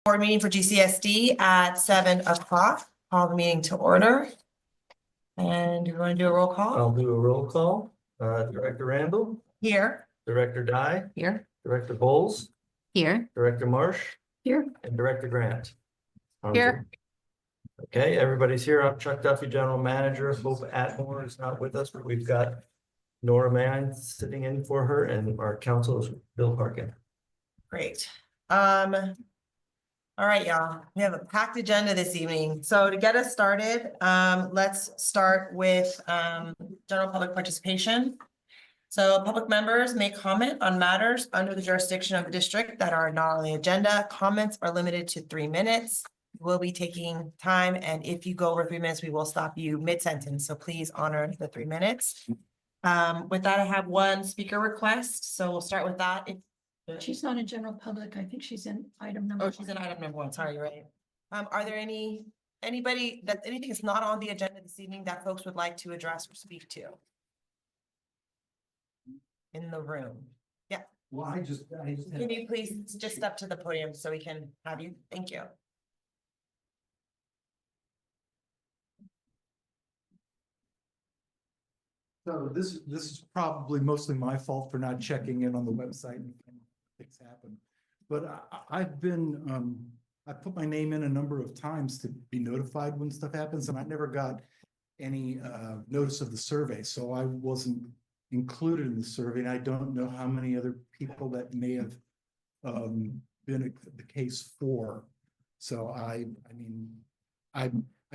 Board meeting for GCSD at 7 o'clock. Call the meeting to order. And you want to do a roll call? I'll do a roll call. Director Randall, Here. Director Dye, Here. Director Bowles, Here. Director Marsh, Here. and Director Grant. Here. Okay, everybody's here. I'm Chuck Duffy, General Manager. Hope Atmore is not with us, but we've got Nora Mann sitting in for her, and our counsel is Bill Harkin. Great. All right, y'all. We have a packed agenda this evening. So to get us started, let's start with general public participation. So public members may comment on matters under the jurisdiction of the district that are not on the agenda. Comments are limited to 3 minutes. We'll be taking time, and if you go over 3 minutes, we will stop you mid-sentence. So please honor the 3 minutes. With that, I have one speaker request. So we'll start with that. She's not in general public. I think she's in item number. Oh, she's in item number 1. Sorry, you're right. Are there anything that's not on the agenda this evening that folks would like to address or speak to? In the room. Yeah. Well, I just. Can you please just step to the podium so we can have you? Thank you. So this is probably mostly my fault for not checking in on the website and things happen. But I've been, I put my name in a number of times to be notified when stuff happens, and I never got any notice of the survey. So I wasn't included in the survey, and I don't know how many other people that may have been the case for. So I mean, I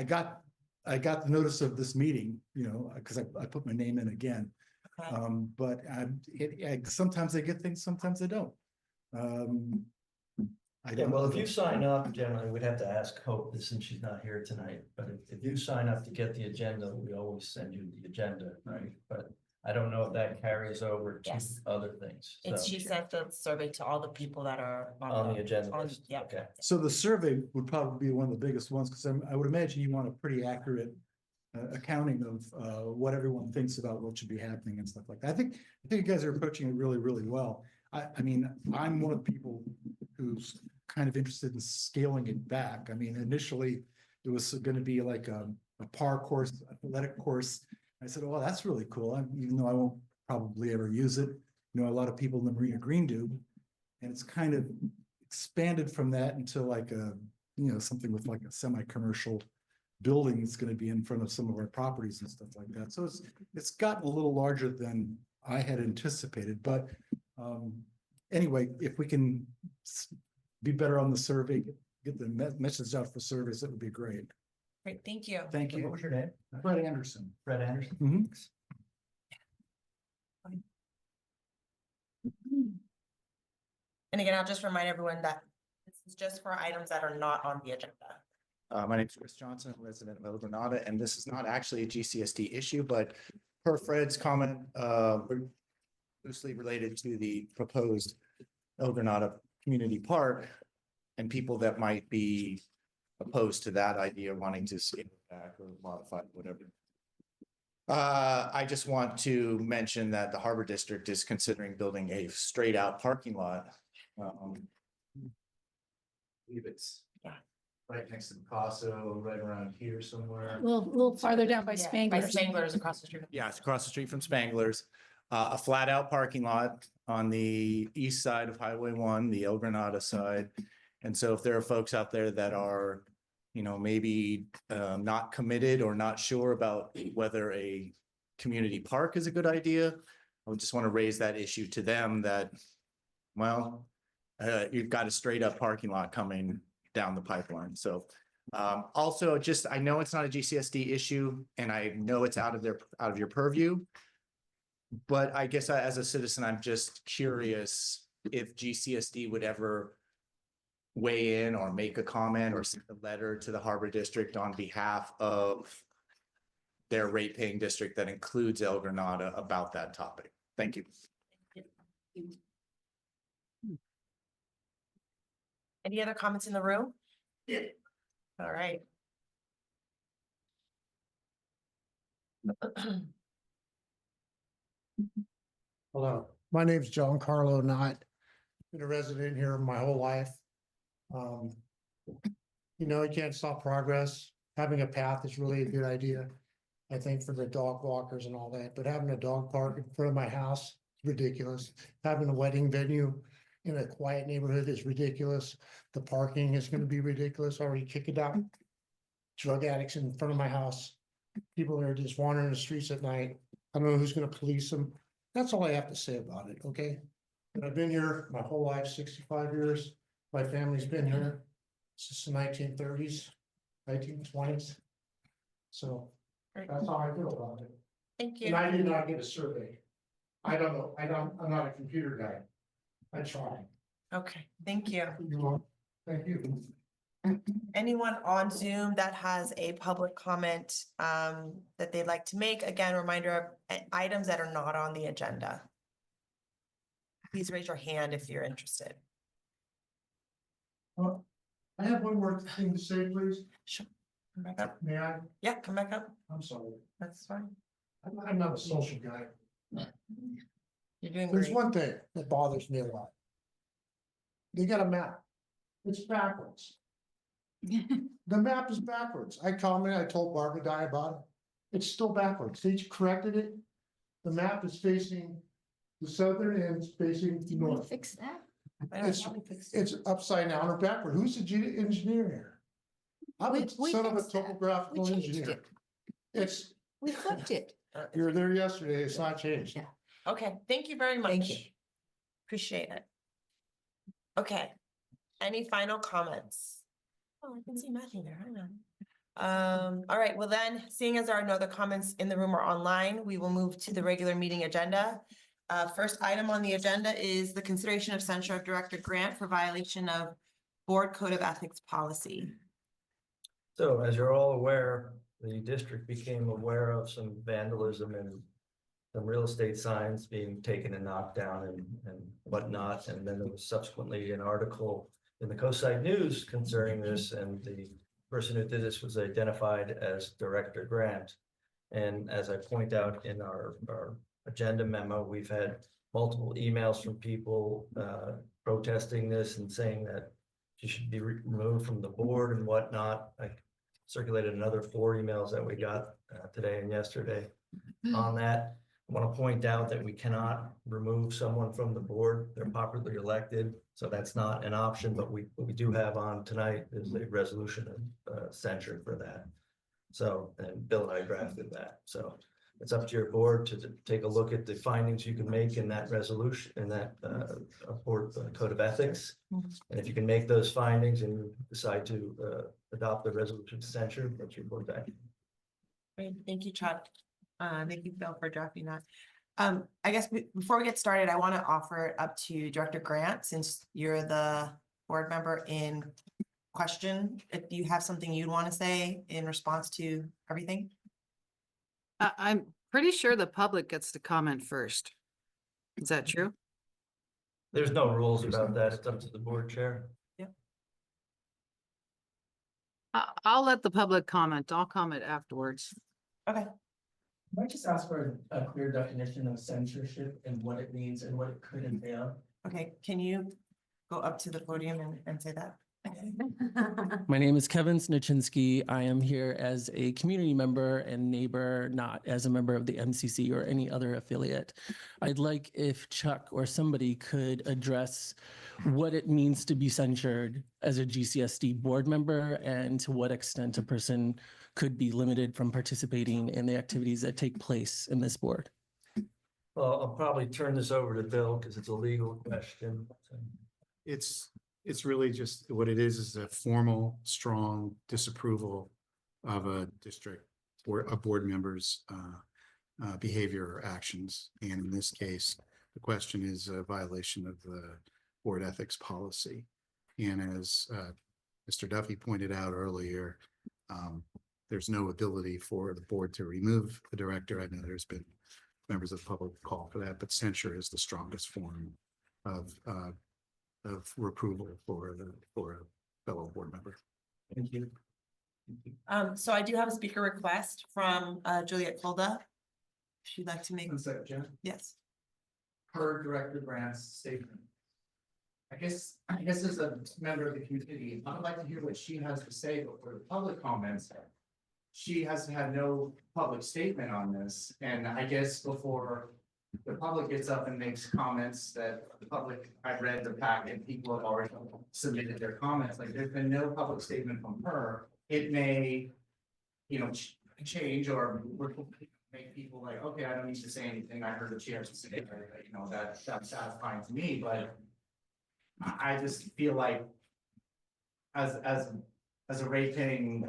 got the notice of this meeting, you know, because I put my name in again. Okay. But sometimes I get things, sometimes I don't. Yeah, well, if you sign up, generally, we'd have to ask Hope this since she's not here tonight, but if you sign up to get the agenda, we always send you the agenda, right? But I don't know if that carries over to Yes. other things. It's So, she sent the survey to all the people that are on the agenda on- list. yeah. Okay. So the survey would probably be one of the biggest ones, because I would imagine you want a pretty accurate accounting of what everyone thinks about what should be happening and stuff like that. I think you guys are approaching it really, really well. I mean, I'm one of the people who's kind of interested in scaling it back. I mean, initially it was going to be like a par course, athletic course. I said, well, that's really cool. Even though I won't probably ever use it. You know, a lot of people in the Marina Green do. And it's kind of expanded from that into like something with like a semi-commercial building that's going to be in front of some of our properties and stuff like that. So it's gotten a little larger than I had anticipated. But anyway, if we can be better on the survey, get the message out for surveys, that would be great. Great, thank you. Thank you. What was your name? Fred Anderson. Fred Anderson. Mhm. And again, I'll just remind everyone that this is just for items that are not on the agenda. My name is Chris Johnson, resident of Granada, and this is not actually a GCSD issue, but per Fred's comment, loosely related to the proposed Granada Community Park and people that might be opposed to that idea, wanting to scale it back or modify it, whatever. I just want to mention that the Harbor District is considering building a straight out parking lot. I believe it's right next to Picasso, right around here somewhere. A little farther down by Yeah, Spangler's. By Spangler's across the street. Yeah, it's across the street from Spangler's. A flat out parking lot on the east side of Highway 1, the El Granada side. And so if there are folks out there that are, you know, maybe not committed or not sure about whether a community park is a good idea, I would just want to raise that issue to them that, well, you've got a straight up parking lot coming down the pipeline. So also just, I know it's not a GCSD issue and I know it's out of your purview. But I guess as a citizen, I'm just curious if GCSD would ever weigh in or make a comment or send a letter to the Harbor District on behalf of their rate-paying district that includes El Granada about that topic. Thank you. Any other comments in the room? All right. Hello, my name's John Carlo Knott. Been a resident here my whole life. You know, you can't stop progress. Having a path is really a good idea. I think for the dog walkers and all that, but having a dog park in front of my house is ridiculous. Having a wedding venue in a quiet neighborhood is ridiculous. The parking is gonna be ridiculous. Already kick it out. Drug addicts in front of my house. People that are just wandering the streets at night. I don't know who's gonna police them. That's all I have to say about it, okay? But I've been here my whole life, 65 years. My family's been here since the 1930s, 1920s. So that's how I feel about it. Thank And you. I did not get a survey. I don't know, I'm not a computer guy. I tried. Okay, thank you. You know, thank you. Anyone on Zoom that has a public comment that they'd like to make, again, reminder of items that are not on the agenda. Please raise your hand if you're interested. I have one more thing to say, please. Sure. Come back up. May I? Yeah, come back up. I'm sorry. That's fine. I'm not a social guy. You're doing There's great. one thing that bothers me a lot. They got a map. It's backwards. The map is backwards. I commented, I told Barbara Di about it. It's still backwards. They corrected it. The map is facing the southern end, facing Did we north. fix that? I don't It's, probably fix- it's upside down or backward. Who's the engineer here? I'm a We son of a fixed that. topographical We changed engineer. it. It's, We flipped it. you were there yesterday. It's not changed. Yeah. Okay, thank you very much. Thank you. Appreciate it. Okay, any final comments? Oh, I can see Matthew there, hang on. All right, well then, seeing as there are no other comments in the room or online, we will move to the regular meeting agenda. First item on the agenda is the consideration of censure of Director Grant for violation of Board Code of Ethics policy. So as you're all aware, the district became aware of some vandalism and some real estate signs being taken and knocked down and whatnot. And then there was subsequently an article in the Coastside News concerning this, and the person who did this was identified as Director Grant. And as I point out in our agenda memo, we've had multiple emails from people protesting this and saying that she should be removed from the board and whatnot. I circulated another 4 emails that we got today and yesterday on that. I want to point out that we cannot remove someone from the board. They're popularly elected, so that's not an option, but what we do have on tonight is a resolution of censure for that. So, and Bill and I drafted that, so it's up to your board to take a look at the findings you can make in that resolution, in that board code of ethics. And if you can make those findings and you decide to adopt the resolution of censure, that's your board action. Great, thank you, Chuck. Thank you, Bill, for drafting that. I guess before we get started, I want to offer it up to Director Grant, since you're the board member in question. If you have something you'd want to say in response to everything? I'm pretty sure the public gets to comment first. Is that true? There's no rules about that. It's up to the board chair. I'll let the public comment. I'll comment afterwards. Okay. Might just ask for a clear definition of censorship and what it means and what it could entail. Okay, can you go up to the podium and say that? My name is Kevin Sniczynski. I am here as a community member and neighbor, not as a member of the MCC or any other affiliate. I'd like if Chuck or somebody could address what it means to be censured as a GCSD board member and to what extent a person could be limited from participating in the activities that take place in this board. Well, I'll probably turn this over to Bill because it's a legal question. It's really just what it is a formal, strong disapproval of a district or a board member's behavior or actions. And in this case, the question is a violation of the board ethics policy. And as Mr. Duffy pointed out earlier, there's no ability for the board to remove the director. I know there's been members of the public call for that, but censure is the strongest form of approval for a fellow board member. Thank you. So I do have a speaker request from Juliet Kolda. If she'd like to make, One second, Jen. yes. Per Director Grant's statement. I guess as a member of the community, I would like to hear what she has to say, but for the public comments, she has had no public statement on this, and I guess before the public gets up and makes comments that the public, I've read the packet, people have already submitted their comments, like there's been no public statement from her. It may, change or make people like, okay, I don't need to say anything, I heard the chair say, that's satisfying to me, but I just feel like as a rating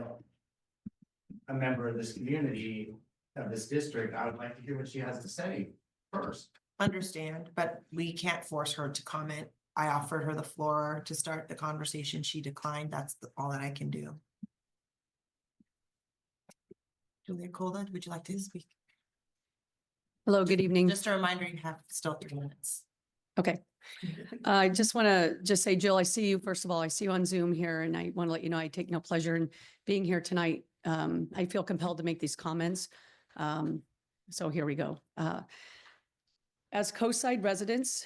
a member of this community, of this district, I would like to hear what she has to say first. Understand, but we can't force her to comment. I offered her the floor to start the conversation. She declined. That's all that I can do. Julia Cola, would you like to speak? Hello, good evening. Just a reminder, you have still 3 minutes. Okay. I just want to say, Jill, I see you, first of all, I see you on Zoom here, and I want to let you know I take no pleasure in being here tonight. I feel compelled to make these comments. So here we go. As coastside residents,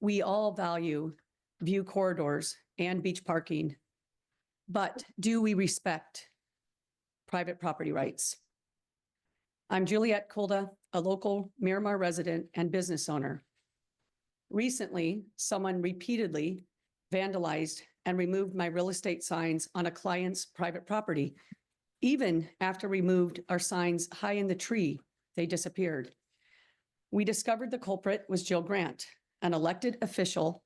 we all value view corridors and beach parking, but do we respect private property rights? I'm Juliette Kolda, a local Miramar resident and business owner. Recently, someone repeatedly vandalized and removed my real estate signs on a client's private property. Even after we moved our signs high in the tree, they disappeared. We discovered the culprit was Jill Grant, an elected official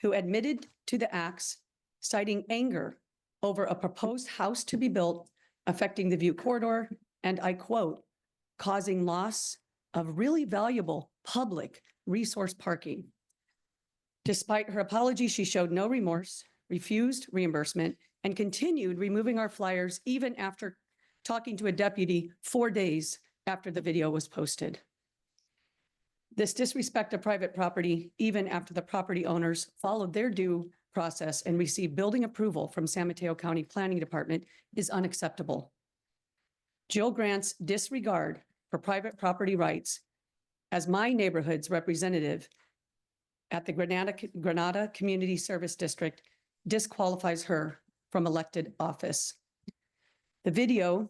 who admitted to the acts, citing anger over a proposed house to be built affecting the view corridor, and I quote, causing loss of really valuable public resource parking. Despite her apology, she showed no remorse, refused reimbursement, and continued removing our flyers even after talking to a deputy 4 days after the video was posted. This disrespect of private property, even after the property owners followed their due process and received building approval from San Mateo County Planning Department, is unacceptable. Jill Grant's disregard for private property rights as my neighborhood's representative at the Granada Community Service District disqualifies her from elected office. The video,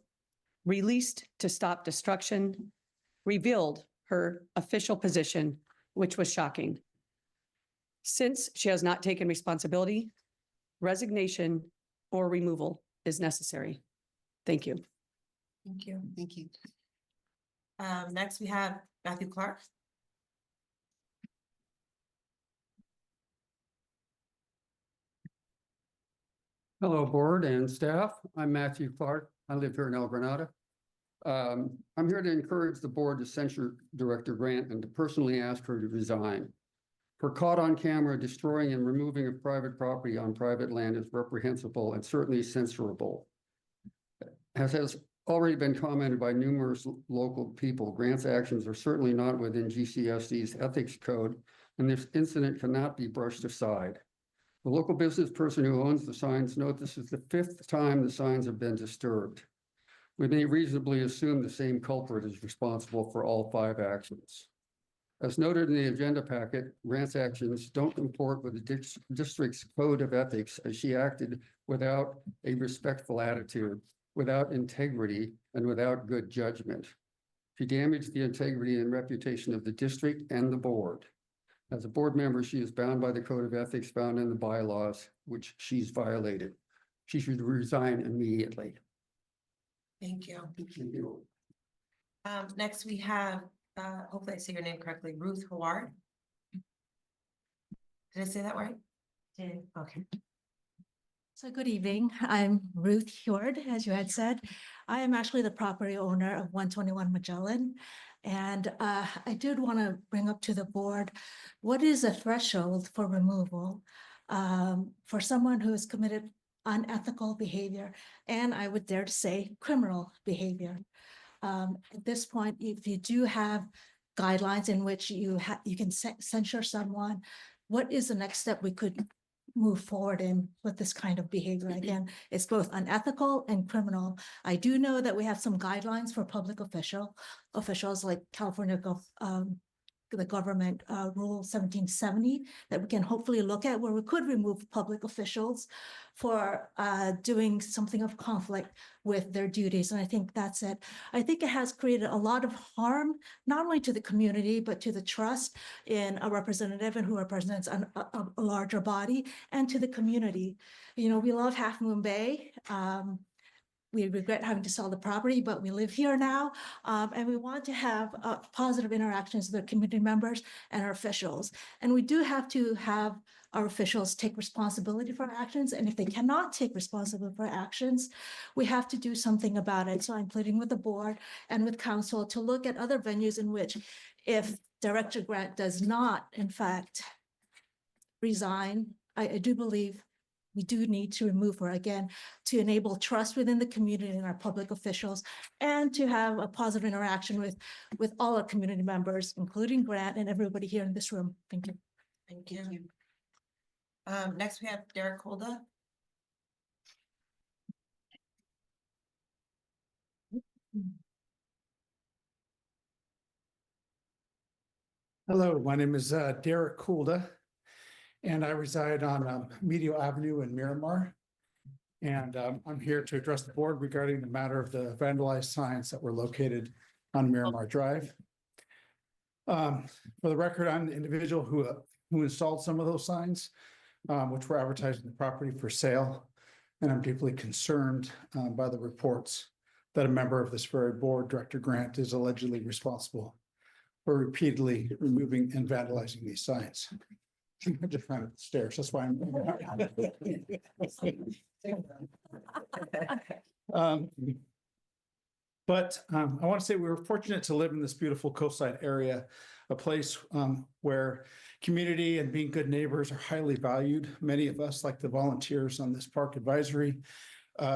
released to stop destruction, revealed her official position, which was shocking. Since she has not taken responsibility, resignation or removal is necessary. Thank you. Thank you. Thank you. Next we have Matthew Clark. Hello, board and staff. I'm Matthew Clark. I live here in El Granada. I'm here to encourage the board to censure Director Grant and to personally ask her to resign. Her caught on camera destroying and removing of private property on private land is reprehensible and certainly censurable. As has already been commented by numerous local people, Grant's actions are certainly not within GCSD's ethics code, and this incident cannot be brushed aside. The local business person who owns the signs note this is the 5th time the signs have been disturbed. We may reasonably assume the same culprit is responsible for all 5 actions. As noted in the agenda packet, Grant's actions don't comport with the district's code of ethics, as she acted without a respectful attitude, without integrity, and without good judgment. She damaged the integrity and reputation of the district and the board. As a board member, she is bound by the code of ethics found in the bylaws, which she's violated. She should resign immediately. Thank you. Thank you. Next we have, hopefully I say your name correctly, Ruth Howard. Did I say that right? Did. Okay. So good evening. I'm Ruth Heward, as you had said. I am actually the property owner of 121 Magellan. And I did want to bring up to the board, what is a threshold for removal for someone who has committed unethical behavior, and I would dare to say criminal behavior. At this point, if you do have guidelines in which you can censure someone, what is the next step we could move forward in with this kind of behavior? Again, it's both unethical and criminal. I do know that we have some guidelines for public officials like California the government rule 1770 that we can hopefully look at, where we could remove public officials for doing something of conflict with their duties. And I think that's it. I think it has created a lot of harm, not only to the community, but to the trust in a representative and who represents a larger body, and to the community. You know, we love Half Moon Bay. We regret having to sell the property, but we live here now. And we want to have positive interactions with our community members and our officials. And we do have to have our officials take responsibility for our actions. And if they cannot take responsibility for actions, we have to do something about it. So I'm pleading with the board and with council to look at other venues in which, if Director Grant does not, in fact, resign, I do believe we do need to remove her again, to enable trust within the community and our public officials, and to have a positive interaction with all our community members, including Grant and everybody here in this room. Thank you. Thank you. Next we have Derek Holda. Hello, my name is Derek Kulda, and I reside on Medio Avenue in Miramar. And I'm here to address the board regarding the matter of the vandalized signs that were located on Miramar Drive. For the record, I'm the individual who installed some of those signs, which were advertising the property for sale. And I'm deeply concerned by the reports that a member of this very board, Director Grant, is allegedly responsible for repeatedly removing and vandalizing these signs. I'm just trying to stairs, that's why I'm. But I want to say we were fortunate to live in this beautiful coastside area, a place where community and being good neighbors are highly valued. Many of us, like the volunteers on this park advisory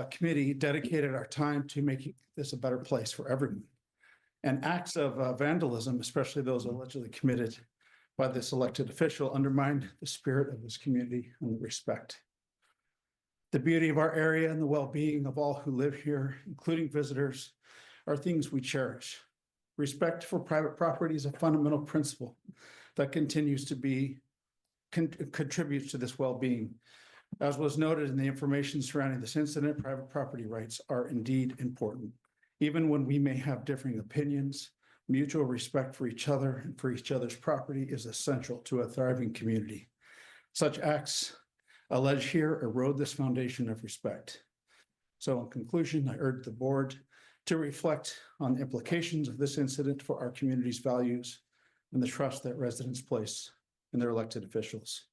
committee, dedicated our time to making this a better place for everyone. And acts of vandalism, especially those allegedly committed by this elected official, undermined the spirit of this community and the respect. The beauty of our area and the well-being of all who live here, including visitors, are things we cherish. Respect for private property is a fundamental principle that continues to be, contributes to this well-being. As was noted in the information surrounding this incident, private property rights are indeed important. Even when we may have differing opinions, mutual respect for each other and for each other's property is essential to a thriving community. Such acts alleged here erode this foundation of respect. So in conclusion, I urge the board to reflect on the implications of this incident for our community's values and the trust that residents place in their elected officials.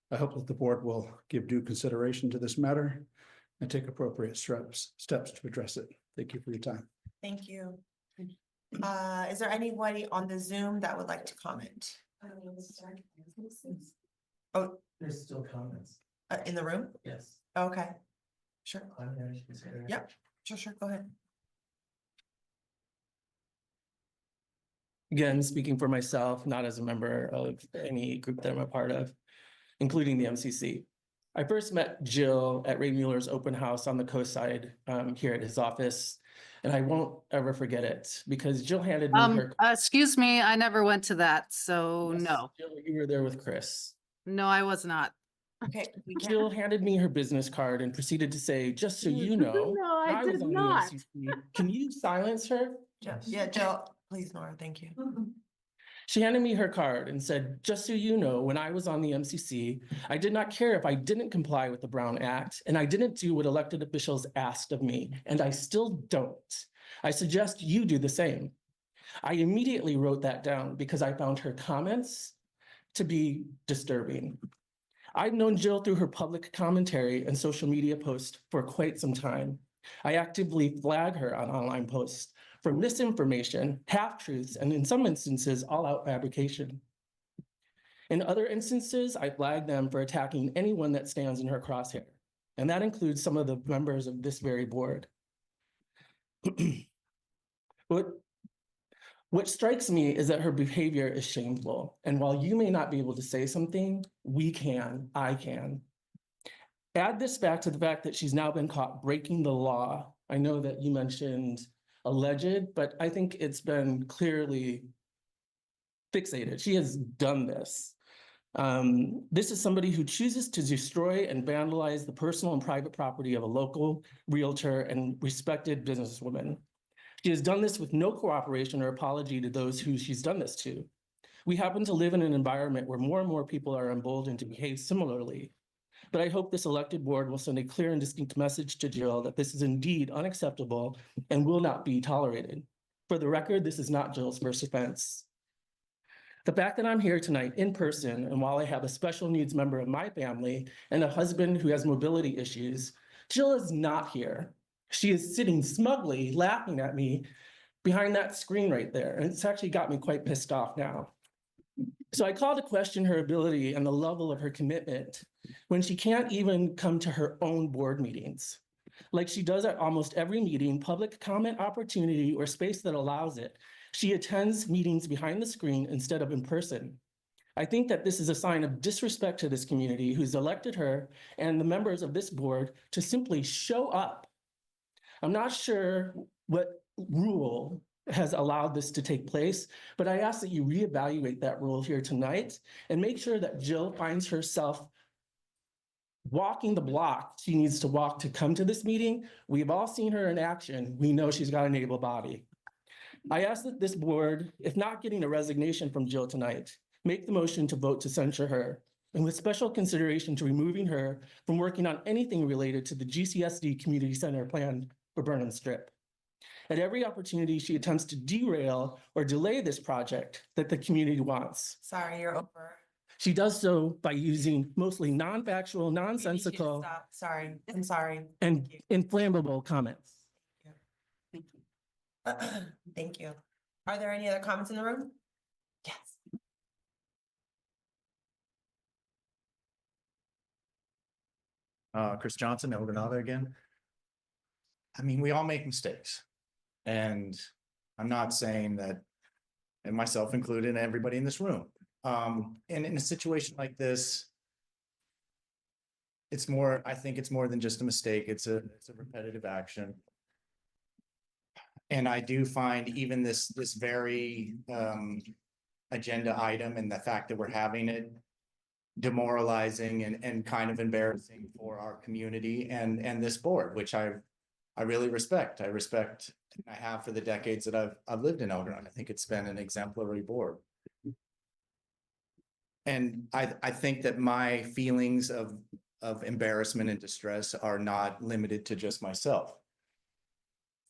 I hope that the board will give due consideration to this matter and take appropriate steps to address it. Thank you for your time. Thank you. Is there anybody on the Zoom that would like to comment? Oh, There's still comments. in the room? Yes. Okay. Sure. I'm there, you can say that. Yep. Sure. Go ahead. Again, speaking for myself, not as a member of any group that I'm a part of, including the MCC. I first met Jill at Ray Mueller's open house on the coast side here at his office, and I won't ever forget it because Jill handed me her. Excuse me, I never went to that, so Yes, no. Jill, you were there with Chris. No, I was not. Okay. We Jill handed me her business card and proceeded to say, just so you know. No, I was did on the not. MCC. Can you silence her? Yeah, Jill, please, Nora, thank you. She handed me her card and said, just so you know, when I was on the MCC, I did not care if I didn't comply with the Brown Act, and I didn't do what elected officials asked of me, and I still don't. I suggest you do the same. I immediately wrote that down because I found her comments to be disturbing. I've known Jill through her public commentary and social media posts for quite some time. I actively flag her on online posts for misinformation, half-truths, and in some instances, all-out fabrication. In other instances, I flag them for attacking anyone that stands in her crosshair, and that includes some of the members of this very board. What strikes me is that her behavior is shameful, and while you may not be able to say something, we can, I can. Add this back to the fact that she's now been caught breaking the law. I know that you mentioned alleged, but I think it's been clearly fixated. She has done this. This is somebody who chooses to destroy and vandalize the personal and private property of a local realtor and respected businesswoman. She has done this with no cooperation or apology to those who she's done this to. We happen to live in an environment where more and more people are emboldened to behave similarly. But I hope this elected board will send a clear and distinct message to Jill that this is indeed unacceptable and will not be tolerated. For the record, this is not Jill's first offense. The fact that I'm here tonight in person, and while I have a special needs member of my family and a husband who has mobility issues, Jill is not here. She is sitting smugly laughing at me behind that screen right there. And it's actually got me quite pissed off now. So I call to question her ability and the level of her commitment when she can't even come to her own board meetings. Like she does at almost every meeting, public comment opportunity or space that allows it, she attends meetings behind the screen instead of in person. I think that this is a sign of disrespect to this community who's elected her and the members of this board to simply show up. I'm not sure what rule has allowed this to take place, but I ask that you reevaluate that rule here tonight and make sure that Jill finds herself walking the block she needs to walk to come to this meeting. We've all seen her in action. We know she's got an able body. I ask that this board, if not getting a resignation from Jill tonight, make the motion to vote to censure her, and with special consideration to removing her from working on anything related to the GCSD Community Center plan for Burnham Strip. At every opportunity, she attempts to derail or delay this project that the community wants. Sorry, you're over. She does so by using mostly non-factual, Maybe you should nonsensical, stop. Sorry, I'm sorry. and inflammable comments. Thank you. Thank you. Are there any other comments in the room? Yes. Chris Johnson, El Granada again. I mean, we all make mistakes. And I'm not saying that, and myself included, and everybody in this room. And in a situation like this, it's more, I think it's more than just a mistake. It's a repetitive action. And I do find even this very agenda item and the fact that we're having it demoralizing and kind of embarrassing for our community and this board, which I really respect. I respect, I have for the decades that I've lived in El Granada. I think it's been an exemplary board. And I think that my feelings of embarrassment and distress are not limited to just myself.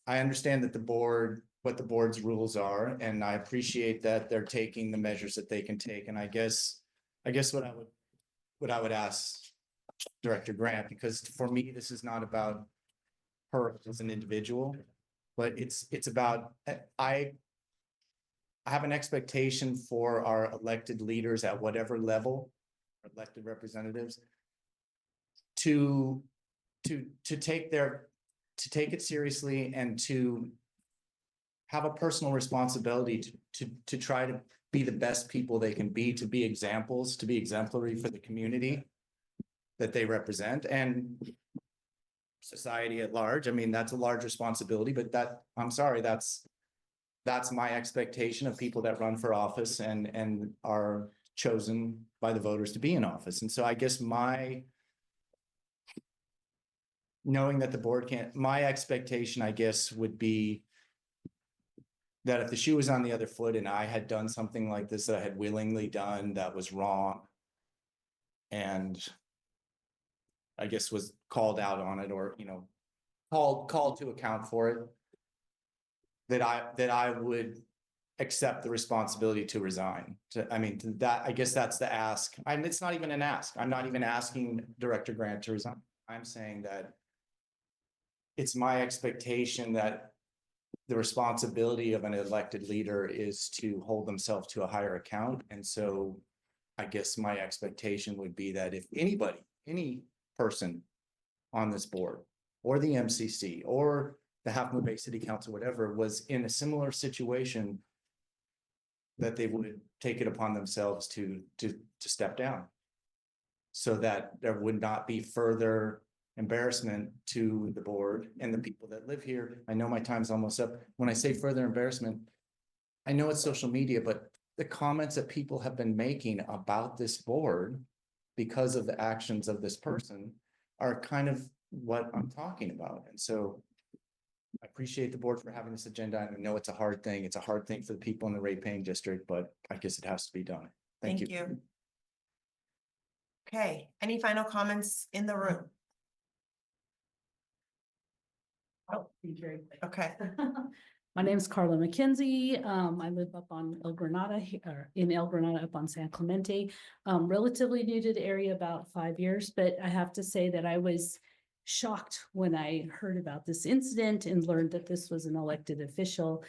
I understand that what the board's rules are, and I appreciate that they're taking the measures that they can take. And I guess what I would ask Director Grant, because for me, this is not about her as an individual, but it's about, I have an expectation for our elected leaders at whatever level, elected representatives, to take it seriously and to have a personal responsibility to try to be the best people they can be, to be examples, to be exemplary for the community that they represent and society at large. I mean, that's a large responsibility, but I'm sorry, that's my expectation of people that run for office and are chosen by the voters to be in office. And so I guess knowing that the board can't, my expectation, I guess, would be that if the shoe was on the other foot and I had done something like this that I had willingly done that was wrong, and I guess was called out on it, or, you know, called to account for it, that I would accept the responsibility to resign. I guess that's the ask. And it's not even an ask. I'm not even asking Director Grant to resign. I'm saying that it's my expectation that the responsibility of an elected leader is to hold themselves to a higher account. And so I guess my expectation would be that if any person on this board or the MCC or the Half Moon Bay City Council, whatever, was in a similar situation, that they would take it upon themselves to step down, so that there would not be further embarrassment to the board and the people that live here. I know my time's almost up. When I say further embarrassment, I know it's social media, but the comments that people have been making about this board because of the actions of this person are kind of what I'm talking about. And so I appreciate the board for having this agenda. And I know it's a hard thing. It's a hard thing for the people in the rate-paying district, but I guess it has to be done. Thank you. Okay, any final comments in the room? Oh, okay. My name is Carla McKenzie. I live up on El Granada, or in El Granada up on San Clemente. Relatively new to the area, about 5 years, but I have to say that I was shocked when I heard about this incident and learned that this was an elected official.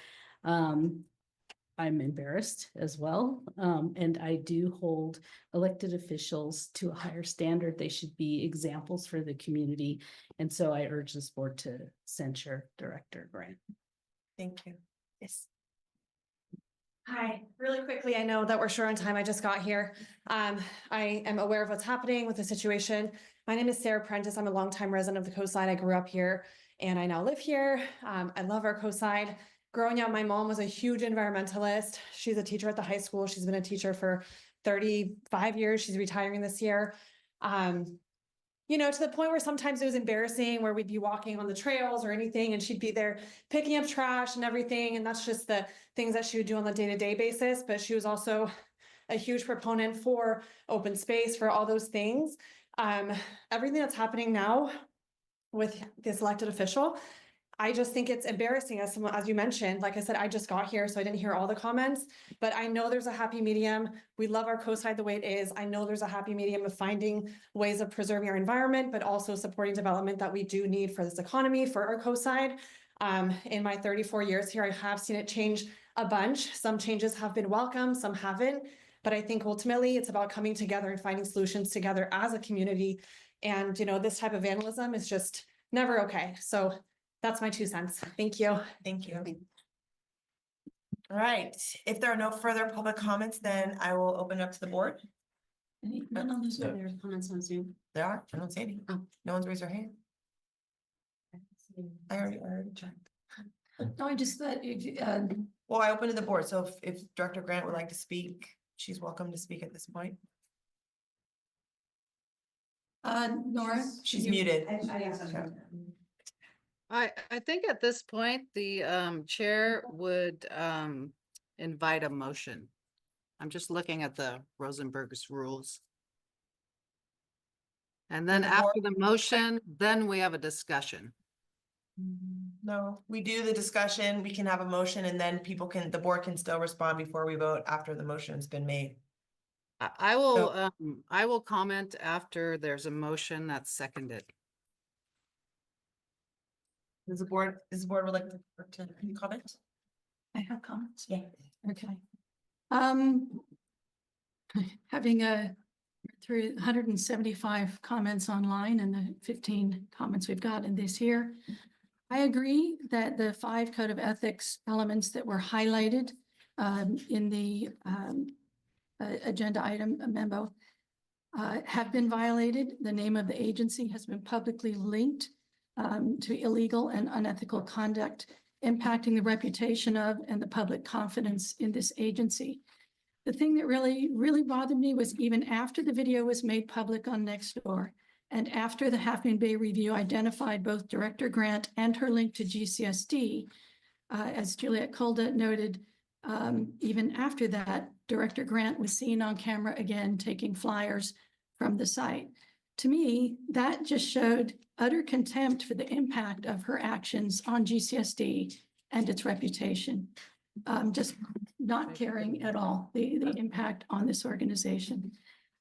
I'm embarrassed as well. And I do hold elected officials to a higher standard. They should be examples for the community. And so I urge this board to censure Director Grant. Thank you. Yes. Hi, really quickly, I know that we're short on time. I just got here. I am aware of what's happening with the situation. My name is Sarah Prentice. I'm a longtime resident of the coastline. I grew up here and I now live here. I love our coastline. Growing up, my mom was a huge environmentalist. She's a teacher at the high school. She's been a teacher for 35 years. She's retiring this year. You know, to the point where sometimes it was embarrassing, where we'd be walking on the trails or anything and she'd be there picking up trash and everything. And that's just the things that she would do on a day-to-day basis. But she was also a huge proponent for open space, for all those things. Everything that's happening now with this elected official, I just think it's embarrassing, as you mentioned. Like I said, I just got here, so I didn't hear all the comments, but I know there's a happy medium. We love our coastline the way it is. I know there's a happy medium of finding ways of preserving our environment, but also supporting development that we do need for this economy, for our coastline. In my 34 years here, I have seen it change a bunch. Some changes have been welcome, some haven't, but I think ultimately it's about coming together and finding solutions together as a community. And, you know, this type of vandalism is just never okay. So that's my 2 cents. Thank you. Thank you. All right, if there are no further public comments, then I will open up to the board. None on those other comments on Zoom. There are, I don't see any. Oh. No one's raised their hand. I already checked. No, I just thought, Well, I opened to the board, so if Director Grant would like to speak, she's welcome to speak at this point. Nora? She's muted. I think at this point, the chair would invite a motion. I'm just looking at the Rosenberg's rules. And then the after the motion, then we have a discussion. No, we do the discussion, we can have a motion and then the board can still respond before we vote after the motion's been made. I will comment after there's a motion that's seconded. Does the board would like to comment? I have comments. Yeah. Okay. Having through 175 comments online and the 15 comments we've got in this year, I agree that the 5 code of ethics elements that were highlighted in the agenda item memo have been violated. The name of the agency has been publicly linked to illegal and unethical conduct, impacting the reputation of and the public confidence in this agency. The thing that really bothered me was even after the video was made public on Nextdoor and after the Half Moon Bay review identified both Director Grant and her link to GCSD, as Juliet Colda noted, even after that, Director Grant was seen on camera again taking flyers from the site. To me, that just showed utter contempt for the impact of her actions on GCSD and its reputation. Just not caring at all the impact on this organization.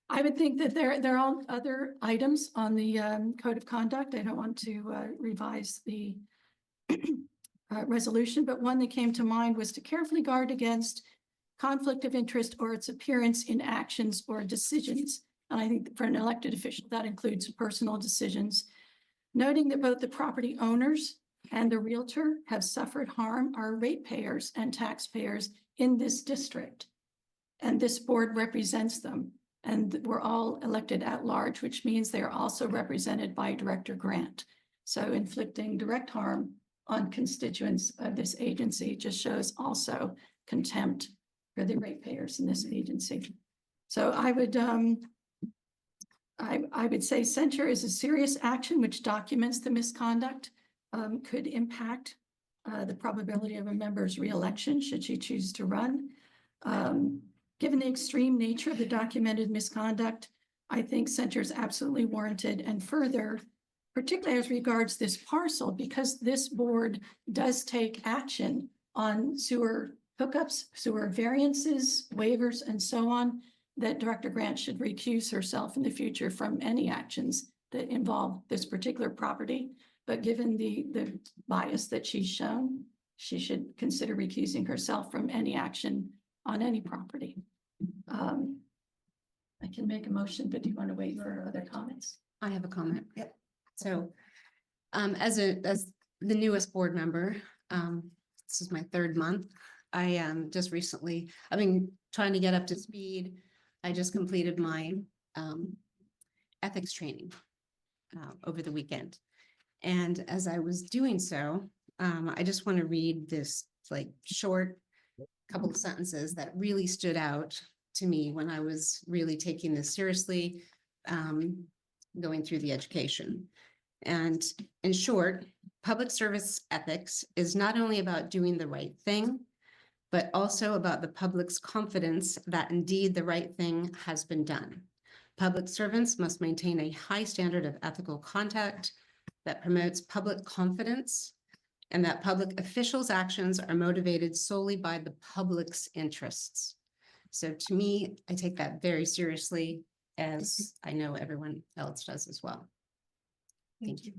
I would think that there are other items on the code of conduct. I don't want to revise the resolution, but one that came to mind was to carefully guard against conflict of interest or its appearance in actions or decisions. And I think for an elected official, that includes personal decisions. Noting that both the property owners and the realtor have suffered harm are ratepayers and taxpayers in this district. And this board represents them. And we're all elected at large, which means they are also represented by Director Grant. So inflicting direct harm on constituents of this agency just shows also contempt for the ratepayers in this agency. So I would say censure is a serious action which documents the misconduct, could impact the probability of a member's reelection should she choose to run. Given the extreme nature of the documented misconduct, I think censure is absolutely warranted. And further, particularly as regards this parcel, because this board does take action on sewer hookups, sewer variances, waivers, and so on, that Director Grant should recuse herself in the future from any actions that involve this particular property. But given the bias that she's shown, she should consider recusing herself from any action on any property. I can make a motion, but do you want to wait for other comments? I have a comment. Yep. So, as the newest board member, this is my 3rd month. I just recently, I've been trying to get up to speed. I just completed my ethics training over the weekend. And as I was doing so, I just want to read this like short couple of sentences that really stood out to me when I was really taking this seriously, going through the education. And in short, public service ethics is not only about doing the right thing, but also about the public's confidence that indeed the right thing has been done. Public servants must maintain a high standard of ethical conduct that promotes public confidence, and that public officials' actions are motivated solely by the public's interests. So to me, I take that very seriously, as I know everyone else does as well. Thank you.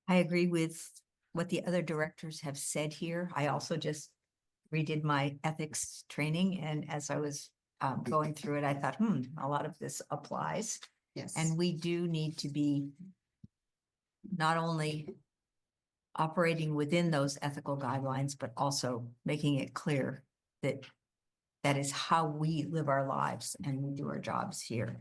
I agree with what the other directors have said here. I also just redid my ethics training, and as I was going through it, I thought, a lot of this applies. Yes. And we do need to be not only operating within those ethical guidelines, but also making it clear that that is how we live our lives and we do our jobs here.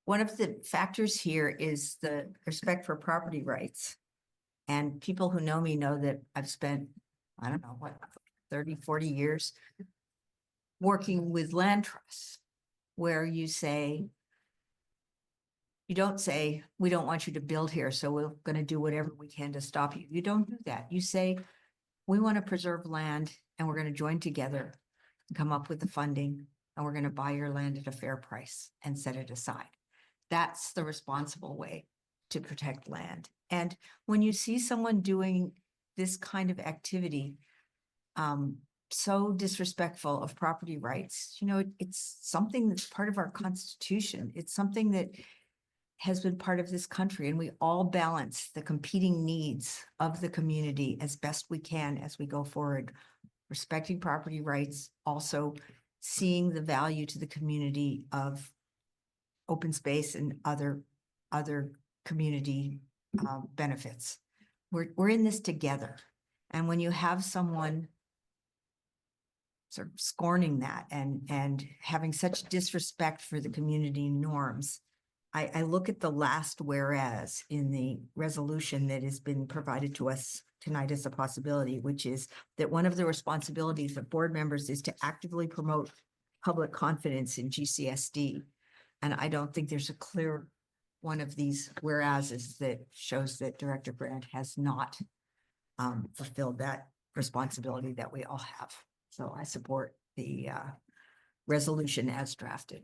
One of the factors here is the respect for property rights. And people who know me know that I've spent, I don't know, 30, 40 years working with land trusts, where you don't say, we don't want you to build here, so we're going to do whatever we can to stop you. You don't do that. You say, we want to preserve land and we're going to join together and come up with the funding, and we're going to buy your land at a fair price and set it aside. That's the responsible way to protect land. And when you see someone doing this kind of activity, so disrespectful of property rights, it's something that's part of our Constitution. It's something that has been part of this country, and we all balance the competing needs of the community as best we can as we go forward, respecting property rights, also seeing the value to the community of open space and other community benefits. We're in this together. And when you have someone sort of scorning that and having such disrespect for the community norms, I look at the last whereas in the resolution that has been provided to us tonight as a possibility, which is that one of the responsibilities of board members is to actively promote public confidence in GCSD. And I don't think there's a clear one of these whereases that shows that Director Grant has not fulfilled that responsibility that we all have. So I support the resolution as drafted.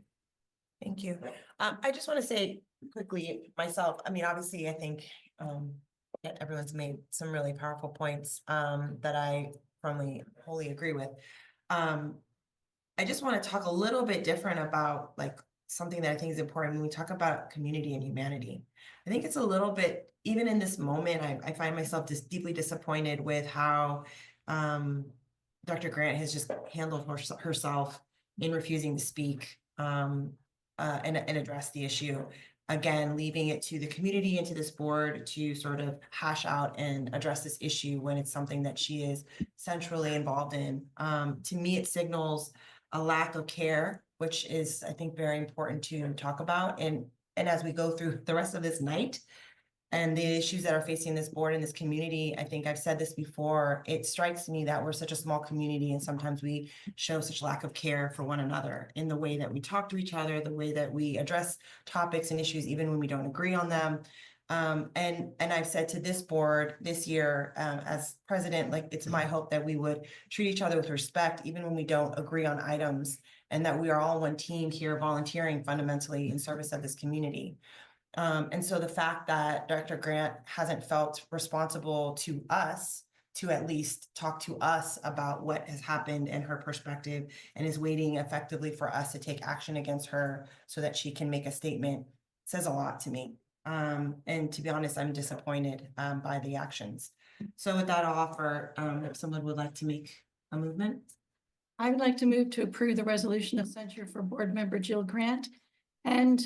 Thank you. I just want to say quickly myself, obviously, I think that everyone's made some really powerful points that I wholly agree with. I just want to talk a little bit different about something that I think is important when we talk about community and humanity. I think it's a little bit, even in this moment, I find myself just deeply disappointed with how Dr. Grant has just handled herself in refusing to speak and address the issue. Again, leaving it to the community and to this board to sort of hash out and address this issue when it's something that she is centrally involved in. To me, it signals a lack of care, which is, I think, very important to talk about. And as we go through the rest of this night, and the issues that are facing this board and this community. I think I've said this before, it strikes me that we're such a small community and sometimes we show such lack of care for one another in the way that we talk to each other, the way that we address topics and issues, even when we don't agree on them. And I've said to this board this year, as president, like, it's my hope that we would treat each other with respect, even when we don't agree on items, and that we are all one team here volunteering fundamentally in service of this community. And so the fact that Director Grant hasn't felt responsible to us to at least talk to us about what has happened and her perspective, and is waiting effectively for us to take action against her so that she can make a statement, says a lot to me. And to be honest, I'm disappointed by the actions. So with that, I'll offer if someone would like to make a movement. I would like to move to approve the resolution of censure for board member Jill Grant. And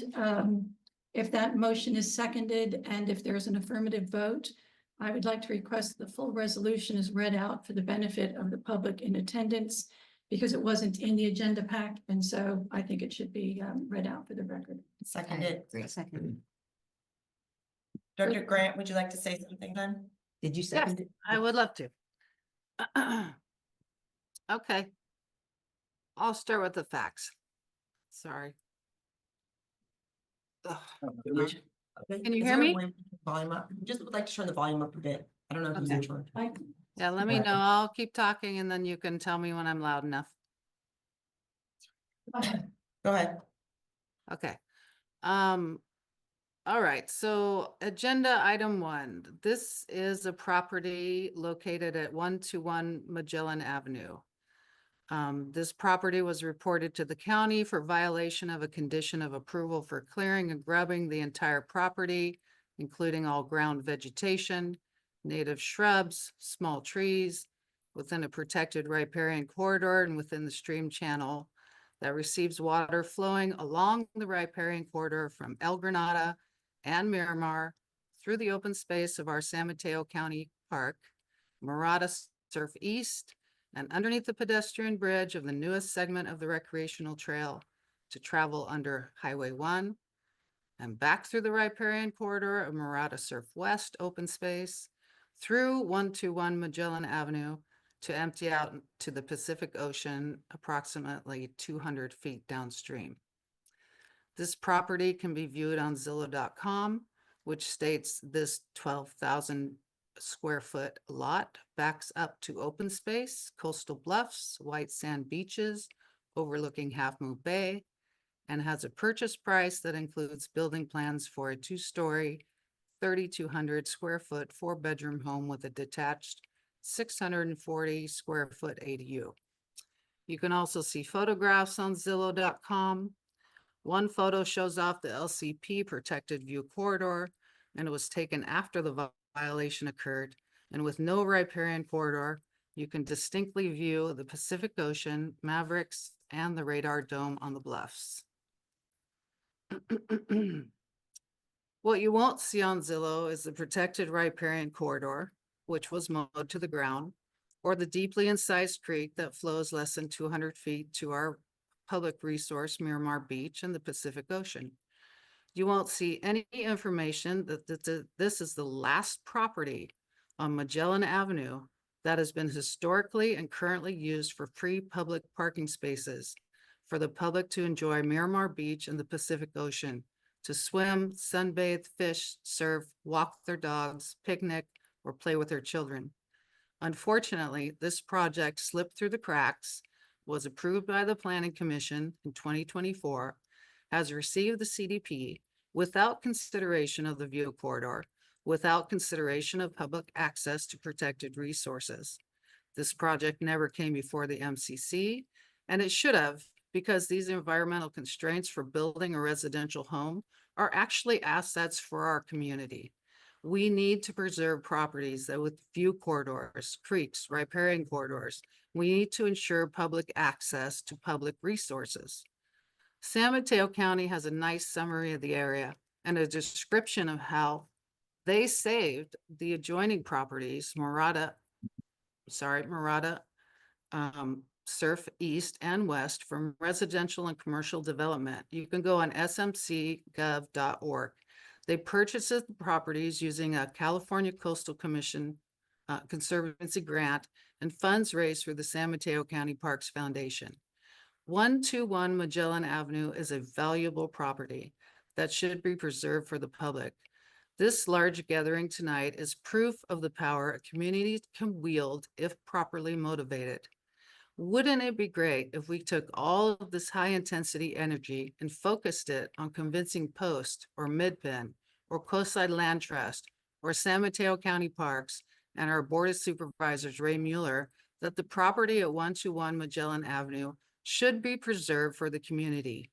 if that motion is seconded and if there's an affirmative vote, I would like to request the full resolution is read out for the benefit of the public in attendance, because it wasn't in the agenda pack. And so I think it should be read out for the record. Seconded. Second. Director Grant, would you like to say something then? Did you Yes, second it? I would love to. Okay. I'll start with the facts. Sorry. Ugh. Can you hear me? Volume up. Just would like to turn the volume up a bit. I don't know who's Okay. in charge. Yeah, let me know. I'll keep talking and then you can tell me when I'm loud enough. Go ahead. Okay. All right, so agenda item 1. This is a property located at 121 Magellan Avenue. This property was reported to the county for violation of a condition of approval for clearing and grubbing the entire property, including all ground vegetation, native shrubs, small trees, within a protected riparian corridor and within the stream channel that receives water flowing along the riparian corridor from El Granada and Miramar through the open space of our San Mateo County Park, Murata Surf East, and underneath the pedestrian bridge of the newest segment of the recreational trail to travel under Highway 1, and back through the riparian corridor of Murata Surf West open space, through 121 Magellan Avenue to empty out to the Pacific Ocean approximately 200 feet downstream. This property can be viewed on Zillow.com, which states this 12,000 square foot lot backs up to open space, coastal bluffs, white sand beaches overlooking Half Moon Bay, and has a purchase price that includes building plans for a 2-story, 3,200 square foot, 4-bedroom home with a detached 640 square foot ADU. You can also see photographs on Zillow.com. One photo shows off the LCP protected view corridor, and it was taken after the violation occurred. And with no riparian corridor, you can distinctly view the Pacific Ocean, Mavericks, and the radar dome on the bluffs. What you won't see on Zillow is the protected riparian corridor, which was mowed to the ground, or the deeply incised creek that flows less than 200 feet to our public resource, Miramar Beach, and the Pacific Ocean. You won't see any information that this is the last property on Magellan Avenue that has been historically and currently used for free public parking spaces for the public to enjoy Miramar Beach and the Pacific Ocean, to swim, sunbathe, fish, surf, walk their dogs, picnic, or play with their children. Unfortunately, this project slipped through the cracks, was approved by the Planning Commission in 2024, has received the CDP without consideration of the view corridor, without consideration of public access to protected resources. This project never came before the MCC, and it should have, because these environmental constraints for building a residential home are actually assets for our community. We need to preserve properties that with view corridors, creeks, riparian corridors. We need to ensure public access to public resources. San Mateo County has a nice summary of the area and a description of how they saved the adjoining properties, Murata Surf East and West from residential and commercial development. You can go on smcgov.org. They purchased the properties using a California Coastal Commission Conservancy grant and funds raised through the San Mateo County Parks Foundation. 121 Magellan Avenue is a valuable property that should be preserved for the public. This large gathering tonight is proof of the power a community can wield if properly motivated. Wouldn't it be great if we took all of this high-intensity energy and focused it on convincing Post or Midpen or Coastside Land Trust or San Mateo County Parks and our Board of Supervisors, Ray Mueller, that the property at 121 Magellan Avenue should be preserved for the community?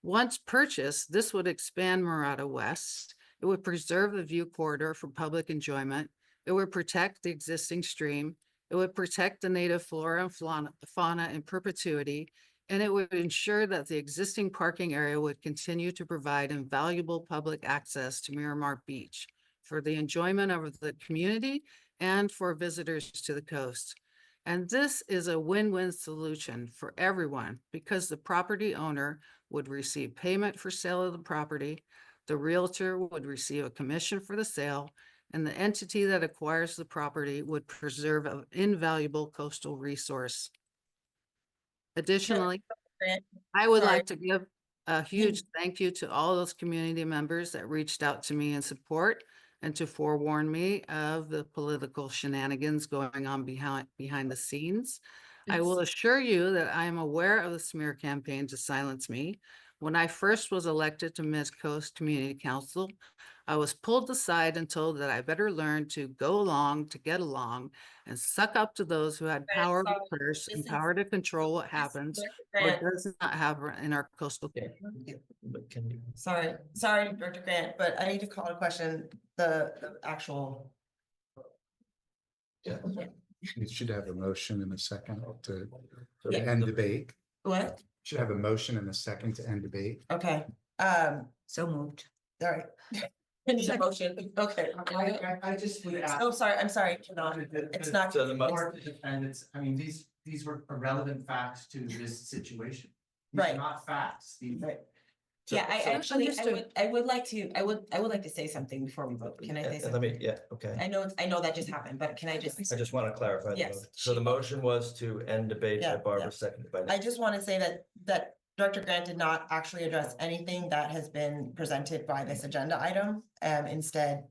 Once purchased, this would expand Murata West. It would preserve the view corridor for public enjoyment. It would protect the existing stream. It would protect the native flora and fauna in perpetuity, and it would ensure that the existing parking area would continue to provide invaluable public access to Miramar Beach for the enjoyment of the community and for visitors to the coast. And this is a win-win solution for everyone because the property owner would receive payment for sale of the property, the realtor would receive a commission for the sale, and the entity that acquires the property would preserve an invaluable coastal resource. Additionally, I would like to give a huge thank you to all those community members that reached out to me in support and to forewarn me of the political shenanigans going on behind the scenes. I will assure you that I am aware of the smear campaign to silence me. When I first was elected to Mid Coast Community Council, I was pulled aside and told that I better learn to go along to get along and suck up to those who had power to curse and power to control what happens or does not have in our coastal. But can you? Sorry, Director Grant, but I need to call a question, the actual. Yeah. You should have a motion and a second to Yeah. end debate. What? Should have a motion and a second to end debate. Okay, So moved. all right. I need a motion, okay. I just would ask. Oh, sorry, I'm sorry, it's not. So the Or the defendants, I mean, these were irrelevant facts to this situation. These are Right. not facts. Right. Yeah, I actually, I would like to say something before we vote. Can I say Let something? me, yeah, okay. I know that just happened, but can I just? I just want to clarify. Yes. So the motion was to end debate by Yeah, Barbara, yeah. seconded by. I just want to say that Director Grant did not actually address anything that has been presented by this agenda item. Instead,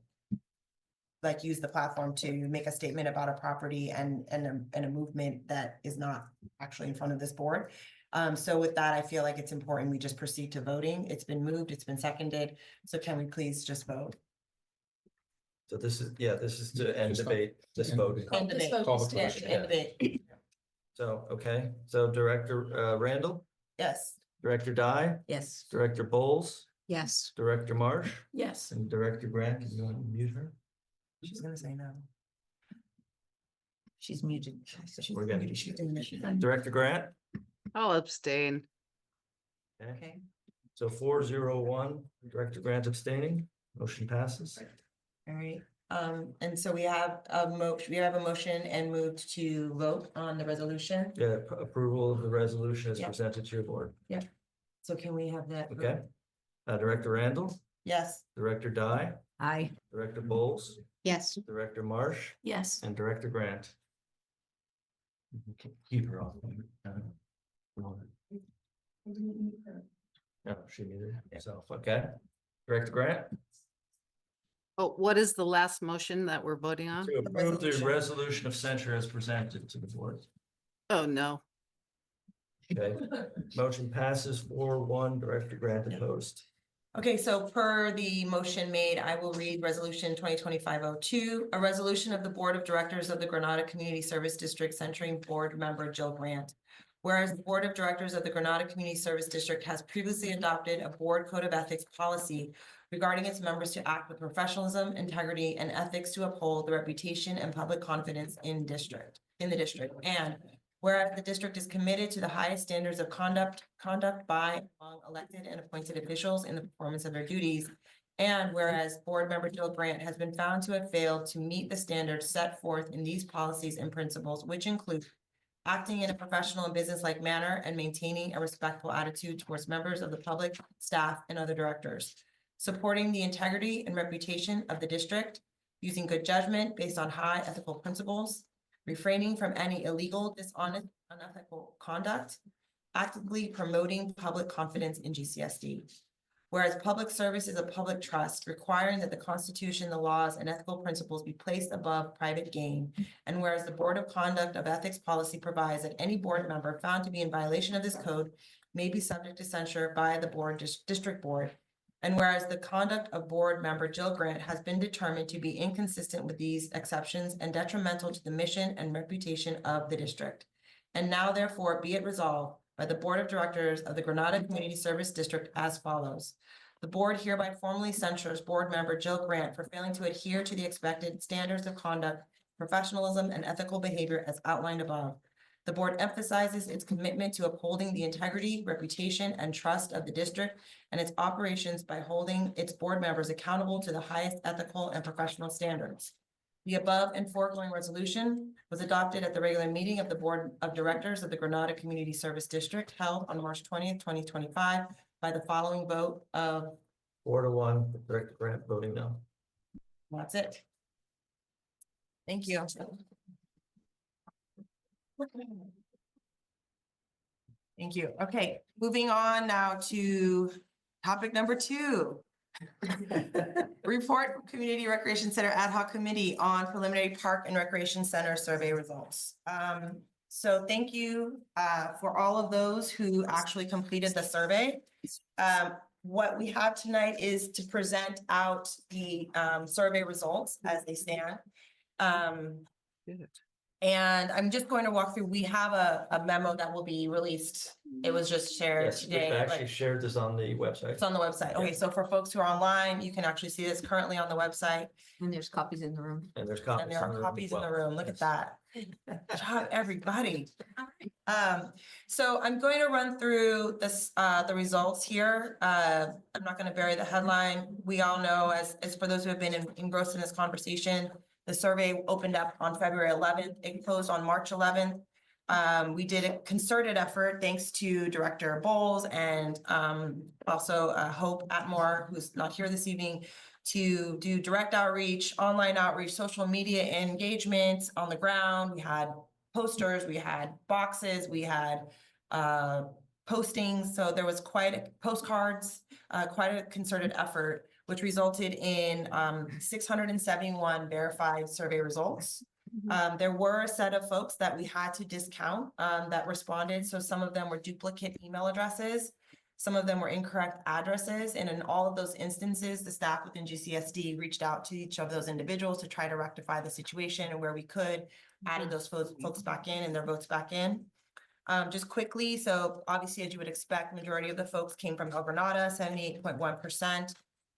like use the platform to make a statement about a property and a movement that is not actually in front of this board. So with that, I feel like it's important we just proceed to voting. It's been moved, it's been seconded. So can we please just vote? So this is to end debate, this vote. End debate. Call the Yeah, question. end debate. So, okay, so Director Randall, Yes. Director Dye, Yes. Director Bowles, Yes. Director Marsh, Yes. and Director Grant. Can you unmute her? She's gonna say no. She's muted. We're getting- She's doing it. Director Grant? I'll abstain. Okay. So 4-0-1, Director Grant abstaining, motion passes. All right, and so we have a motion and moved to vote on the resolution. Yeah, approval of the resolution is Yeah. presented to your board. So can we have that? vote? Okay. Director Randall, Yes. Director Dye, Aye. Director Bowles, Yes. Director Marsh, Yes. and Director Grant. Keep her off. No, she muted herself, okay. Director Grant, Oh, what is the last motion that we're voting on? to approve the resolution of censure as presented to the board. Oh, no. Okay, motion passes 4-1, Director Grant opposed. Okay, so per the motion made, I will read resolution 2025-02, a resolution of the Board of Directors of the Granada Community Service District centering board member Jill Grant. Whereas the Board of Directors of the Granada Community Service District has previously adopted a board code of ethics policy regarding its members to act with professionalism, integrity, and ethics to uphold the reputation and public confidence in the district. And whereas the district is committed to the highest standards of conduct by among elected and appointed officials in the performance of their duties. And whereas board member Jill Grant has been found to have failed to meet the standards set forth in these policies and principles, which include acting in a professional and business-like manner and maintaining a respectful attitude towards members of the public, staff, and other directors. supporting the integrity and reputation of the district, using good judgment based on high ethical principles, refraining from any illegal, dishonest, unethical conduct, actively promoting public confidence in GCSD. Whereas public service is a public trust, requiring that the Constitution, the laws, and ethical principles be placed above private gain. And whereas the Board of Conduct of Ethics Policy provides that any board member found to be in violation of this code may be subject to censure by the district board. And whereas the conduct of board member Jill Grant has been determined to be inconsistent with these exceptions and detrimental to the mission and reputation of the district. And now therefore be it resolved by the Board of Directors of the Granada Community Service District as follows. The board hereby formally censures board member Jill Grant for failing to adhere to the expected standards of conduct, professionalism, and ethical behavior as outlined above. The board emphasizes its commitment to upholding the integrity, reputation, and trust of the district and its operations by holding its board members accountable to the highest ethical and professional standards. The above and foregoing resolution was adopted at the regular meeting of the Board of Directors of the Granada Community Service District held on March 20th, 2025 by the following vote of 4-1, Director Grant voting no. That's it. Thank you. Thank you. Okay, moving on now to topic number 2. Report from Community Recreation Center Ad Hoc Committee on preliminary Park and Recreation Center survey results. So thank you for all of those who actually completed the survey. What we have tonight is to present out the survey results as they stand. And I'm just going to walk through, we have a memo that will be released. It was just shared Yes, we've today. actually shared this on the website. It's on the website. Okay, so for folks who are online, you can actually see this currently on the website. And there's copies in the room. And there's copies. And there are copies in the room. Look at that. Good job, everybody. So I'm going to run through this, the results here. I'm not going to bury the headline. We all know, as for those who have been engrossed in this conversation, the survey opened up on February 11th. It closed on March 11th. We did a concerted effort thanks to Director Bowles and also Hope Atmore, who's not here this evening, to do direct outreach, online outreach, social media engagements on the ground. We had posters, we had boxes, we had postings. So there was postcards, quite a concerted effort, which resulted in 671 verified survey results. There were a set of folks that we had to discount that responded. So some of them were duplicate email addresses. Some of them were incorrect addresses. And in all of those instances, the staff within GCSD reached out to each of those individuals to try to rectify the situation, and where we could, added those folks back in and their votes back in. Just quickly, so obviously, as you would expect, majority of the folks came from El Granada, 78.1%.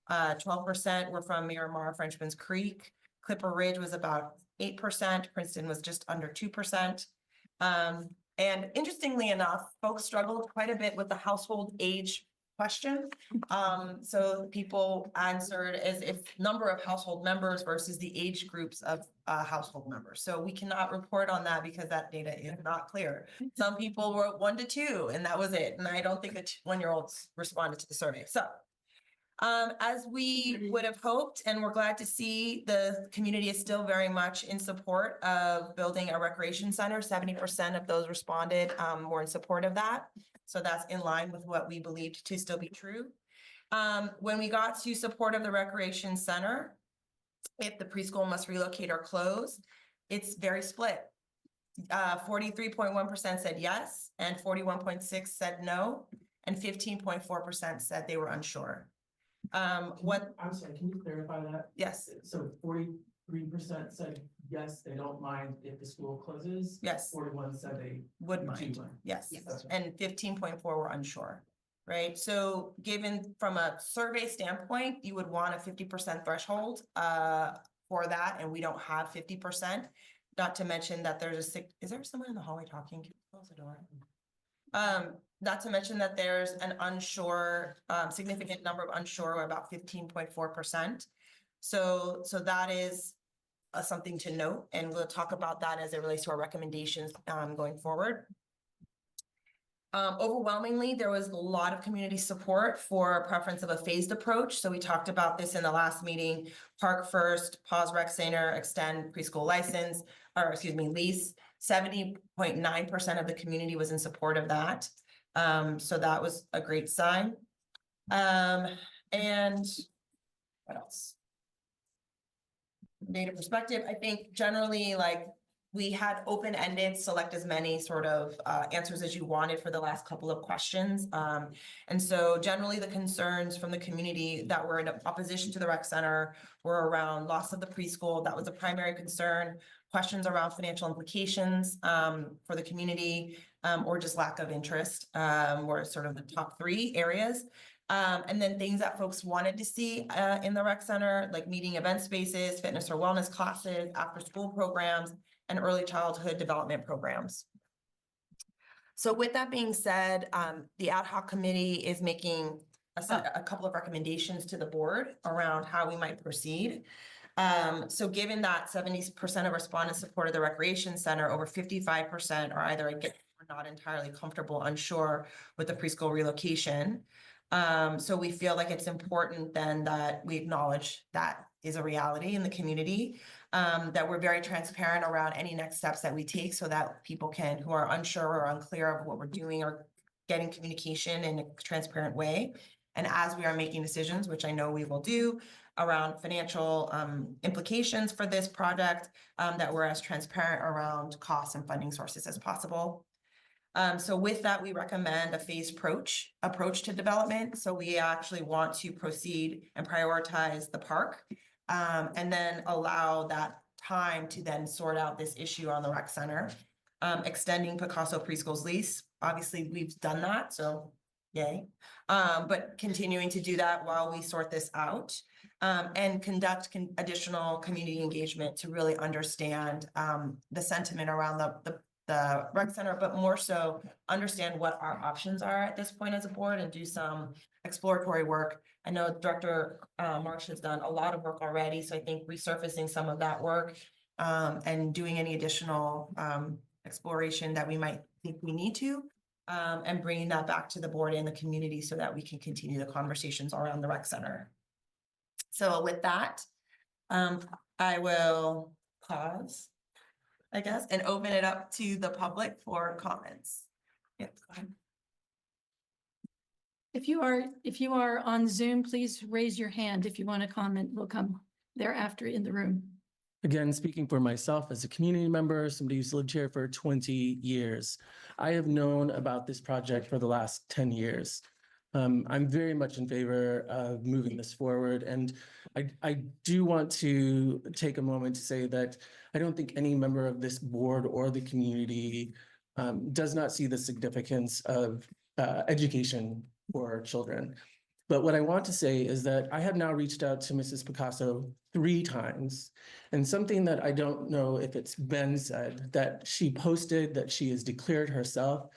12% were from Miramar, Frenchman's Creek. Clipper Ridge was about 8%. Princeton was just under 2%. And interestingly enough, folks struggled quite a bit with the household age question. So people answered as if number of household members versus the age groups of household members. So we cannot report on that because that data is not clear. Some people wrote 1 to 2 and that was it. And I don't think that 1-year-olds responded to the survey. So as we would have hoped, and we're glad to see, the community is still very much in support of building a recreation center. 70% of those responded were in support of that. So that's in line with what we believed to still be true. When we got to support of the recreation center, if the preschool must relocate or close, it's very split. 43.1% said yes, and 41.6% said no, and 15.4% said they were unsure. I'm sorry, can you clarify that? Yes. So 43% said yes, they don't mind if the school closes. Yes. 41 said they Would mind. Yes. Yes. And 15.4 were unsure, right? So given from a survey standpoint, you would want a 50% threshold for that, and we don't have 50%. Not to mention that there's is there someone in the hallway talking? Can you close the door? Not to mention that there's an unsure, significant number of unsure, about 15.4%. So that is something to note, and we'll talk about that as it relates to our recommendations going forward. Overwhelmingly, there was a lot of community support for a preference of a phased approach. So we talked about this in the last meeting, park first, pause rec center, extend preschool license, or excuse me, lease. 70.9% of the community was in support of that. So that was a great sign. And what else? Data perspective, I think generally like we had open-ended, select as many sort of answers as you wanted for the last couple of questions. And so generally the concerns from the community that were in opposition to the rec center were around loss of the preschool. That was a primary concern. Questions around financial implications for the community or just lack of interest were sort of the top 3 areas. And then things that folks wanted to see in the rec center, like meeting event spaces, fitness or wellness classes, after-school programs, and early childhood development programs. So with that being said, the ad hoc committee is making a couple of recommendations to the board around how we might proceed. So given that 70% of respondents supported the recreation center, over 55% are either against or not entirely comfortable, unsure with the preschool relocation. So we feel like it's important then that we acknowledge that is a reality in the community, that we're very transparent around any next steps that we take so that people can, who are unsure or unclear of what we're doing, are getting communication in a transparent way. And as we are making decisions, which I know we will do, around financial implications for this project, that we're as transparent around costs and funding sources as possible. So with that, we recommend a phased approach to development. So we actually want to proceed and prioritize the park, and then allow that time to then sort out this issue on the rec center. Extending Picasso Preschool's lease. Obviously, we've done that, so yay. But continuing to do that while we sort this out. And conduct additional community engagement to really understand the sentiment around the rec center, but more so understand what our options are at this point as a board and do some exploratory work. I know Director Marsh has done a lot of work already, so I think resurfacing some of that work and doing any additional exploration that we might think we need to, and bringing that back to the board and the community so that we can continue the conversations around the rec center. So with that, I will pause, I guess, and open it up to the public for comments. Yes, go ahead. If you are on Zoom, please raise your hand if you want to comment. We'll come thereafter in the room. Again, speaking for myself as a community member, somebody who's lived here for 20 years, I have known about this project for the last 10 years. I'm very much in favor of moving this forward. And I do want to take a moment to say that I don't think any member of this board or the community does not see the significance of education for children. But what I want to say is that I have now reached out to Mrs. Picasso 3 times, and something that I don't know if it's been said, that she posted, that she has declared herself,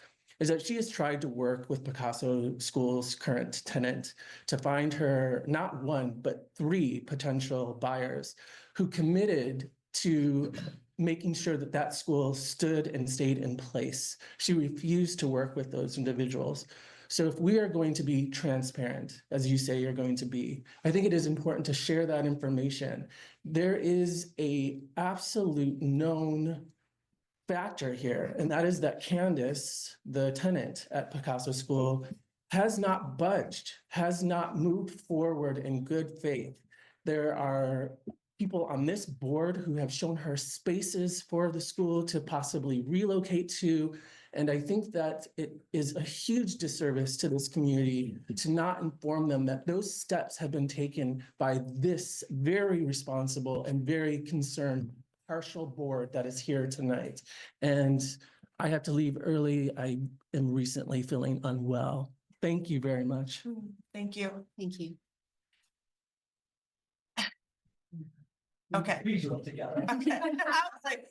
is that she has tried to work with Picasso School's current tenant to find her not 1, but 3 potential buyers who committed to making sure that that school stood and stayed in place. She refused to work with those individuals. So if we are going to be transparent, as you say you're going to be, I think it is important to share that information. There is a absolute known factor here, and that is that Candace, the tenant at Picasso School, has not budged, has not moved forward in good faith. There are people on this board who have shown her spaces for the school to possibly relocate to. And I think that it is a huge disservice to this community to not inform them that those steps have been taken by this very responsible and very concerned partial board that is here tonight. And I have to leave early. I am recently feeling unwell. Thank you very much. Thank you. Thank you. Okay. Together. Okay. I was like,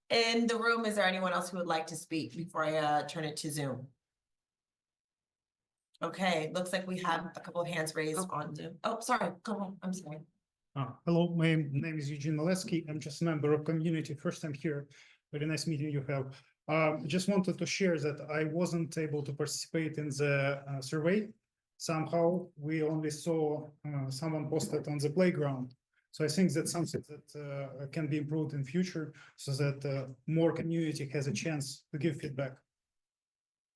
in the room, is there anyone else who would like to speak before I turn it to Zoom? Okay, looks like we have a couple of hands raised on Zoom. Oh, sorry, go on, I'm sorry. Hello, my name is Eugene Molesky. I'm just a member of community. First time here. Very nice meeting you have. Just wanted to share that I wasn't able to participate in the survey. Somehow we only saw someone posted on the playground. So I think that's something that can be improved in future so that more community has a chance to give feedback.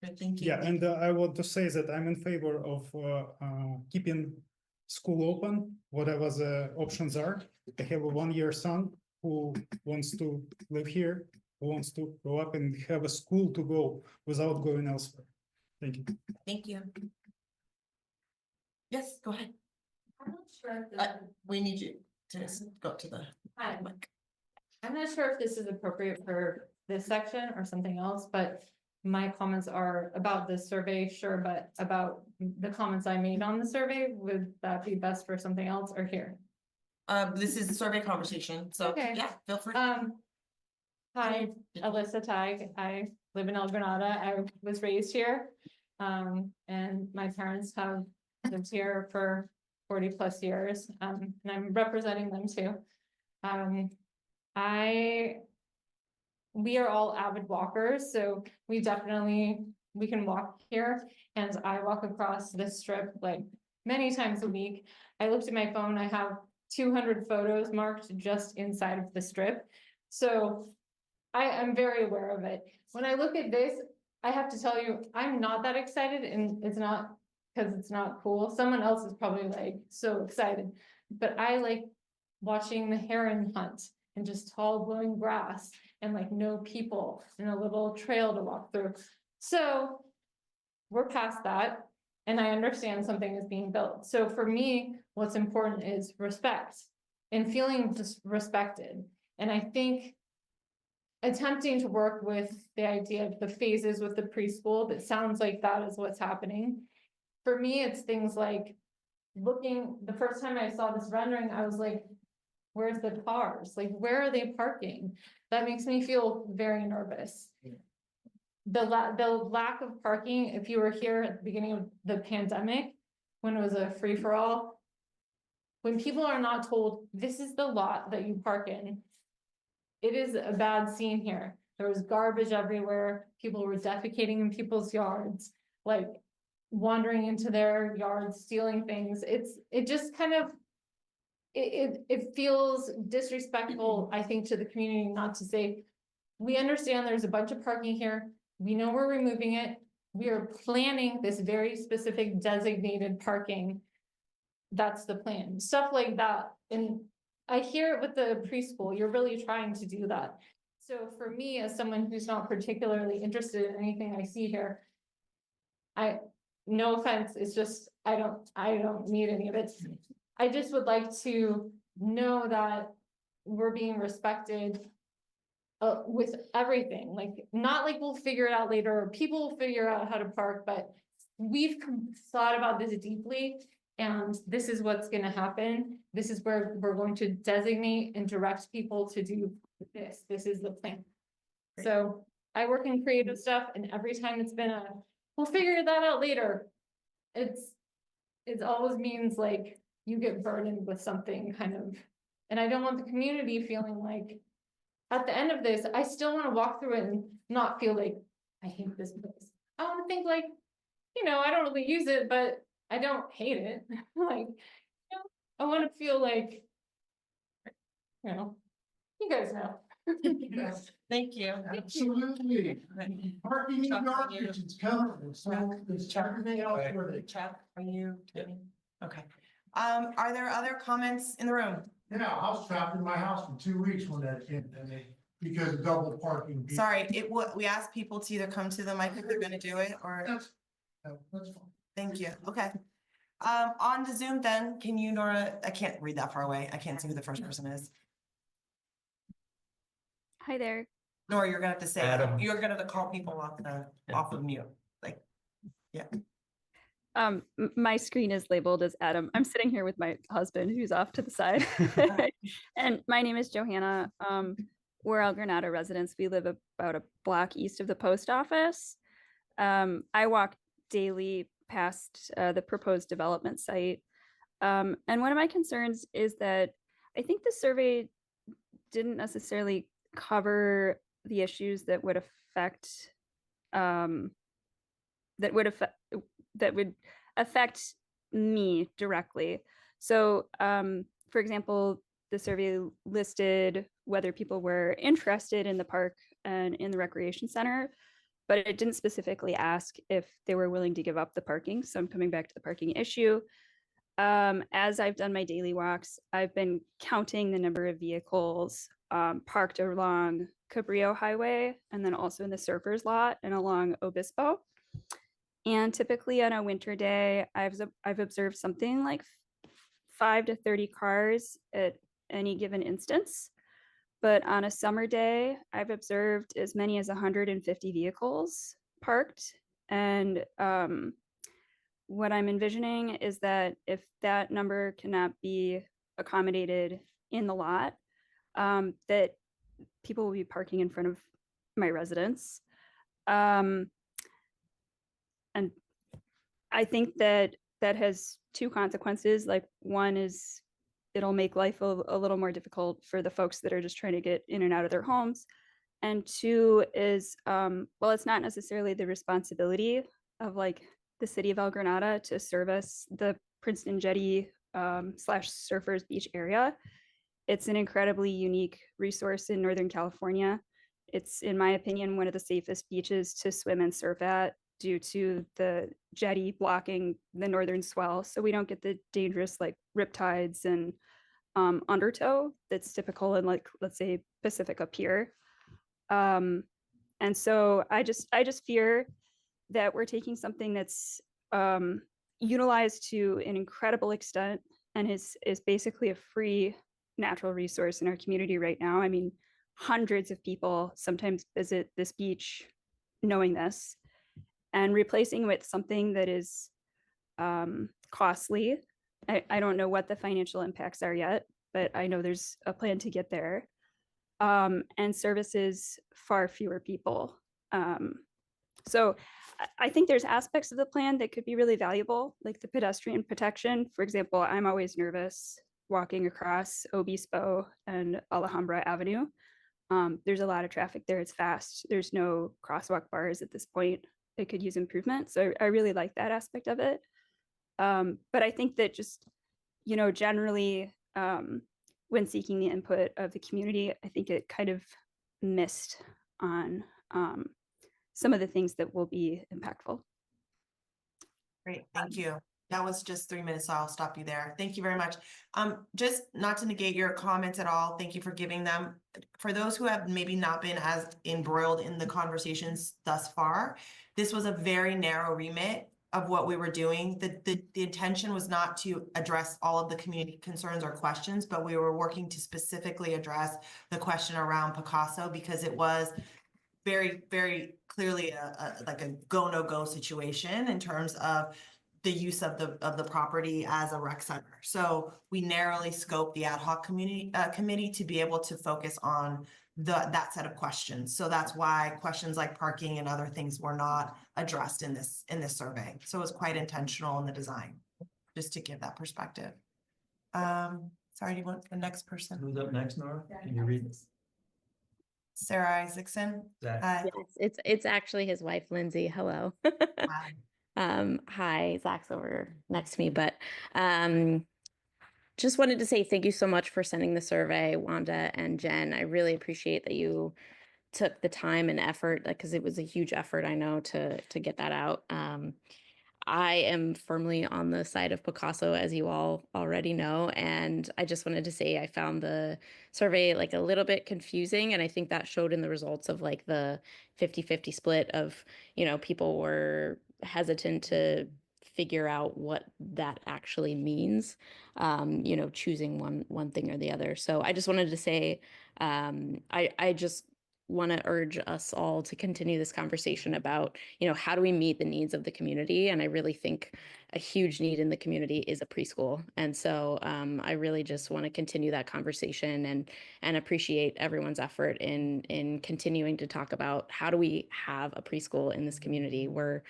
Good, thank you. Yeah, and I want to say that I'm in favor of keeping school open, whatever the options are. I have a 1-year son who wants to live here, who wants to grow up and have a school to go without going elsewhere. Thank you. Thank you. Yes, go ahead. I'm not sure if We need you to go to the Hi. mic. I'm not sure if this is appropriate for this section or something else, but my comments are about this survey, sure, but about the comments I made on the survey, would that be best for something else or here? This is a survey conversation, so Okay. yeah, feel free. Hi, Alyssa Tig. I live in El Granada. I was raised here. And my parents have lived here for 40+ years. And I'm representing them too. We are all avid walkers, so we can walk here, and I walk across this strip like many times a week. I looked at my phone, I have 200 photos marked just inside of the strip. So I am very aware of it. When I look at this, I have to tell you, I'm not that excited, and it's not because it's not cool. Someone else is probably like so excited, but I like watching the heron hunt and just tall glowing grass and like no people and a little trail to walk through. So we're past that, and I understand something is being built. So for me, what's important is respect and feeling just respected. And I think attempting to work with the idea of the phases with the preschool, that sounds like that is what's happening. For me, it's things like the first time I saw this rendering, I was like, where's the cars? Like, where are they parking? That makes me feel very nervous. The lack of parking, if you were here at the beginning of the pandemic, when it was a free-for-all, when people are not told, this is the lot that you park in, it is a bad scene here. There was garbage everywhere. People were defecating in people's yards, like wandering into their yards, stealing things. It just kind of, it feels disrespectful, I think, to the community not to say, we understand there's a bunch of parking here. We know we're removing it. We are planning this very specific designated parking. That's the plan, stuff like that. And I hear it with the preschool, you're really trying to do that. So for me, as someone who's not particularly interested in anything I see here, no offense, it's just, I don't need any of it. I just would like to know that we're being respected with everything, like, not like we'll figure it out later, or people will figure out how to park, but we've thought about this deeply, and this is what's gonna happen. This is where we're going to designate and direct people to do this. This is the plan. So I work in creative stuff, and every time it's been we'll figure that out later. It always means like you get burdened with something kind of, and I don't want the community feeling like, at the end of this, I still want to walk through it and not feel like I hate this place. I want to think like, I don't really use it, but I don't hate it. Like, I want to feel like, you guys know. Thank you. Absolutely. Parking in garbage is covered. So it's everything else where they. Chuck, are you? Okay. Are there other comments in the room? Yeah, I was trapped in my house for 2 weeks when that hit, because of double parking. Sorry, we asked people to either come to the mic if they're gonna do it, or. That's fine. Thank you. Okay. On the Zoom then, can you, Nora, I can't read that far away. I can't see who the first person is. Hi there. Nora, you're gonna have to say, Adam. you're gonna have to call people off of mute, like, yeah. My screen is labeled as Adam. I'm sitting here with my husband who's off to the side. And my name is Johanna. We're El Granada residents. We live about a block east of the post office. I walk daily past the proposed development site. And one of my concerns is that I think the survey didn't necessarily cover the issues that would affect that would affect me directly. So, for example, the survey listed whether people were interested in the park and in the recreation center, but it didn't specifically ask if they were willing to give up the parking. So I'm coming back to the parking issue. As I've done my daily walks, I've been counting the number of vehicles parked along Cabrillo Highway and then also in the surfers lot and along Obispo. And typically on a winter day, I've observed something like 5 to 30 cars at any given instance. But on a summer day, I've observed as many as 150 vehicles parked. And what I'm envisioning is that if that number cannot be accommodated in the lot, that people will be parking in front of my residence. And I think that that has two consequences. Like, one is it'll make life a little more difficult for the folks that are just trying to get in and out of their homes. And two is, well, it's not necessarily the responsibility of like the city of El Granada to service the Princeton Jetty / Surfers Beach area. It's an incredibly unique resource in Northern California. It's, in my opinion, one of the safest beaches to swim and surf at due to the jetty blocking the northern swell. So we don't get the dangerous like riptides and undertow that's typical in, like, let's say Pacific up here. And so I just fear that we're taking something that's utilized to an incredible extent and is basically a free natural resource in our community right now. I mean, hundreds of people sometimes visit this beach knowing this, and replacing with something that is costly. I don't know what the financial impacts are yet, but I know there's a plan to get there, and services far fewer people. So I think there's aspects of the plan that could be really valuable, like the pedestrian protection. For example, I'm always nervous walking across Obispo and Alhambra Avenue. There's a lot of traffic there. It's fast. There's no crosswalk bars at this point. It could use improvement. So I really like that aspect of it. But I think that just, generally, when seeking the input of the community, I think it kind of missed on some of the things that will be impactful. Great, thank you. That was just 3 minutes, so I'll stop you there. Thank you very much. Just not to negate your comments at all, thank you for giving them. For those who have maybe not been as embroiled in the conversations thus far, this was a very narrow remit of what we were doing. The intention was not to address all of the community concerns or questions, but we were working to specifically address the question around Picasso, because it was very, very clearly like a go, no go situation in terms of the use of the property as a rec center. So we narrowly scoped the ad hoc committee to be able to focus on that set of questions. So that's why questions like parking and other things were not addressed in this survey. So it was quite intentional in the design, just to give that perspective. Sorry, do you want the next person? Who's up next, Nora? Can you read this? Sarah Isaacson. Zach. Hi. Yes, it's actually his wife, Lindsay. Hello. Hi. Hi, Zach's over next to me, but just wanted to say thank you so much for sending the survey, Wanda and Jen. I really appreciate that you took the time and effort, because it was a huge effort, I know, to get that out. I am firmly on the side of Picasso, as you all already know, and I just wanted to say I found the survey like a little bit confusing, and I think that showed in the results of like the 50-50 split of, people were hesitant to figure out what that actually means, choosing one thing or the other. So I just wanted to say, I just want to urge us all to continue this conversation about, how do we meet the needs of the community? And I really think a huge need in the community is a preschool. And so I really just want to continue that conversation and appreciate everyone's effort in continuing to talk about how do we have a preschool in this community. We're,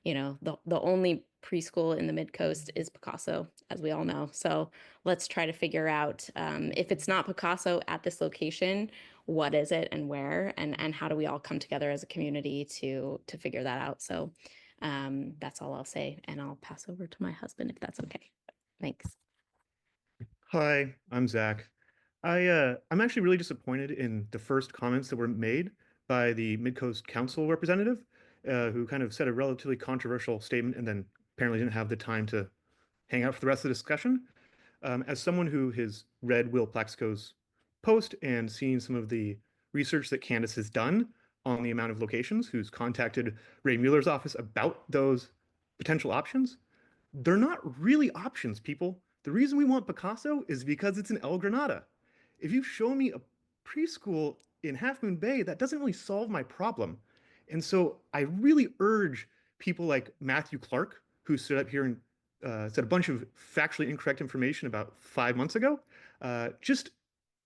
you know, the only preschool in the Mid-Coast is Picasso, as we all know. So let's try to figure out, if it's not Picasso at this location, what is it and where, and how do we all come together as a community to figure that out? So that's all I'll say, and I'll pass over to my husband if that's okay. Thanks. Hi, I'm Zach. I'm actually really disappointed in the first comments that were made by the Mid-Coast Council representative, who kind of said a relatively controversial statement and then apparently didn't have the time to hang out for the rest of the discussion. As someone who has read Will Plaxico's post and seen some of the research that Candace has done on the amount of locations, who's contacted Ray Mueller's office about those potential options, they're not really options, people. The reason we want Picasso is because it's in El Granada. If you show me a preschool in Half Moon Bay, that doesn't really solve my problem. And so I really urge people like Matthew Clark, who stood up here and said a bunch of factually incorrect information about 5 months ago, just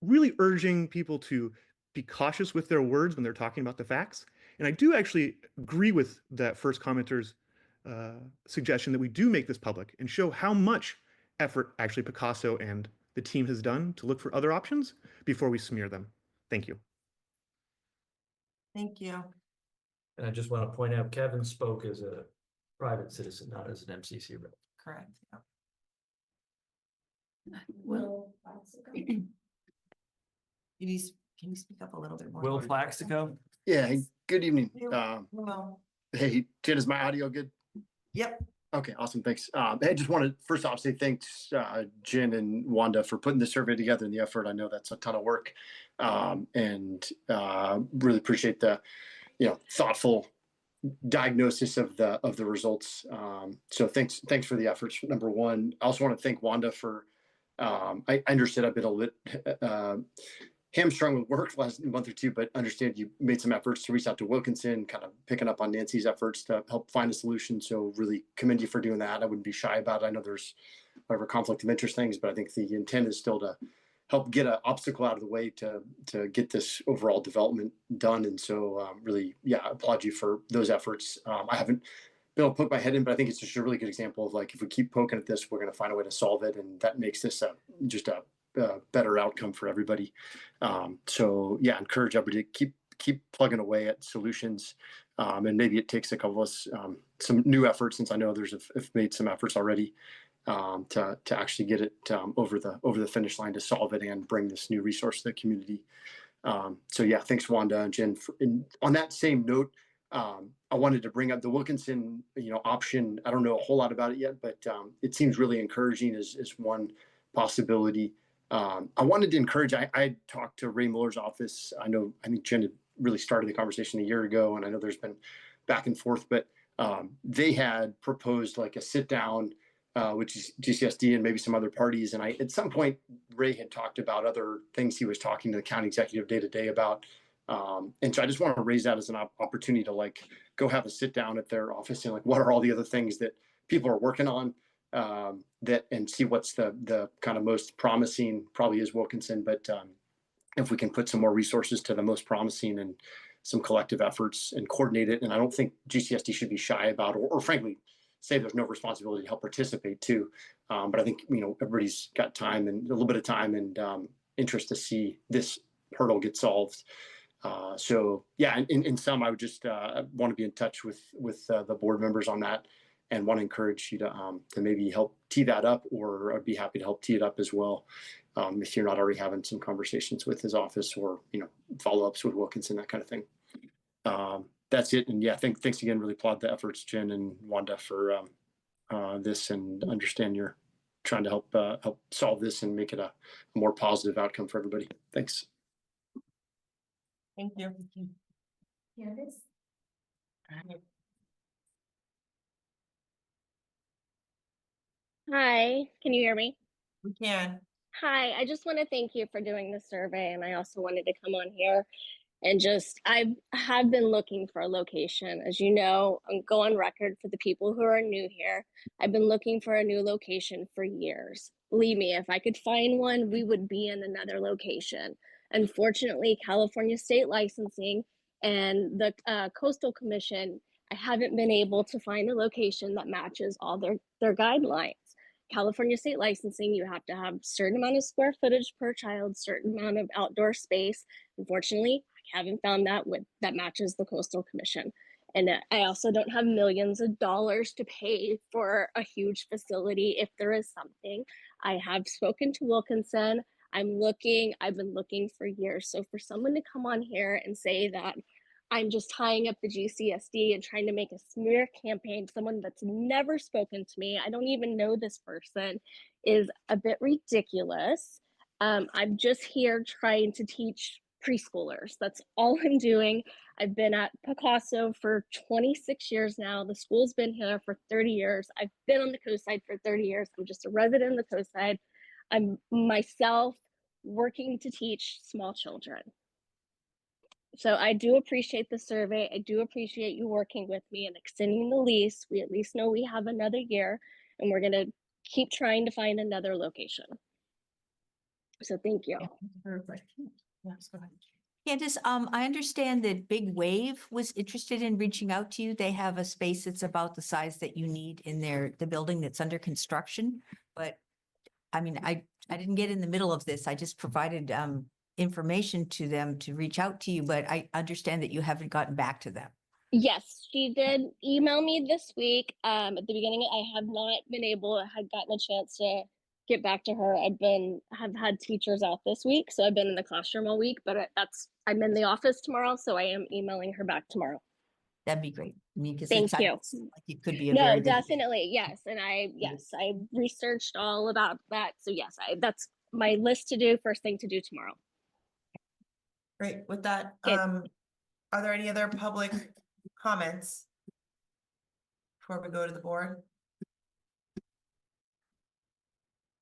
really urging people to be cautious with their words when they're talking about the facts. And I do actually agree with that first commenter's suggestion that we do make this public and show how much effort actually Picasso and the team has done to look for other options before we smear them. Thank you. Thank you. And I just want to point out, Kevin spoke as a private citizen, not as an MCC rep. Correct. Will. Can you speak up a little bit more? Will Plaxico? Yeah, hey, good evening. Well, Hey, Jen, is my audio good? yep. Okay, awesome, thanks. Hey, just want to first off say thanks, Jen and Wanda, for putting the survey together and the effort. I know that's a ton of work. And really appreciate the, thoughtful diagnosis of the results. So thanks for the efforts, number one. I also want to thank Wanda for, I understood I've been a little bit hamstrung with work last month or two, but understand you made some efforts to reach out to Wilkinson, kind of picking up on Nancy's efforts to help find a solution. So really commend you for doing that. I wouldn't be shy about it. I know there's whatever conflict of interest things, but I think the intent is still to help get an obstacle out of the way to get this overall development done. And so really, I applaud you for those efforts. I haven't been able to poke my head in, but I think it's just a really good example of like, if we keep poking at this, we're going to find a way to solve it. And that makes this just a better outcome for everybody. So encourage everybody to keep plugging away at solutions. And maybe it takes a couple of us some new efforts, since I know others have made some efforts already to actually get it over the finish line to solve it and bring this new resource to the community. Thanks Wanda and Jen. On that same note, I wanted to bring up the Wilkinson option. I don't know a whole lot about it yet, but it seems really encouraging as one possibility. I wanted to encourage, I talked to Ray Mueller's office. I think Jen had really started the conversation a year ago, and I know there's been back and forth, but they had proposed like a sit down, which is GCSD and maybe some other parties. And at some point, Ray had talked about other things he was talking to the county executive day to day about. And so I just want to raise that as an opportunity to like go have a sit down at their office and like, what are all the other things that people are working on? And see what's the kind of most promising. Probably is Wilkinson, but if we can put some more resources to the most promising and some collective efforts and coordinate it. And I don't think GCSD should be shy about, or frankly, say there's no responsibility to help participate too. But I think, everybody's got time and a little bit of time and interest to see this hurdle get solved. In sum, I would just want to be in touch with the board members on that, and want to encourage you to maybe help tee that up, or I'd be happy to help tee it up as well. If you're not already having some conversations with his office, or, follow-ups with Wilkinson, that kind of thing. That's it. And thanks again. Really applaud the efforts, Jen and Wanda, for this, and understand you're trying to help solve this and make it a more positive outcome for everybody. Thanks. Thank you. Candace? Hi, can you hear me? We can. Hi, I just want to thank you for doing the survey, and I also wanted to come on here and I have been looking for a location. As you know, I'll go on record for the people who are new here. I've been looking for a new location for years. Believe me, if I could find one, we would be in another location. Unfortunately, California State Licensing and the Coastal Commission I haven't been able to find a location that matches all their guidelines. California state licensing, you have to have certain amount of square footage per child, certain amount of outdoor space. Unfortunately, I haven't found that matches the Coastal Commission. And I also don't have millions of dollars to pay for a huge facility if there is something. I have spoken to Wilkinson. I've been looking for years. So for someone to come on here and say that I'm just tying up the GCSD and trying to make a smear campaign, someone that's never spoken to me, I don't even know this person, is a bit ridiculous. I'm just here trying to teach preschoolers. That's all I'm doing. I've been at Picasso for 26 years now. The school's been here for 30 years. I've been on the coast side for 30 years. I'm just a resident of the coast side. I'm myself working to teach small children. So I do appreciate the survey. I do appreciate you working with me and extending the lease. We at least know we have another year, and we're going to keep trying to find another location. So thank you. Yes, go ahead. Candace, I understand that Big Wave was interested in reaching out to you. They have a space that's about the size that you need in the building that's under construction. But I mean, I didn't get in the middle of this. I just provided information to them to reach out to you, but I understand that you haven't gotten back to them. Yes, she did email me this week. At the beginning, I have not been able, had gotten a chance to get back to her. Have had teachers out this week, so I've been in the classroom all week, but I'm in the office tomorrow, so I am emailing her back tomorrow. That'd be great. I mean, because Thank you. like it could be a No, very good definitely. Yes. And I researched all about that. So yes, that's my list to do, first thing to do tomorrow. Great. With that, Okay. are there any other public comments before we go to the board?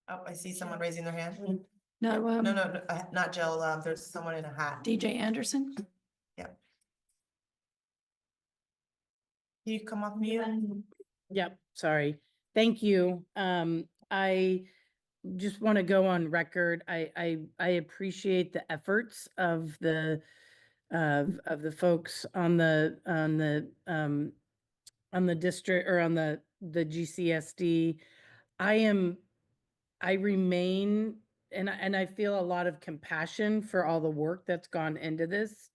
Oh, I see someone raising their hand. No, No, not Jill. There's someone in a hat. DJ Anderson. Yeah. Can you come off mute? Yep, sorry. Thank you. I just want to go on record. I appreciate the efforts of the folks on the district or on the GCSD. I remain and I feel a lot of compassion for all the work that's gone into this.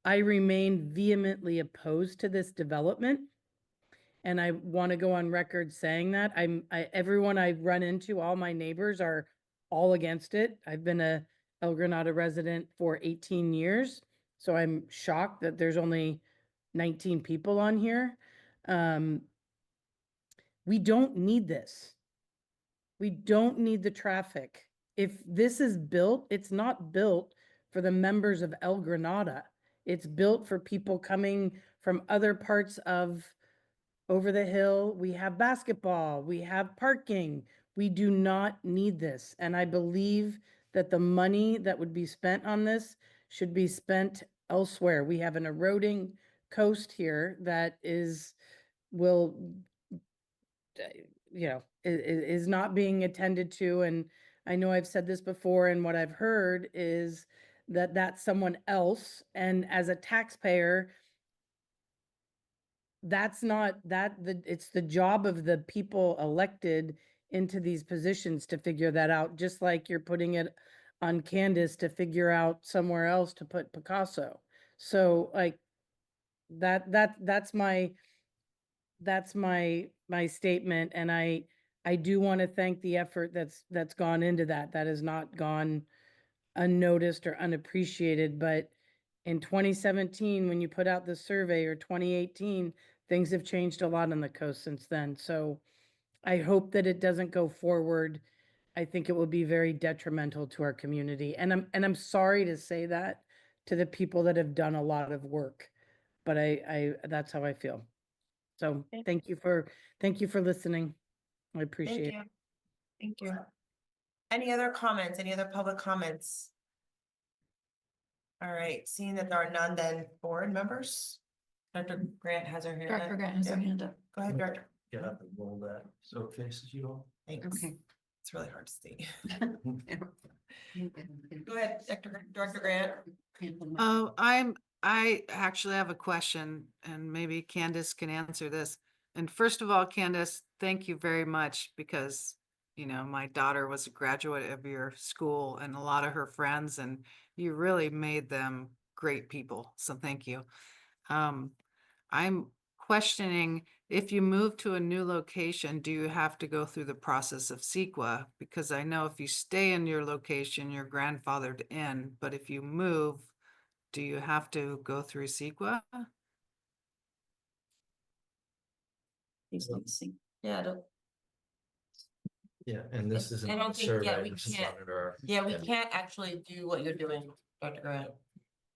I remain vehemently opposed to this development. And I want to go on record saying that everyone I've run into, all my neighbors are all against it. I've been a El Granada resident for 18 years. So I'm shocked that there's only 19 people on here. We don't need this. We don't need the traffic. If this is built, it's not built for the members of El Granada. It's built for people coming from other parts of over the hill. We have basketball, we have parking. We do not need this. And I believe that the money that would be spent on this should be spent elsewhere. We have an eroding coast here that is not being attended to. And I know I've said this before, and what I've heard is that that's someone else. And as a taxpayer, it's the job of the people elected into these positions to figure that out, just like you're putting it on Candace to figure out somewhere else to put Picasso. So like that's my statement. And I do want to thank the effort that's gone into that. That has not gone unnoticed or unappreciated, but in 2017, when you put out the survey, or 2018, things have changed a lot on the coast since then. So I hope that it doesn't go forward. I think it will be very detrimental to our community. And I'm sorry to say that to the people that have done a lot of work, but I that's how I feel. So thank you for listening. I appreciate it. Thank you. Any other comments? Any other public comments? All right, seeing that there are none, then board members. Dr. Grant has her hand up. Dr. Grant has her hand up. Go ahead, Director. Get up and roll that so it faces you all. Thanks. Okay. It's really hard to see. Go ahead, Director Grant. I'm I actually have a question and maybe Candace can answer this. And first of all, Candace, thank you very much because, you know, my daughter was a graduate of your school and a lot of her friends, and you really made them great people. So thank you. I'm questioning if you move to a new location, do you have to go through the process of CEQA? Because I know if you stay in your location, you're grandfathered in, but if you move, do you have to go through CEQA? Yeah, Yeah, and this isn't I a don't think, yeah, survey, we this is can't, under. yeah, we can't actually do what you're doing, Dr. Grant.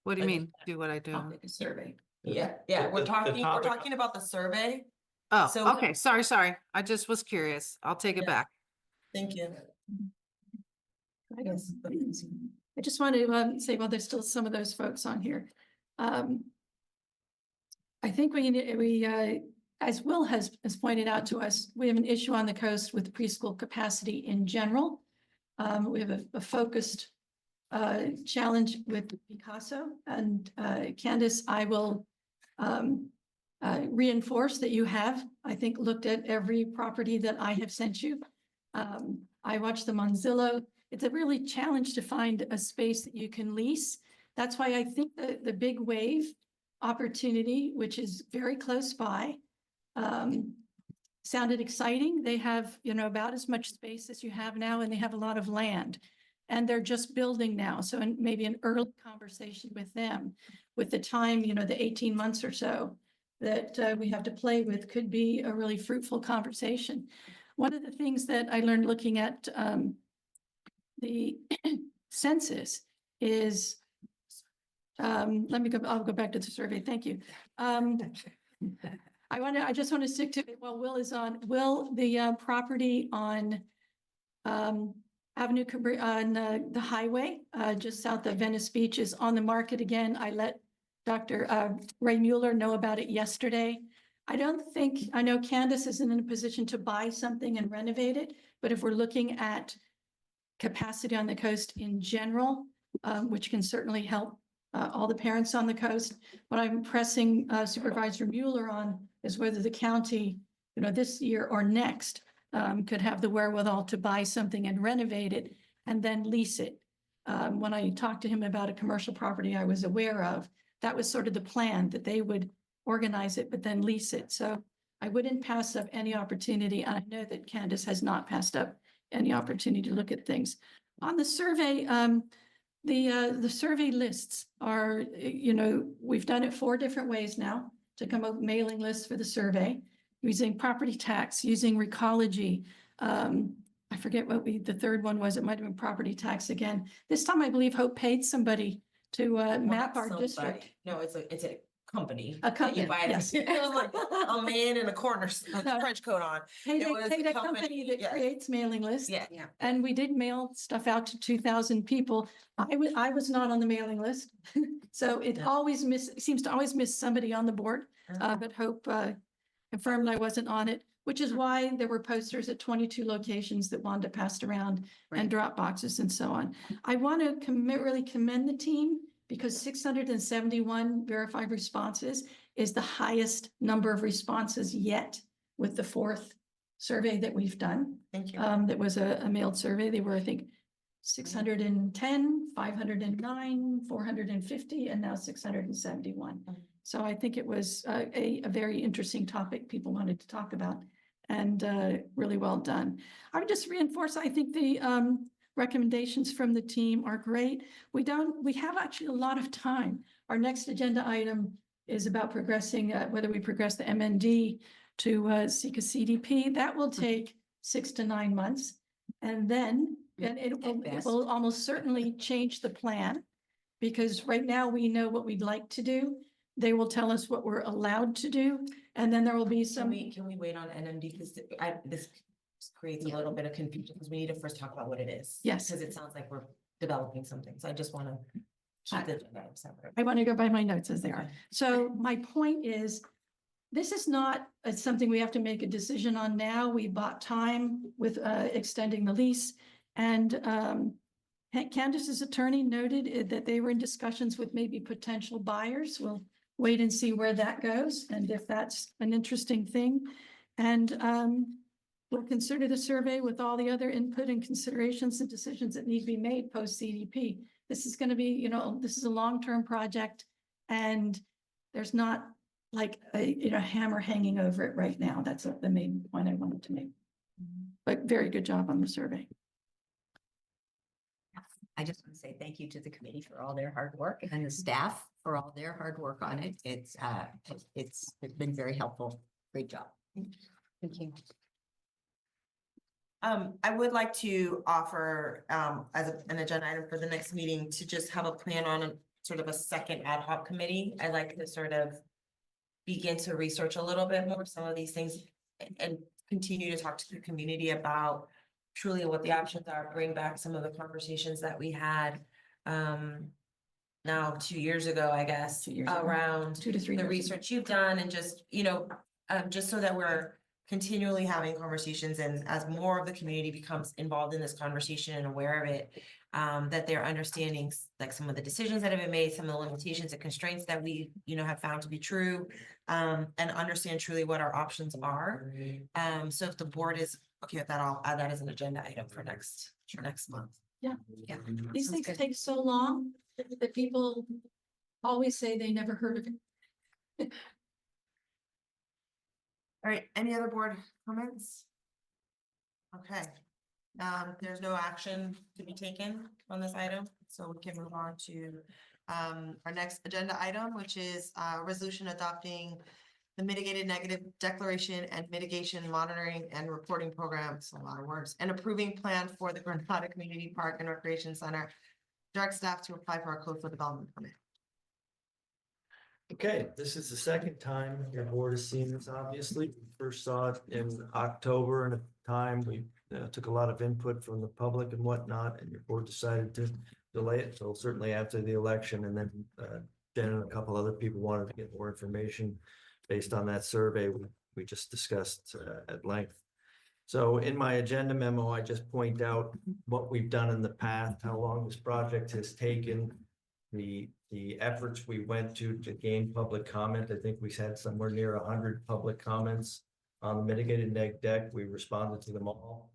What do you I- mean, do what I do? A survey. Yeah, The- we're the talking, we're topic- talking about the survey. Oh, So- okay, sorry. I just was curious. I'll take it Yeah. back. Thank you. Yes. I just want to say, well, there's still some of those folks on here. I think as Will has pointed out to us, we have an issue on the coast with preschool capacity in general. We have a focused challenge with Picasso, and Candace, I will reinforce that you have, I think, looked at every property that I have sent you. I watched them on Zillow. It's a really challenge to find a space that you can lease. That's why I think the big wave opportunity, which is very close by, sounded exciting. They have, about as much space as you have now, and they have a lot of land. And they're just building now. So maybe an early conversation with them, with the time, the 18 months or so that we have to play with, could be a really fruitful conversation. One of the things that I learned looking at the census is, I'll go back to the survey. Thank you. I just want to stick to it while Will is on. Will, the property on Avenue Cabri on the highway just south of Venice Beach is on the market again. I let Dr. Ray Mueller know about it yesterday. I know Candace isn't in a position to buy something and renovate it, but if we're looking at capacity on the coast in general, which can certainly help all the parents on the coast, what I'm pressing Supervisor Mueller on is whether the county, this year or next, could have the wherewithal to buy something and renovate it and then lease it. When I talked to him about a commercial property I was aware of, that was sort of the plan, that they would organize it, but then lease it. So I wouldn't pass up any opportunity. I know that Candace has not passed up any opportunity to look at things. On the survey, the survey lists are, we've done it 4 different ways now to come up with mailing lists for the survey, using property tax, using recology. I forget what the third one was. It might have been property tax again. This time I believe Hope paid somebody to map our district. No, it's a company. A company, You buy it. yes. It was like a man in a corner, with a French coat on. Paid It was a company that yeah. creates mailing lists. Yeah. And we did mail stuff out to 2,000 people. I was not on the mailing list. So it seems to always miss somebody on the board. But Hope confirmed I wasn't on it, which is why there were posters at 22 locations that Wanda passed around and drop boxes and so on. I want to really commend the team because 671 verified responses is the highest number of responses yet with the 4th survey that we've done. Thank you. That was a mailed survey. They were, I think, 610, 509, 450, and now 671. So I think it was a very interesting topic people wanted to talk about, and really well done. I would just reinforce, I think the recommendations from the team are great. We have actually a lot of time. Our next agenda item is about progressing, whether we progress the MND to seek a CDP. That will take 6 to 9 months. And then it will almost certainly change the plan, because right now we know what we'd like to do. They will tell us what we're allowed to do. And then there will be some. Can we wait on NMD? Because this creates a little bit of confusion because we need to first talk about what it is. Yes. Because it sounds like we're developing something. So I just want to keep the agenda separate. I want to go by my notes as they are. So my point is, this is not something we have to make a decision on now. We bought time with extending the lease, and Candace's attorney noted that they were in discussions with maybe potential buyers. We'll wait and see where that goes and if that's an interesting thing. And we'll consider the survey with all the other input and considerations and decisions that need to be made post CDP. This is going to be, this is a long-term project and there's not like a hammer hanging over it right now. That's the main point I wanted to make. But very good job on the survey. I just want to say thank you to the committee for all their hard work and the staff for all their hard work on it. It's been very helpful. Great job. Thank you. I would like to offer, as an agenda item for the next meeting, to just have a plan on a sort of a second ad hoc committee. I'd like to sort of begin to research a little bit more some of these things and continue to talk to the community about truly what the options are, bring back some of the conversations that we had now 2 years ago, I guess, around 2 to 3 the years research you've done and just, just so that we're continually having conversations and as more of the community becomes involved in this conversation and aware of it, that they're understanding like some of the decisions that have been made, some of the limitations and constraints that we, have found to be true, and understand truly what our options are. So if the board is okay with that, I'll add that as an agenda item for next month. Yeah. Yeah. These things take so long that people always say they never heard of it. All right, any other board comments? Okay, there's no action to be taken on this item, so we can move on to our next agenda item, which is resolution adopting the mitigated negative declaration and mitigation monitoring and reporting programs, a lot of words, and approving plan for the Granada Community Park and Recreation Center. Direct staff to apply for a coastal development permit. Okay, this is the second time your board has seen this, obviously. We first saw it in October, and at the time we took a lot of input from the public and whatnot, and your board decided to delay it till certainly after the election. And then Jen and a couple other people wanted to get more information based on that survey we just discussed at length. So in my agenda memo, I just point out what we've done in the past, how long this project has taken, the efforts we went to gain public comment. I think we had somewhere near 100 public comments on the mitigated neg deck. We responded to them all.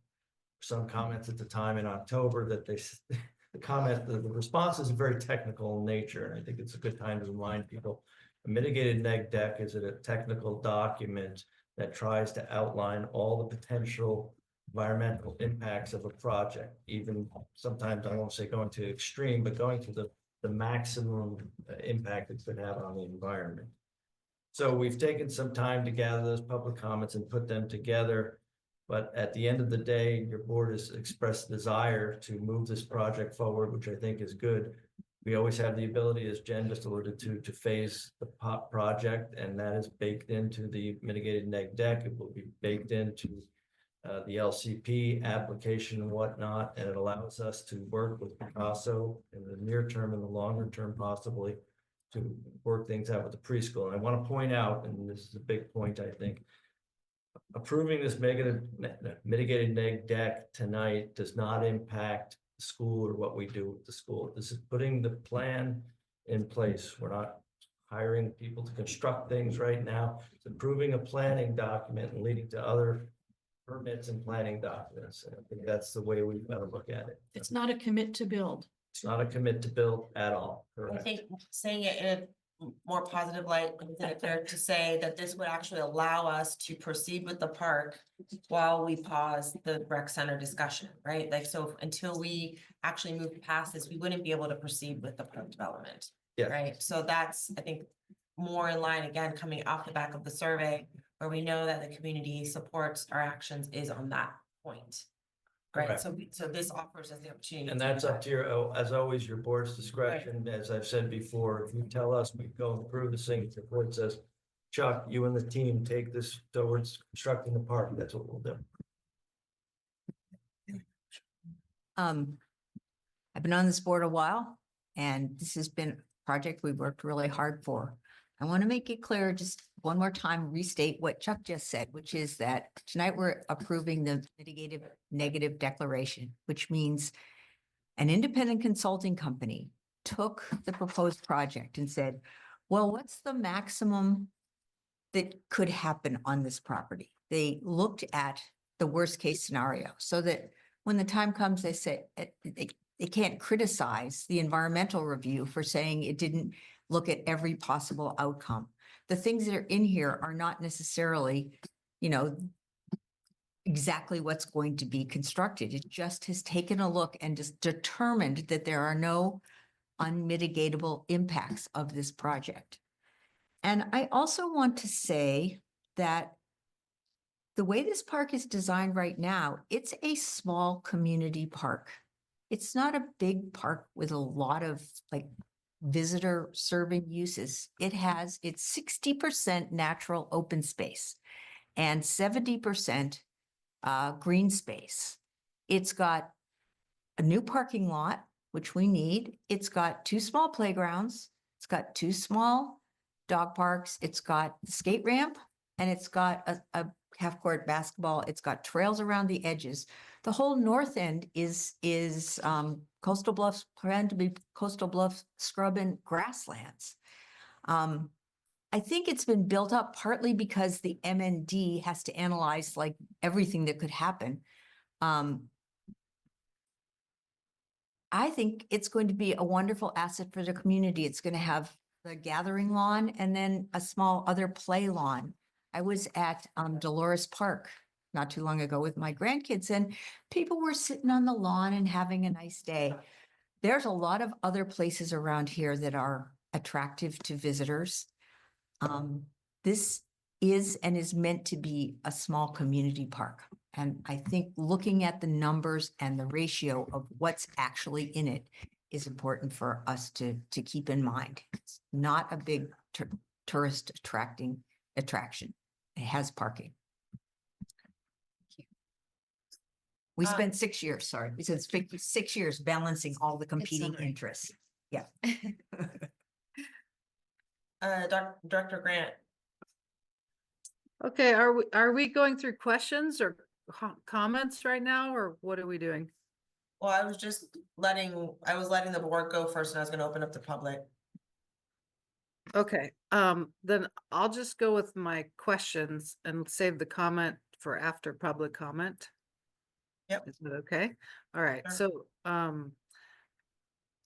Some comments at the time in October that the response is very technical in nature, and I think it's a good time to remind people. A mitigated neg deck is a technical document that tries to outline all the potential environmental impacts of a project, even sometimes I won't say going to extreme, but going to the maximum impact it could have on the environment. So we've taken some time to gather those public comments and put them together. But at the end of the day, your board has expressed desire to move this project forward, which I think is good. We always have the ability, as Jen just alluded to phase the project, and that is baked into the mitigated neg deck. It will be baked into the LCP application and whatnot, and it allows us to work with Picasso in the near term and the longer term possibly to work things out with the preschool. And I want to point out, and this is a big point, I think, approving this mitigated neg deck tonight does not impact the school or what we do with the school. This is putting the plan in place. We're not hiring people to construct things right now. It's approving a planning document and leading to other permits and planning documents. And I think that's the way we've got to look at it. It's not a commit to build. It's not a commit to build at all. I Correct. think saying it in a more positive light, is it fair to say that this would actually allow us to proceed with the park while we pause the rec center discussion, right? Like, so until we actually move past this, we wouldn't be able to proceed with the park development. Yeah. Right, so that's, I think, more in line, again, coming off the back of the survey, where we know that the community supports our actions is on that point. Right, Correct. so this offers us the opportunity. And to that's do up to your, as always, your board's discretion. As I've said before, if you tell us we go and approve this thing, if the board says, Chuck, you and the team take this towards constructing the park, that's what we'll do. I've been on this board a while, and this has been a project we've worked really hard for. I want to make it clear, just one more time, restate what Chuck just said, which is that tonight we're approving the mitigated negative declaration, which means An independent consulting company took the proposed project and said, well, what's the maximum that could happen on this property? They looked at the worst case scenario so that when the time comes, they say, they can't criticize the environmental review for saying it didn't look at every possible outcome. The things that are in here are not necessarily, you know, exactly what's going to be constructed. It just has taken a look and just determined that there are no unmitigatable impacts of this project. And I also want to say that the way this park is designed right now, it's a small community park. It's not a big park with a lot of like visitor serving uses. It's 60% natural open space and 70% green space. It's got a new parking lot, which we need. It's got 2 small playgrounds. It's got 2 small dog parks. It's got the skate ramp, and it's got a half-court basketball. It's got trails around the edges. The whole north end is Coastal Bluffs, planned to be Coastal Bluffs scrub and grasslands. I think it's been built up partly because the MND has to analyze like everything that could happen. I think it's going to be a wonderful asset for the community. It's going to have the gathering lawn and then a small other play lawn. I was at Dolores Park not too long ago with my grandkids, and people were sitting on the lawn and having a nice day. There's a lot of other places around here that are attractive to visitors. This is and is meant to be a small community park. And I think looking at the numbers and the ratio of what's actually in it is important for us to keep in mind. It's not a big tourist attraction. It has parking. We spent 6 years, sorry, we spent 6 years balancing all the competing interests. Yeah. Director Grant. Okay, are we going through questions or comments right now, or what are we doing? Well, I was letting the board go first, and I was going to open up the public. Okay, then I'll just go with my questions and save the comment for after public comment. Yep. Is that okay? All right, Sure. so,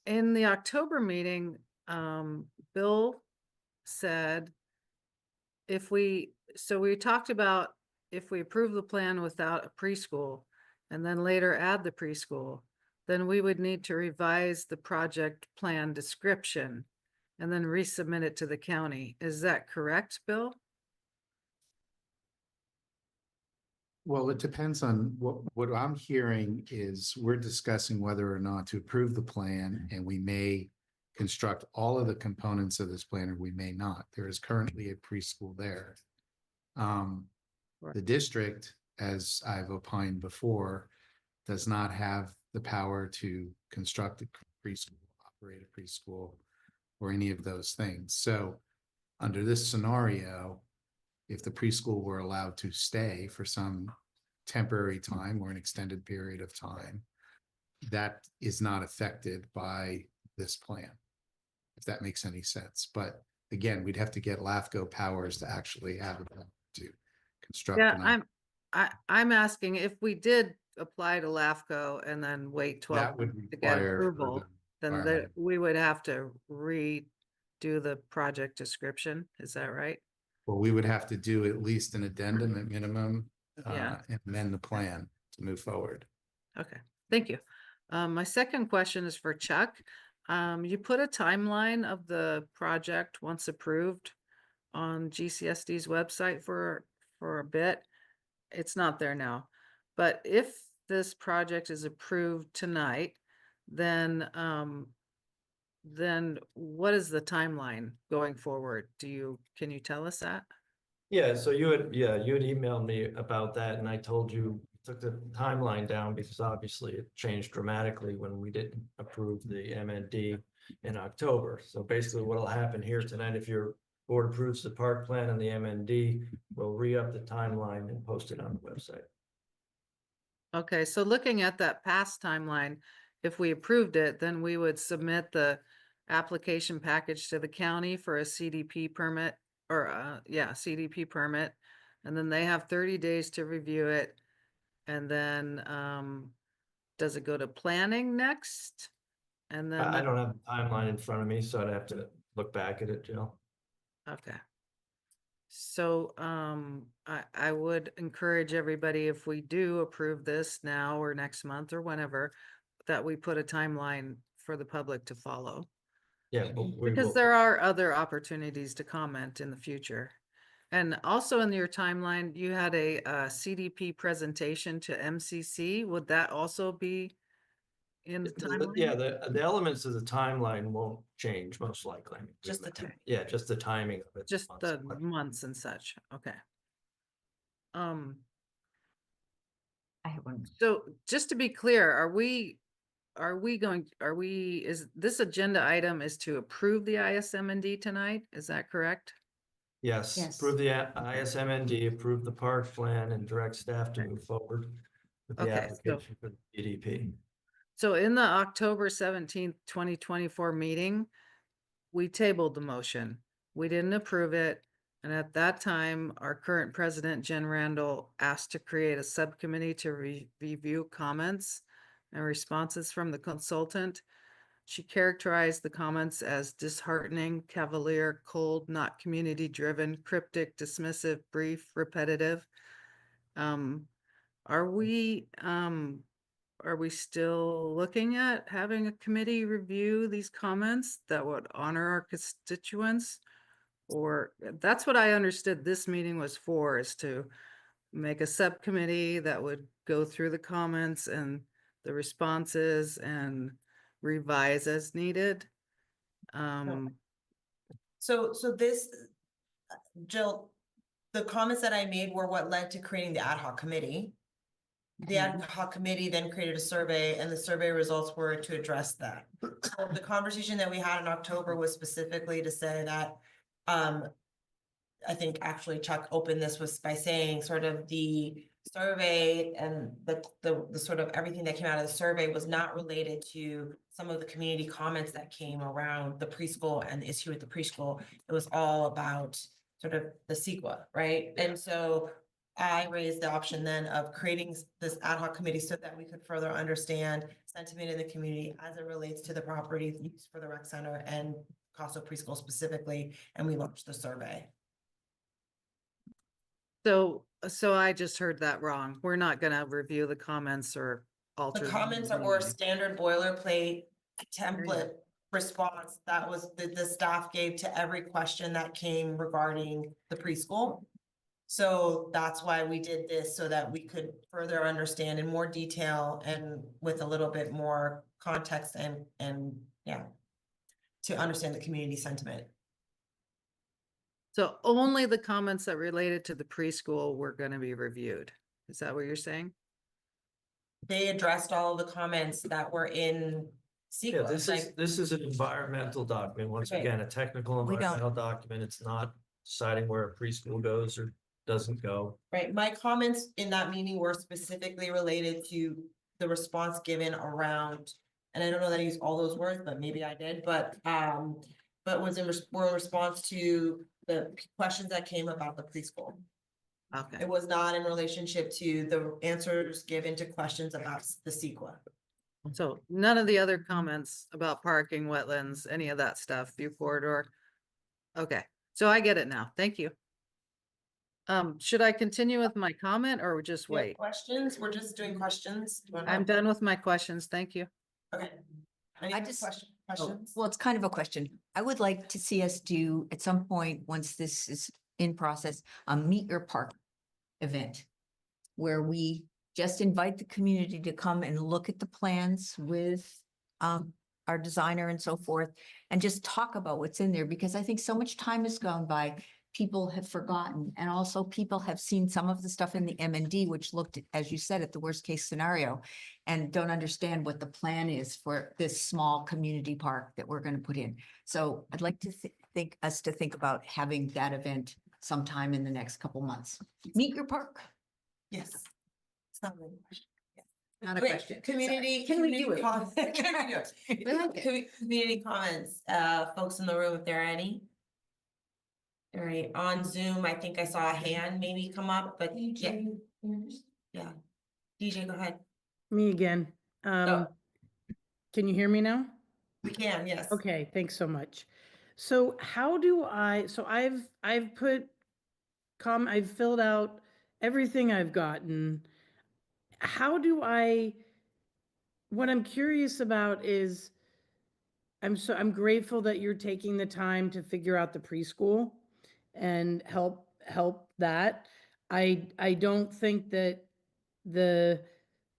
in the October meeting, Bill said, we talked about if we approve the plan without a preschool and then later add the preschool, then we would need to revise the project plan description and then resubmit it to the county. Is that correct, Bill? Well, it depends on what I'm hearing is we're discussing whether or not to approve the plan, and we may construct all of the components of this plan, or we may not. There is currently a preschool there. The district, as I've opined before, does not have the power to construct a preschool, operate a preschool, or any of those things. So under this scenario, if the preschool were allowed to stay for some temporary time or an extended period of time, that is not affected by this plan, if that makes any sense. But again, we'd have to get LAFCO powers to actually have it to construct. Yeah, I'm asking if we did apply to LAFCO and then wait 12 would months to get require approval, then environmental. we would have to redo the project description. Is that right? Well, we would have to do at least an addendum at minimum, Yeah. and amend the plan to move forward. Okay, thank you. My second question is for Chuck. You put a timeline of the project once approved on GCSD's website for a bit. It's not there now. But if this project is approved tonight, then what is the timeline going forward? Can you tell us that? Yeah, so you had emailed me about that, and I told you, took the timeline down because obviously it changed dramatically when we didn't approve the MND in October. So basically what'll happen here tonight, if your board approves the park plan and the MND, we'll re-up the timeline and post it on the website. Okay, so looking at that past timeline, if we approved it, then we would submit the application package to the county for a CDP permit or CDP permit. And then they have 30 days to review it. And then, does it go to planning next? And then, I don't have the timeline in front of me, so I'd have to look back at it, Jill. okay. So, I would encourage everybody, if we do approve this now or next month or whenever, that we put a timeline for the public to follow. Yeah, but we Because will. there are other opportunities to comment in the future. And also in your timeline, you had a CDP presentation to MCC. Would that also be in the timeline? Yeah, the elements of the timeline won't change most likely. Just the time. Yeah, just the timing of it. Just the months and such. Okay. I have one. So just to be clear, is this agenda item is to approve the ISMND tonight? Is that correct? Yes, Yes. approve the ISMND, approve the park plan and direct staff to move forward with the Okay, so- application for the PDP. So in the October 17th, 2024 meeting, we tabled the motion. We didn't approve it. And at that time, our current president, Jen Randall, asked to create a subcommittee to review comments and responses from the consultant. She characterized the comments as disheartening, cavalier, cold, not community-driven, cryptic, dismissive, brief, repetitive. Are we still looking at having a committee review these comments that would honor our constituents? Or that's what I understood this meeting was for, is to make a subcommittee that would go through the comments and the responses and revise as needed. So this, Jill, the comments that I made were what led to creating the ad hoc committee. The ad hoc committee then created a survey, and the survey results were to address that. So the conversation that we had in October was specifically to say that, I think actually Chuck opened this was by saying sort of the survey and the sort of everything that came out of the survey was not related to some of the community comments that came around the preschool and the issue with the preschool. It was all about sort of the CEQA, right? And so I raised the option then of creating this ad hoc committee so that we could further understand sentiment in the community as it relates to the property use for the rec center and Costa preschool specifically, and we launched the survey. So I just heard that wrong. We're not gonna review the comments or alter. The them comments in any were way. standard boilerplate template response that was the staff gave to every question that came regarding the preschool. So that's why we did this, so that we could further understand in more detail and with a little bit more context and yeah, to understand the community sentiment. So only the comments that related to the preschool were gonna be reviewed. Is that what you're saying? They addressed all of the comments that were in Yeah, CEQA, this is an environmental document. Once Right. again, a technical We don't- environmental document. It's not deciding where a preschool goes or doesn't go. right? My comments in that meeting were specifically related to the response given around, and I don't know that I used all those words, but maybe I did, but were in response to the questions that came about the preschool. Okay. It was not in relationship to the answers given to questions about the CEQA. So none of the other comments about parking, wetlands, any of that stuff, view corridor. Okay, so I get it now. Thank you. Should I continue with my comment or just Do you have wait? questions? We're just doing questions. Do you wanna- I'm done with my questions. Thank you. Okay. Any I other just- questions? Well, it's kind of a question. I would like to see us do at some point, once this is in process, a meet your park event where we just invite the community to come and look at the plans with our designer and so forth, and just talk about what's in there, because I think so much time has gone by. People have forgotten, and also people have seen some of the stuff in the M&D, which looked, as you said, at the worst case scenario, and don't understand what the plan is for this small community park that we're going to put in. So I'd like to think about having that event sometime in the next couple months. Meet your park. Yes. It's not really a question. Yeah. Not a Okay, question. Community. Can we do community it? com- Can we do it? We like it. Community comments, folks in the room, if there are any. All right, on Zoom, I think I saw a hand maybe come up, but yeah. Yeah. DJ, go ahead. Me again. Go. Can you hear me now? We can, yes. Okay, thanks so much. So how do I, so I've put I've filled out everything I've gotten. How do what I'm curious about is, I'm grateful that you're taking the time to figure out the preschool and help that. I don't think that the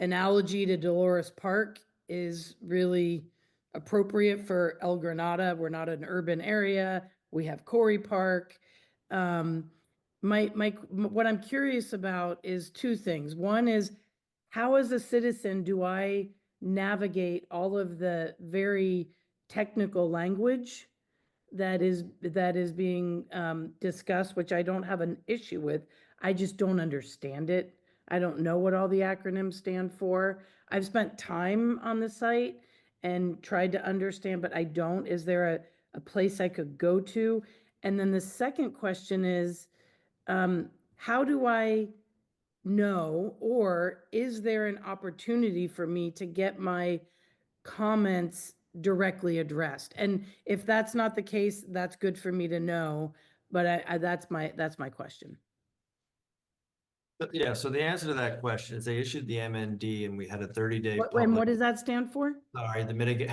analogy to Dolores Park is really appropriate for El Granada. We're not an urban area. We have Corey Park. What I'm curious about is two things. One is, how as a citizen do I navigate all of the very technical language that is being discussed, which I don't have an issue with. I just don't understand it. I don't know what all the acronyms stand for. I've spent time on the site and tried to understand, but I don't. Is there a place I could go to? And then the second question is, how do I know, or is there an opportunity for me to get my comments directly addressed? And if that's not the case, that's good for me to know, but that's my question. Yeah, so the answer to that question is they issued the MND and we had a 30-day And public. what does that stand for? Sorry, the mitigate,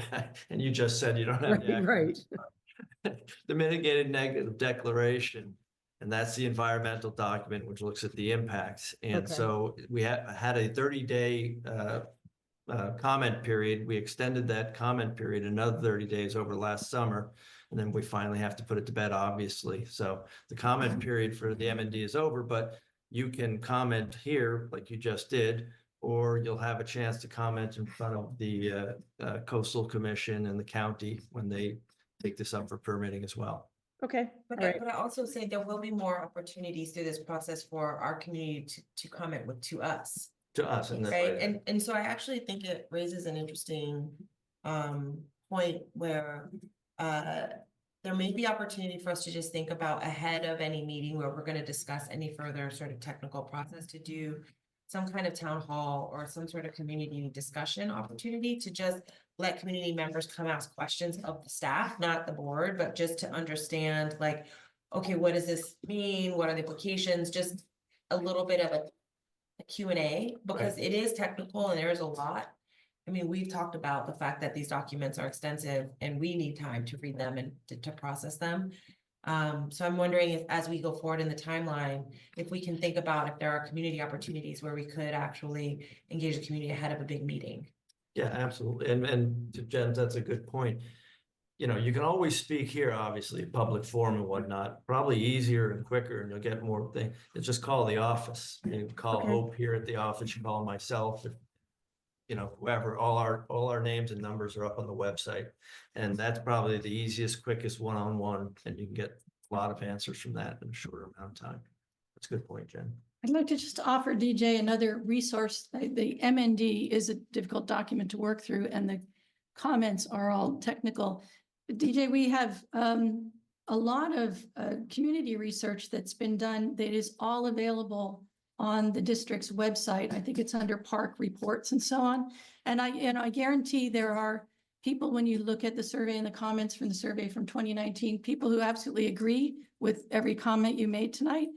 and you just said you don't have the Right, acronyms. The mitigated negative declaration, and that's the environmental document which looks at the impacts. And Okay. so we had a 30-day comment period. We extended that comment period another 30 days over last summer. And then we finally have to put it to bed, obviously. So the comment period for the MND is over, but you can comment here like you just did, or you'll have a chance to comment in front of the Coastal Commission and the county when they take this up for permitting as well. Okay. But All right. but I also say there will be more opportunities through this process for our community to comment to us. To us, and Right, and so I actually think it raises an interesting point where there may be opportunity for us to just think about ahead of any meeting where we're going to discuss any further sort of technical process, to do some kind of town hall or some sort of community discussion opportunity to just let community members come ask questions of the staff, not the board, but just to understand, like, okay, what does this mean? What are the implications? Just a little bit of a Q&A, because it is technical and there is a lot. I mean, we've talked about the fact that these documents are extensive and we need time to read them and to process them. So I'm wondering if, as we go forward in the timeline, if we can think about if there are community opportunities where we could actually engage the community ahead of a big meeting. Yeah, absolutely. And to Jen, that's a good point. You know, you can always speak here, obviously, public forum and whatnot, probably easier and quicker, and you'll get more things. It's just call the office. You call Okay. Hope here at the office, you call myself, you know, whoever, all our names and numbers are up on the website. And that's probably the easiest, quickest one-on-one, and you can get a lot of answers from that in a shorter amount of time. That's a good point, Jen. I'd like to just offer DJ another resource. The MND is a difficult document to work through and the comments are all technical. But DJ, we have a lot of community research that's been done that is all available on the district's website. I think it's under park reports and so on. And I guarantee there are people, when you look at the survey and the comments from the survey from 2019, people who absolutely agree with every comment you made tonight.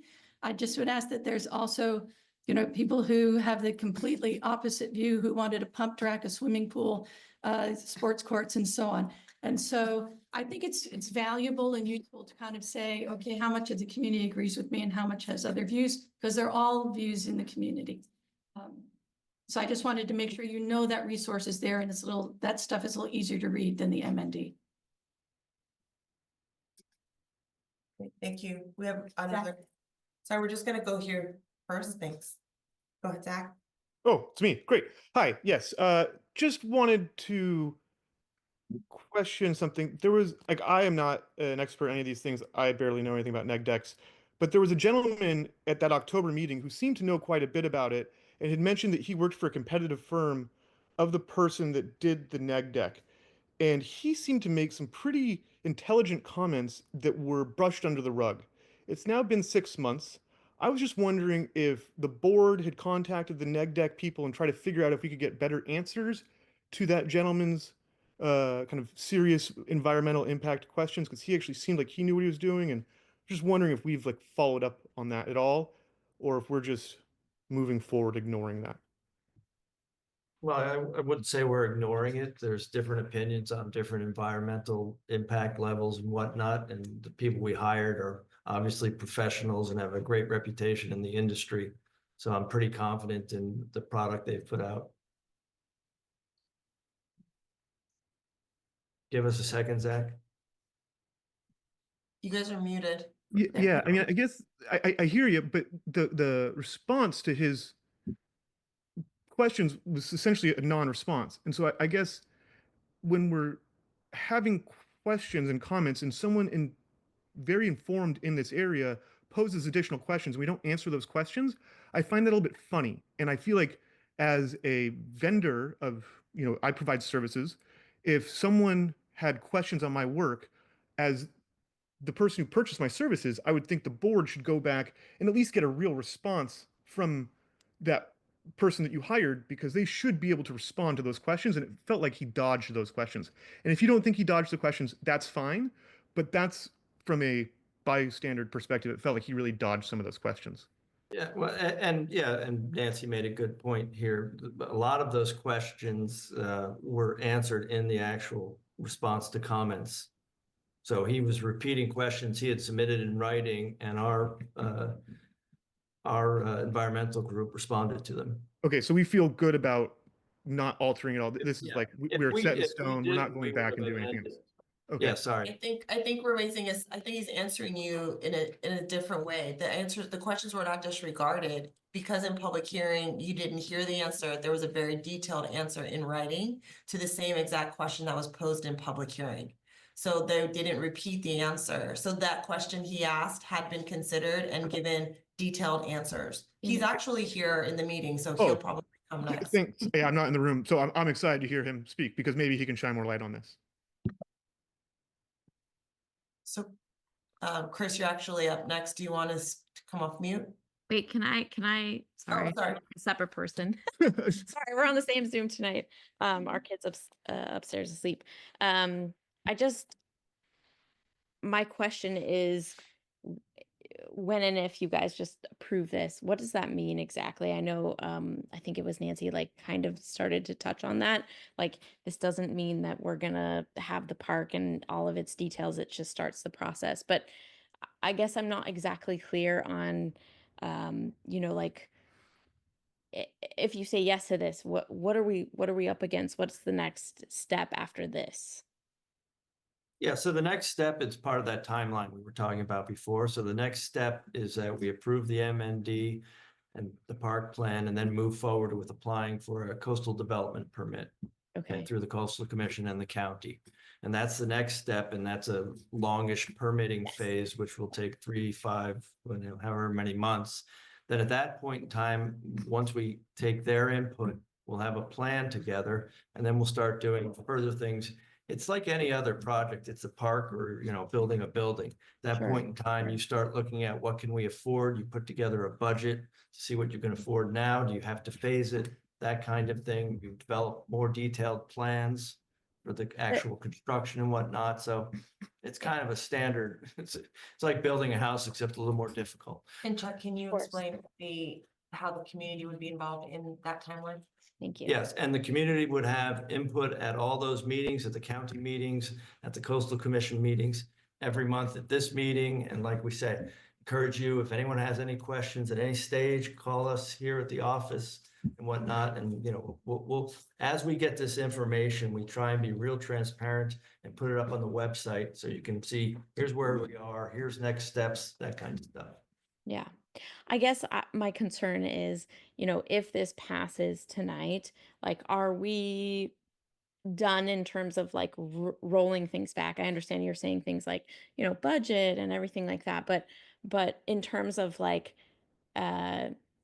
I just would ask that there's also, people who have the completely opposite view, who wanted a pump track, a swimming pool, sports courts and so on. And so I think it's valuable and useful to kind of say, okay, how much of the community agrees with me and how much has other views, because they're all views in the community. So I just wanted to make sure that resource is there and that stuff is a little easier to read than the MND. Thank you. We have another. So we're just gonna go here first. Thanks. Go ahead, Zach. Oh, it's me. Great. Hi. Yes. Just wanted to question something. There was, like, I am not an expert in any of these things. I barely know anything about neg decks, but there was a gentleman at that October meeting who seemed to know quite a bit about it. and had mentioned that he worked for a competitive firm of the person that did the neg deck. And he seemed to make some pretty intelligent comments that were brushed under the rug. It's now been 6 months. I was just wondering if the board had contacted the neg deck people and tried to figure out if we could get better answers to that gentleman's kind of serious environmental impact questions, because he actually seemed like he knew what he was doing, and just wondering if we've like followed up on that at all, or if we're just moving forward ignoring that. Well, I wouldn't say we're ignoring it. There's different opinions on different environmental impact levels and whatnot. And the people we hired are obviously professionals and have a great reputation in the industry. So I'm pretty confident in the product they've put out. Give us a second, Zach. You guys are muted. Yeah, I mean, I guess I hear you, but the response to his questions was essentially a non-response. And so I guess when we're having questions and comments and someone very informed in this area poses additional questions and we don't answer those questions, I find that a little bit funny. And I feel like as a vendor of, I provide services, if someone had questions on my work, as the person who purchased my services, I would think the board should go back and at least get a real response from that person that you hired, because they should be able to respond to those questions. And it felt like he dodged those questions. And if you don't think he dodged the questions, that's fine. But that's from a bystander perspective. It felt like he really dodged some of those questions. Yeah, well, and Nancy made a good point here. A lot of those questions were answered in the actual response to comments. So he was repeating questions he had submitted in writing, and our environmental group responded to them. Okay, so we feel good about not altering it all. This is like we're set in stone. We're not going back and doing anything else. Okay. Yeah, sorry. I think we're raising this, I think he's answering you in a different way. The questions were not disregarded because in public hearing, you didn't hear the answer. There was a very detailed answer in writing to the same exact question that was posed in public hearing. So they didn't repeat the answer. So that question he asked had been considered and given detailed answers. He's actually here in the meeting, so he'll probably come next. Thanks. Yeah, I'm not in the room, so I'm excited to hear him speak, because maybe he can shine more light on this. So, Chris, you're actually up next. Do you want us to come off mute? Wait, sorry, sorry. a separate person. Sorry, we're on the same Zoom tonight. Our kids upstairs asleep. My question is, when and if you guys just approve this, what does that mean exactly? I know, I think it was Nancy, like, kind of started to touch on that. Like, this doesn't mean that we're gonna have the park and all of its details. It just starts the process. But I guess I'm not exactly clear on, like, if you say yes to this, what are we up against? What's the next step after this? Yeah, so the next step, it's part of that timeline we were talking about before. So the next step is that we approve the MND and the park plan, and then move forward with applying for a coastal development permit. Okay. Through the Coastal Commission and the county. And that's the next step, and that's a longish permitting phase, which will take 3, 5, however many months. Then at that point in time, once we take their input, we'll have a plan together, and then we'll start doing further things. It's like any other project. It's a park or, building a building. At that point in time, you start looking at what can we afford? You put together a budget to see what you can afford now. Do you have to phase it? That kind of thing. You develop more detailed plans for the actual construction and whatnot. So it's kind of a standard. It's like building a house, except a little more difficult. And Chuck, can you explain how the community would be involved in that timeline? Thank you. Yes, and the community would have input at all those meetings, at the county meetings, at the Coastal Commission meetings, every month at this meeting. And like we said, encourage you, if anyone has any questions at any stage, call us here at the office and whatnot. And, we'll as we get this information, we try and be real transparent and put it up on the website so you can see, here's where we are, here's next steps, that kind of stuff. Yeah. I guess my concern is, if this passes tonight, like, are we done in terms of like rolling things back? I understand you're saying things like, budget and everything like that, but in terms of like,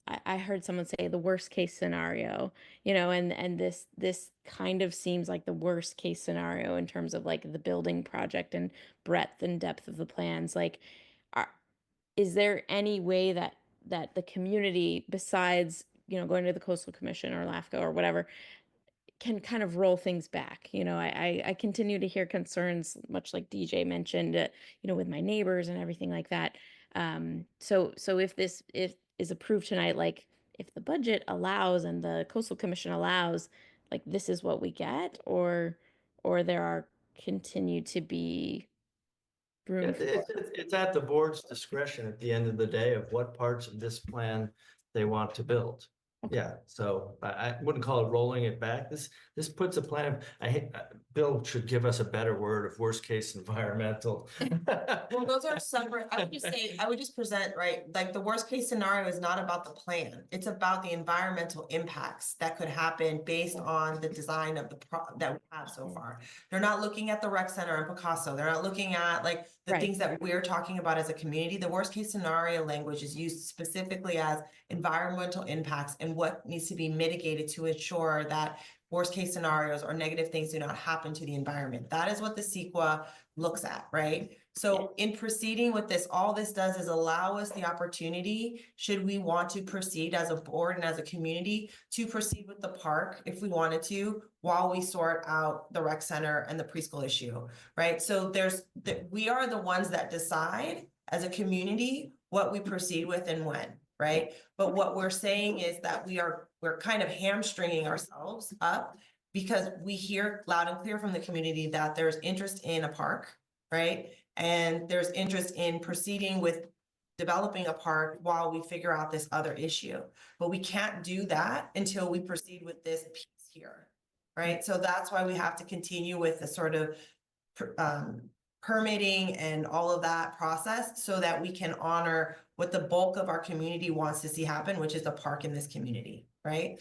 I heard someone say the worst case scenario, you know, and this kind of seems like the worst case scenario in terms of like the building project and breadth and depth of the plans. Like, is there any way that the community, besides, you know, going to the Coastal Commission or LAFCO or whatever, can kind of roll things back? You know, I continue to hear concerns, much like DJ mentioned, you know, with my neighbors and everything like that. So if this is approved tonight, like if the budget allows and the Coastal Commission allows, like this is what we get, or there are continue to be room for. It's at the board's discretion at the end of the day of what parts of this plan they want to build. Yeah, so I wouldn't call it rolling it back. This puts a plan. Bill should give us a better word of worst case environmental. Well, those are separate. I would just say, I would just present, right, like the worst case scenario is not about the plan. It's about the environmental impacts that could happen based on the design of that we have so far. They're not looking at the rec center in Picasso. They're not looking at like the things that we're talking about as a community. The worst case scenario language is used specifically as environmental impacts and what needs to be mitigated to ensure that worst case scenarios or negative things do not happen to the environment. That is what the CEQA looks at, right? So in proceeding with this, all this does is allow us the opportunity, should we want to proceed as a board and as a community, to proceed with the park if we wanted to, while we sort out the rec center and the preschool issue, right? So we are the ones that decide as a community what we proceed with and when, right? But what we're saying is that we're kind of hamstringing ourselves up because we hear loud and clear from the community that there's interest in a park, right? And there's interest in proceeding with developing a park while we figure out this other issue. But we can't do that until we proceed with this piece here, right? So that's why we have to continue with the sort of permitting and all of that process so that we can honor what the bulk of our community wants to see happen, which is a park in this community, right?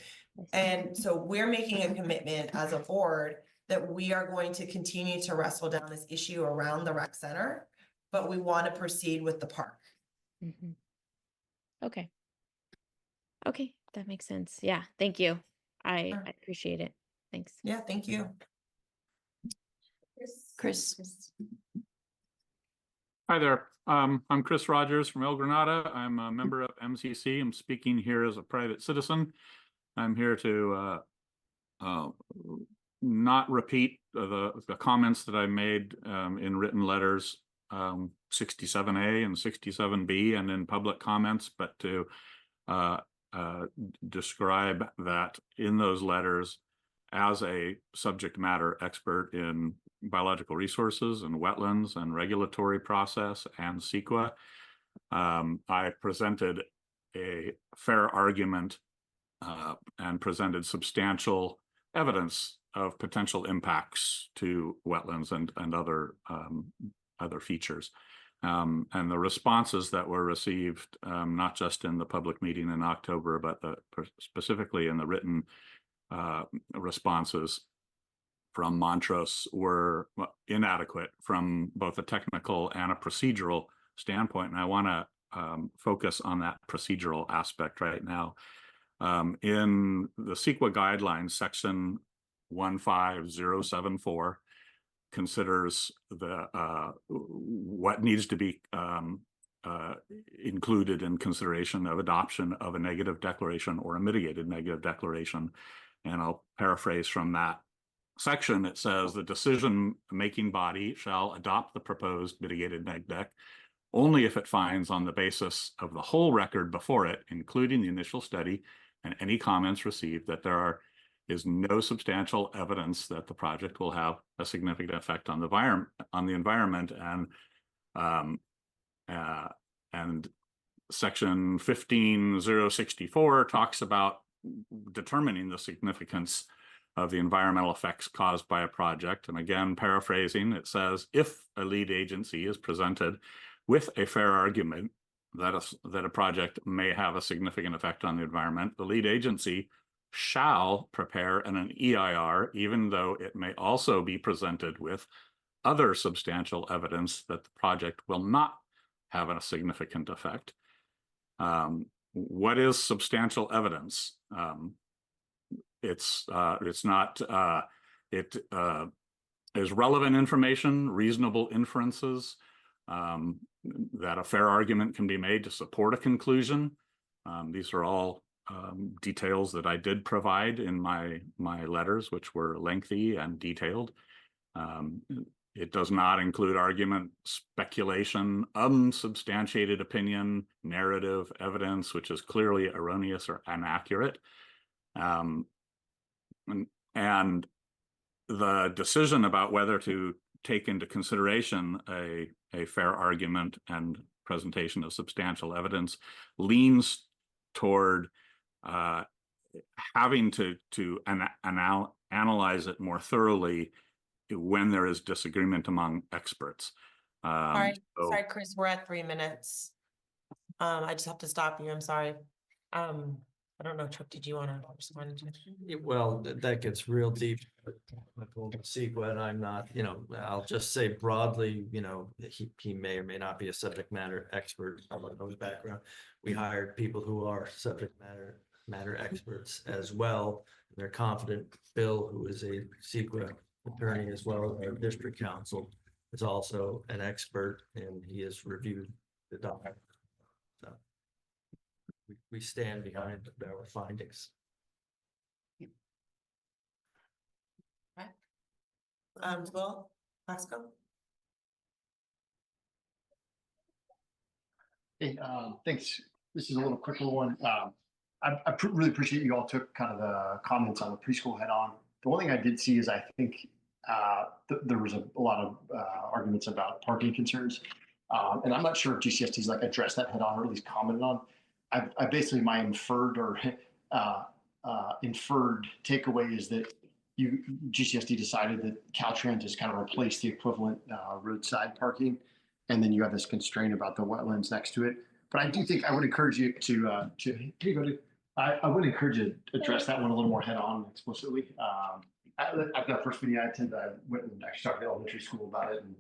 And so we're making a commitment as a board that we are going to continue to wrestle down this issue around the rec center, but we want to proceed with the park. Mm-hmm. Okay. Okay, that makes sense. Yeah, thank you. I appreciate it. Thanks. Yeah, thank you. Chris. Hi there. I'm Chris Rogers from El Granada. I'm a member of MCC. I'm speaking here as a private citizen. I'm here to not repeat the comments that I made in written letters 67A and 67B and in public comments, but to describe that in those letters as a subject matter expert in biological resources and wetlands and regulatory process and CEQA. I presented a fair argument and presented substantial evidence of potential impacts to wetlands and other features. And the responses that were received, not just in the public meeting in October, but specifically in the written responses from Montrose were inadequate from both a technical and a procedural standpoint. And I want to focus on that procedural aspect right now. In the CEQA guidelines, section 15074 considers what needs to be included in consideration of adoption of a negative declaration or a mitigated negative declaration. And I'll paraphrase from that section. It says the decision-making body shall adopt the proposed mitigated neg deck only if it finds on the basis of the whole record before it, including the initial study and any comments received, that there is no substantial evidence that the project will have a significant effect on the environment. And section 15064 talks about determining the significance of the environmental effects caused by a project. And again, paraphrasing, it says, if a lead agency is presented with a fair argument that a project may have a significant effect on the environment, the lead agency shall prepare an EIR, even though it may also be presented with other substantial evidence that the project will not have a significant effect. what is substantial evidence? It's not, it is relevant information, reasonable inferences, that a fair argument can be made to support a conclusion. These are all details that I did provide in my letters, which were lengthy and detailed. It does not include argument, speculation, unsubstantiated opinion, narrative, evidence, which is clearly erroneous or inaccurate. And the decision about whether to take into consideration a fair argument and presentation of substantial evidence leans toward having to analyze it more thoroughly when there is disagreement among experts. Sorry, Chris, we're at 3 minutes. I just have to stop you. I'm sorry. I don't know, Chuck, did you want to respond to it? Well, that gets real deep. CEQA, and I'm not, I'll just say broadly, he may or may not be a subject matter expert. I don't know his background. We hired people who are subject matter experts as well. They're confident. Bill, who is a CEQA attorney as well as our district counsel, is also an expert, and he has reviewed the document. So we stand behind our findings. Will, Pasco? Hey, thanks. This is a little quicker one. I really appreciate you all took kind of the comments on the preschool head on. The one thing I did see is I think there was a lot of arguments about parking concerns. And I'm not sure if GCSD's like addressed that head on or at least commented on. I basically, my inferred takeaway is that GCSD decided that Caltrans is kind of replaced the equivalent roadside parking. And then you have this constraint about the wetlands next to it. But I do think I would encourage you I would encourage you to address that one a little more head on explicitly. I've got first meeting I attended, I went and actually talked to elementary school about it, and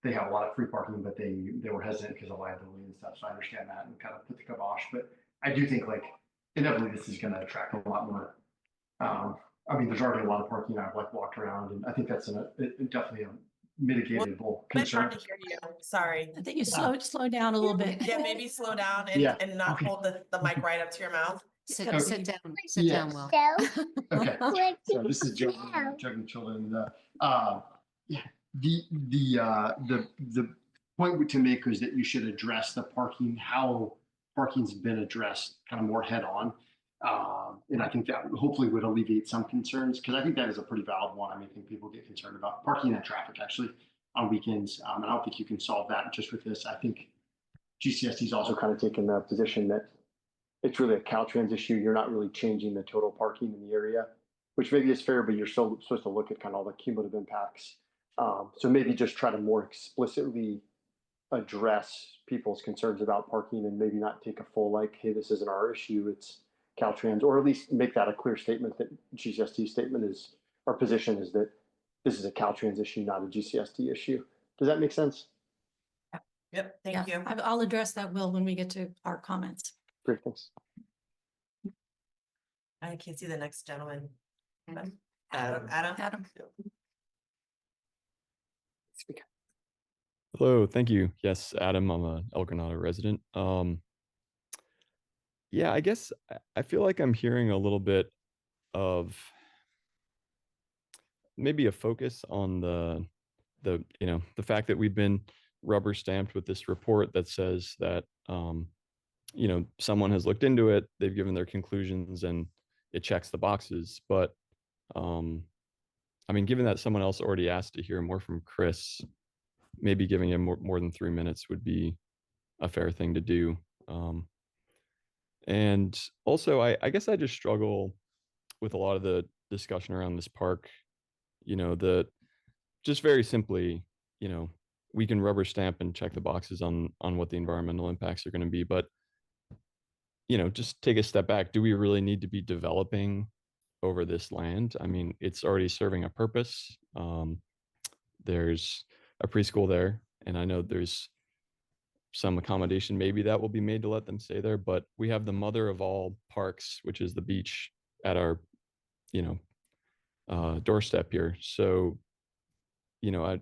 they have a lot of free parking, but they were hesitant because of liability and stuff. So I understand that and kind of put the kibosh. But I do think like inevitably this is going to attract a lot more. I mean, there's already a lot of parking. I've like walked around, and I think that's definitely a mitigatable concern. Hard to hear you. Sorry. I think you slow down a little bit. Yeah, maybe slow down Yeah. and not hold the mic right up to your mouth. Sit Okay. sit down, Will. Okay. So this is juggling children. The point to make is that you should address the parking, how parking's been addressed kind of more head on. And I think that hopefully would alleviate some concerns, because I think that is a pretty valid one. I mean, I think people get concerned about parking and traffic actually on weekends. And I don't think you can solve that just with this. I think GCSD's also kind of taken the position that it's really a Caltrans issue. You're not really changing the total parking in the area, which maybe is fair, but you're still supposed to look at kind of all the cumulative impacts. So maybe just try to more explicitly address people's concerns about parking, and maybe not take a full like, hey, this isn't our issue, it's Caltrans, or at least make that a clear statement that GCSD statement is, our position is that this is a Caltrans issue, not a GCSD issue. Does that make sense? Yep, thank you. I'll address that, Will, when we get to our comments. Great, thanks. I can't see the next gentleman. Adam. Adam? Hello, thank you. Yes, Adam, I'm a El Granada resident. Yeah, I guess I feel like I'm hearing a little bit of maybe a focus on the fact that we've been rubber stamped with this report that says that someone has looked into it, they've given their conclusions, and it checks the boxes. But I mean, given that someone else already asked to hear more from Chris, maybe giving him more than 3 minutes would be a fair thing to do. And also, I guess I just struggle with a lot of the discussion around this park. Just very simply, we can rubber stamp and check the boxes on what the environmental impacts are going to be, but just take a step back. Do we really need to be developing over this land? I mean, it's already serving a purpose. There's a preschool there, and I know there's some accommodation maybe that will be made to let them stay there. But we have the mother of all parks, which is the beach, at our, you know, doorstep here. So, you know,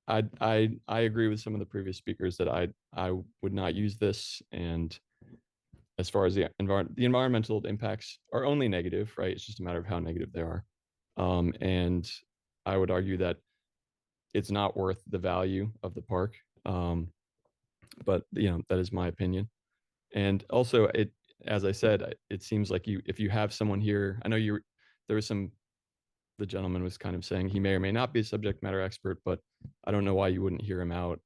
I agree with some of the previous speakers that I would not use this. And as far as the environmental impacts are only negative, right? It's just a matter of how negative they are. And I would argue that it's not worth the value of the park. But you know, that is my opinion. And also, as I said, it seems like if you have someone here, I know there was the gentleman was kind of saying he may or may not be a subject matter expert, but I don't know why you wouldn't hear him out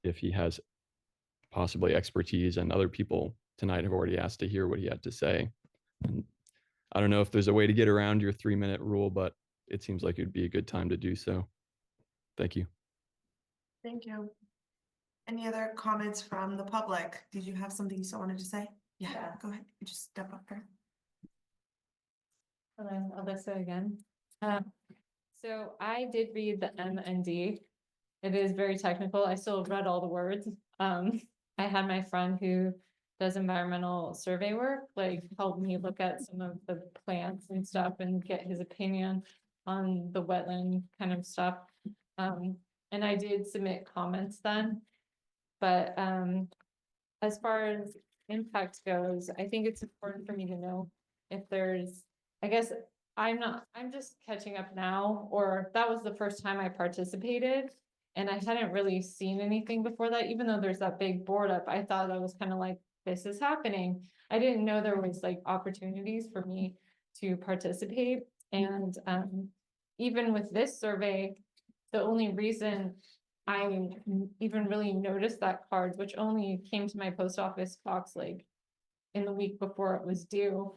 if he has possibly expertise, and other people tonight have already asked to hear what he had to say. And I don't know if there's a way to get around your 3-minute rule, but it seems like it'd be a good time to do so. Thank you. Thank you. Any other comments from the public? Did you have something you still wanted to say? Yeah, go ahead. You just step up there. Hello, Alyssa again. So I did read the MND. It is very technical. I still read all the words. I had my friend who does environmental survey work, like help me look at some of the plants and stuff and get his opinion on the wetland kind of stuff. And I did submit comments then. But as far as impact goes, I think it's important for me to know if there's, I guess I'm just catching up now, or that was the first time I participated. And I hadn't really seen anything before that, even though there's that big board up. I thought I was kind of like, this is happening. I didn't know there was like opportunities for me to participate. And even with this survey, the only reason I even really noticed that card, which only came to my post office box like in the week before it was due,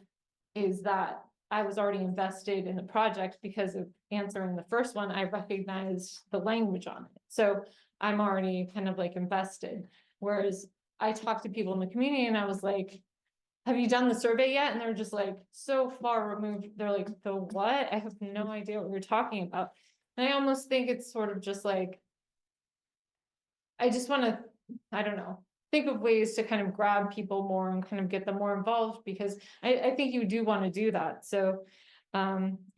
is that I was already invested in the project because of answering the first one. I recognized the language on it. So I'm already kind of like invested. Whereas I talked to people in the community and I was like, have you done the survey yet? And they're just like so far removed. They're like, the what? I have no idea what you're talking about. And I almost think it's sort of just like, I just want to, I don't know, think of ways to kind of grab people more and kind of get them more involved, because I think you do want to do that. So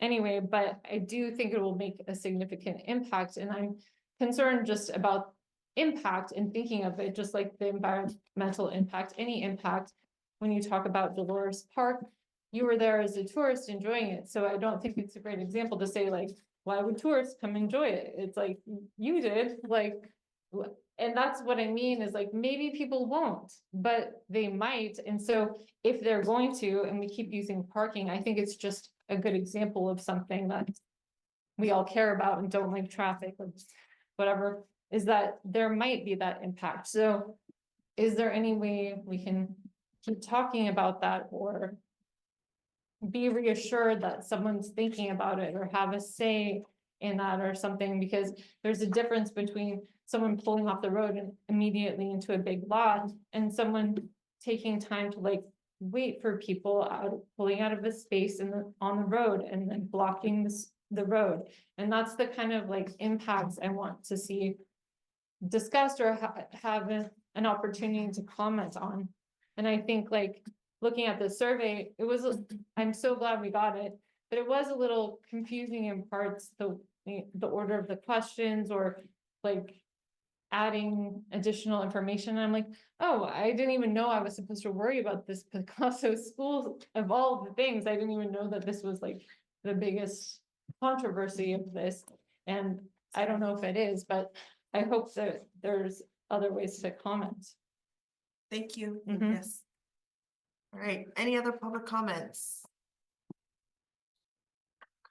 anyway, but I do think it will make a significant impact, and I'm concerned just about impact and thinking of it just like the environmental impact, any impact. When you talk about Dolores Park, you were there as a tourist enjoying it. So I don't think it's a great example to say like, why would tourists come enjoy it? It's like, you did, like, and that's what I mean is like, maybe people won't, but they might. And so if they're going to, and we keep using parking, I think it's just a good example of something that we all care about and don't like traffic or whatever, is that there might be that impact. So is there any way we can keep talking about that, or be reassured that someone's thinking about it or have a say in that or something? Because there's a difference between someone pulling off the road and immediately into a big lot and someone taking time to like wait for people pulling out of the space on the road and then blocking the road. And that's the kind of like impacts I want to see discussed or have an opportunity to comment on. And I think like looking at the survey, I'm so glad we got it, but it was a little confusing in parts, the order of the questions, or like adding additional information. And I'm like, oh, I didn't even know I was supposed to worry about this Picasso school. Of all the things, I didn't even know that this was like the biggest controversy of this. And I don't know if it is, but I hope that there's other ways to comment. Thank you. Yes. All right, any other public comments?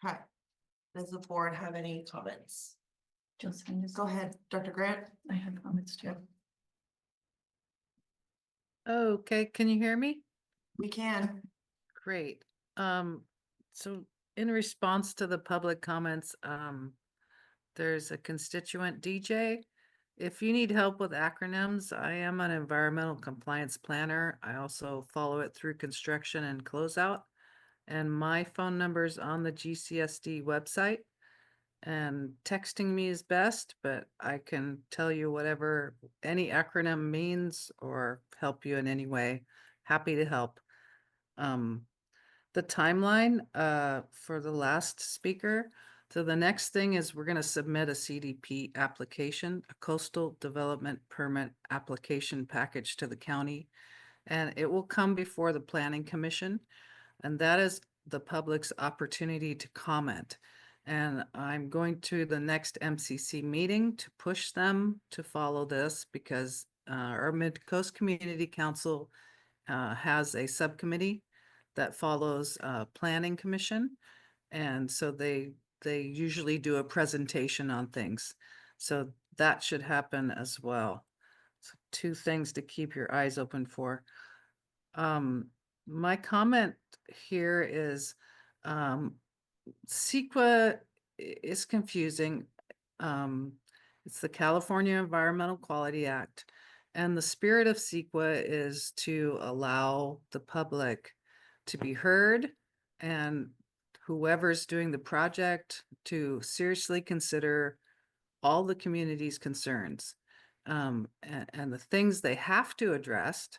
Okay. Does the board have any comments? Josephine, Go ahead, Dr. Grant. I have comments too. Okay, can you hear me? We can. Great. So in response to the public comments, there's a constituent DJ. If you need help with acronyms, I am an environmental compliance planner. I also follow it through construction and closeout. And my phone number is on the GCSD website. And texting me is best, but I can tell you whatever any acronym means or help you in any way. Happy to help. The timeline for the last speaker. So the next thing is we're going to submit a CDP application, a coastal development permit application package to the county, and it will come before the Planning Commission, and that is the public's opportunity to comment. And I'm going to the next MCC meeting to push them to follow this because our Mid-Coast Community Council has a subcommittee that follows Planning Commission. And so they usually do a presentation on things. So that should happen as well. So 2 things to keep your eyes open for. My comment here is CEQA is confusing. It's the California Environmental Quality Act, and the spirit of CEQA is to allow the public to be heard and whoever's doing the project to seriously consider all the community's concerns and the things they have to address.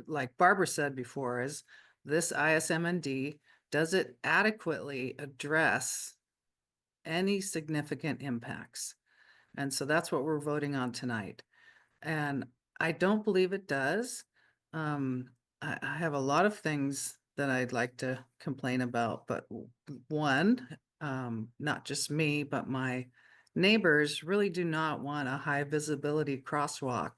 Like Barbara said before, is this ISMND, does it adequately address any significant impacts? And so that's what we're voting on tonight. And I don't believe it does. I have a lot of things that I'd like to complain about, but one, not just me, but my neighbors really do not want a high visibility crosswalk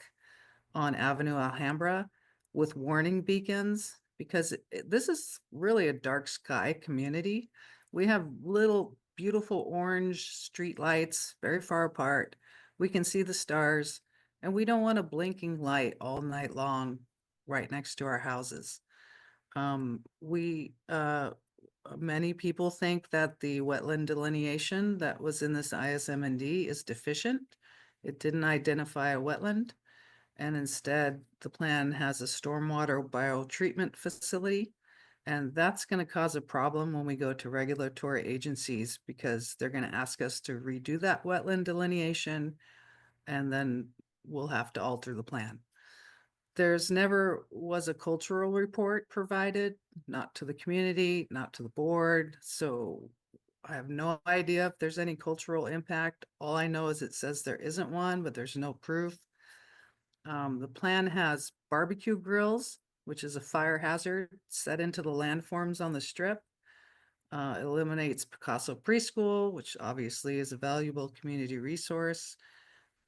on Avenue Alhambra with warning beacons because this is really a dark sky community. We have little beautiful orange street lights very far apart. We can see the stars and we don't want a blinking light all night long right next to our houses. Many people think that the wetland delineation that was in this ISMND is deficient. It didn't identify a wetland. And instead, the plan has a stormwater biotreatment facility. And that's going to cause a problem when we go to regulatory agencies because they're going to ask us to redo that wetland delineation, and then we'll have to alter the plan. There's never was a cultural report provided, not to the community, not to the board. So I have no idea if there's any cultural impact. All I know is it says there isn't one, but there's no proof. The plan has barbecue grills, which is a fire hazard set into the landforms on the strip. Eliminates Picasso Preschool, which obviously is a valuable community resource.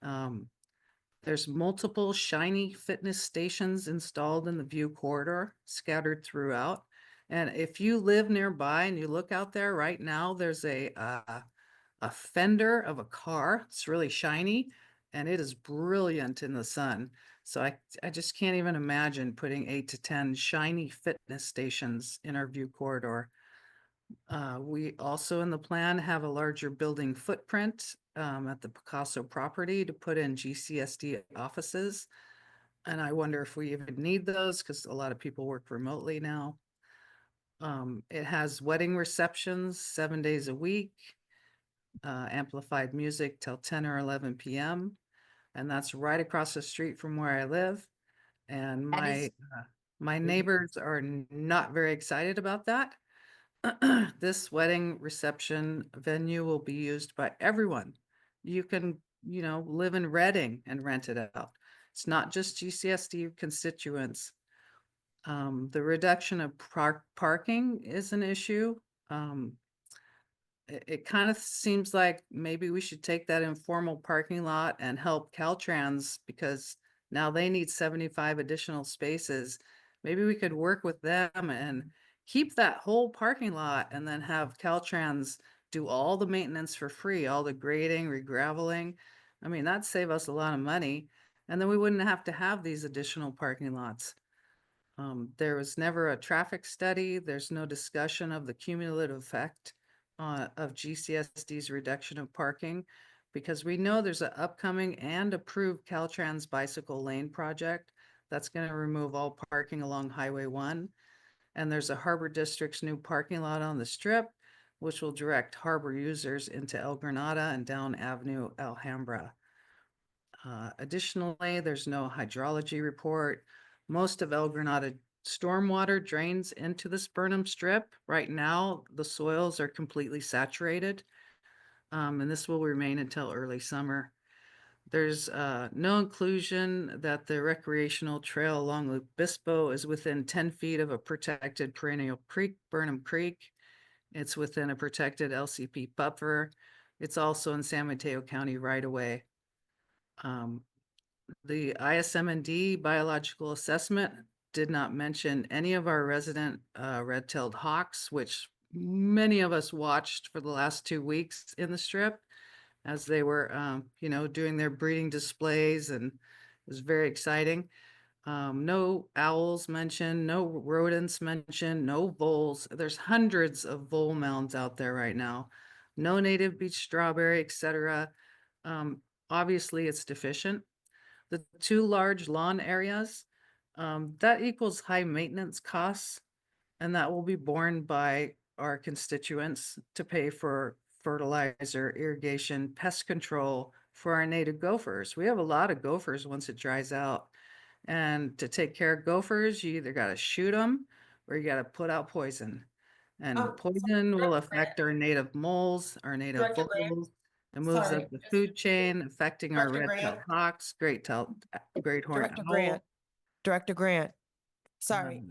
There's multiple shiny fitness stations installed in the view corridor, scattered throughout. And if you live nearby and you look out there right now, there's a fender of a car. It's really shiny and it is brilliant in the sun. So I just can't even imagine putting 8 to 10 shiny fitness stations in our view corridor. We also in the plan have a larger building footprint at the Picasso property to put in GCSD offices. And I wonder if we even need those because a lot of people work remotely now. It has wedding receptions 7 days a week, amplified music till 10 or 11 p.m. And that's right across the street from where I live. And my neighbors are not very excited about that. This wedding reception venue will be used by everyone. You can, live in Reading and rent it out. It's not just GCSD constituents. The reduction of parking is an issue. It kind of seems like maybe we should take that informal parking lot and help Caltrans because now they need 75 additional spaces. Maybe we could work with them and keep that whole parking lot and then have Caltrans do all the maintenance for free, all the grading, regraveling. I mean, that'd save us a lot of money. And then we wouldn't have to have these additional parking lots. There was never a traffic study. There's no discussion of the cumulative effect of GCSD's reduction of parking because we know there's an upcoming and approved Caltrans bicycle lane project that's going to remove all parking along Highway 1. And there's a Harbor District's new parking lot on the strip which will direct harbor users into El Granada and down Avenue Alhambra. Additionally, there's no hydrology report. Most of El Granada stormwater drains into this Burnham Strip. Right now, the soils are completely saturated, and this will remain until early summer. There's no inclusion that the recreational trail along Obispo is within 10 feet of a protected perennial creek, Burnham Creek. It's within a protected LCP buffer. It's also in San Mateo County right away. The ISM&D biological assessment did not mention any of our resident red-tailed hawks, which many of us watched for the last 2 weeks in the strip as they were, doing their breeding displays, and it was very exciting. No owls mentioned, no rodents mentioned, no voles. There's hundreds of vole mounds out there right now. No native beach strawberry, etc. Obviously, it's deficient. The 2 large lawn areas, that equals high maintenance costs, and that will be borne by our constituents to pay for fertilizer, irrigation, pest control for our native gophers. We have a lot of gophers once it dries out. And to take care of gophers, you either got to shoot them or you got to put out poison. And poison will affect our native moles, our native Director Grant? voles. It moves Sorry, up the food chain, affecting our Director red-tailed Grant? hawks, great horned Director owl. Grant. Director Grant. Sorry, Um,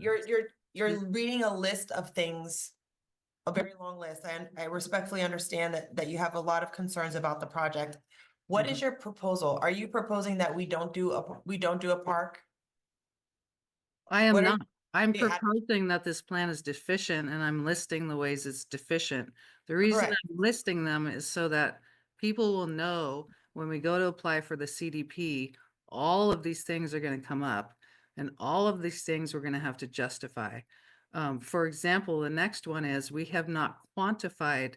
you're reading a list of things, a very long list, and I respectfully understand that you have a lot of concerns about the project. What is your proposal? Are you proposing that we don't do a park? I am What are- not. I'm Yeah, I- proposing that this plan is deficient, and I'm listing the ways it's deficient. The reason Correct. I'm listing them is so that people will know when we go to apply for the CDP, all of these things are going to come up, and all of these things we're going to have to justify. For example, the next one is we have not quantified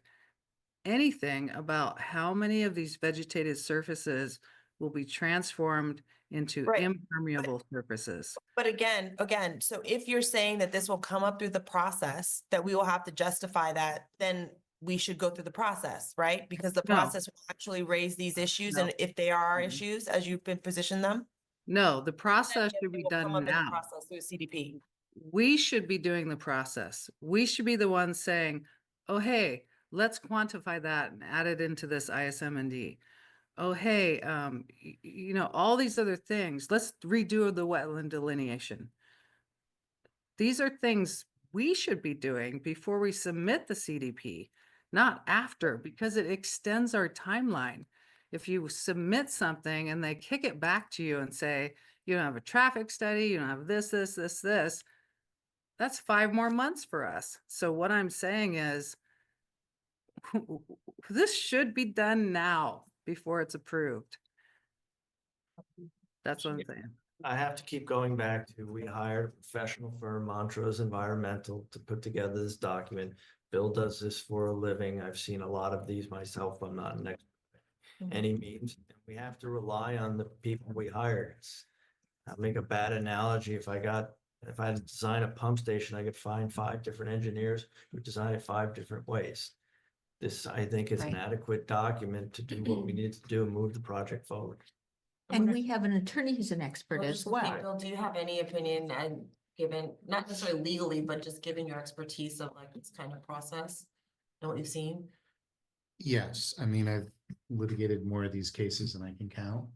anything about how many of these vegetated surfaces will be transformed into Right. impermeable surfaces. But again, so if you're saying that this will come up through the process, that we will have to justify that, then we should go through the process, right? Because the No. process will actually raise these issues, No. and if they are Mhm. issues, as you've been positioned them. No, the process then should be it will come done up in the now. Process through CDP. We should be doing the process. We should be the ones saying, oh, hey, let's quantify that and add it into this ISM&D. Oh, hey, all these other things. Let's redo the wetland delineation. These are things we should be doing before we submit the CDP, not after, because it extends our timeline. If you submit something and they kick it back to you and say, you don't have a traffic study, you don't have this, that's 5 more months for us. So what I'm saying is this should be done now before it's approved. That's what I'm saying. I have to keep going back to, we hired a professional firm, Montrose Environmental, to put together this document. Bill does this for a living. I've seen a lot of these myself. I'm not an expert by any means. We have to rely on the people we hired. I'll make a bad analogy. If I had to design a pump station, I could find 5 different engineers who design it 5 different ways. This, I think, is an Right. adequate document to do what we need to do and move the project forward. And we have an attorney who's an expert as well. Bill, do you have any opinion, and given, not necessarily legally, but just given your expertise of like this kind of process and what you've seen? Yes, I mean, I've litigated more of these cases than I can count.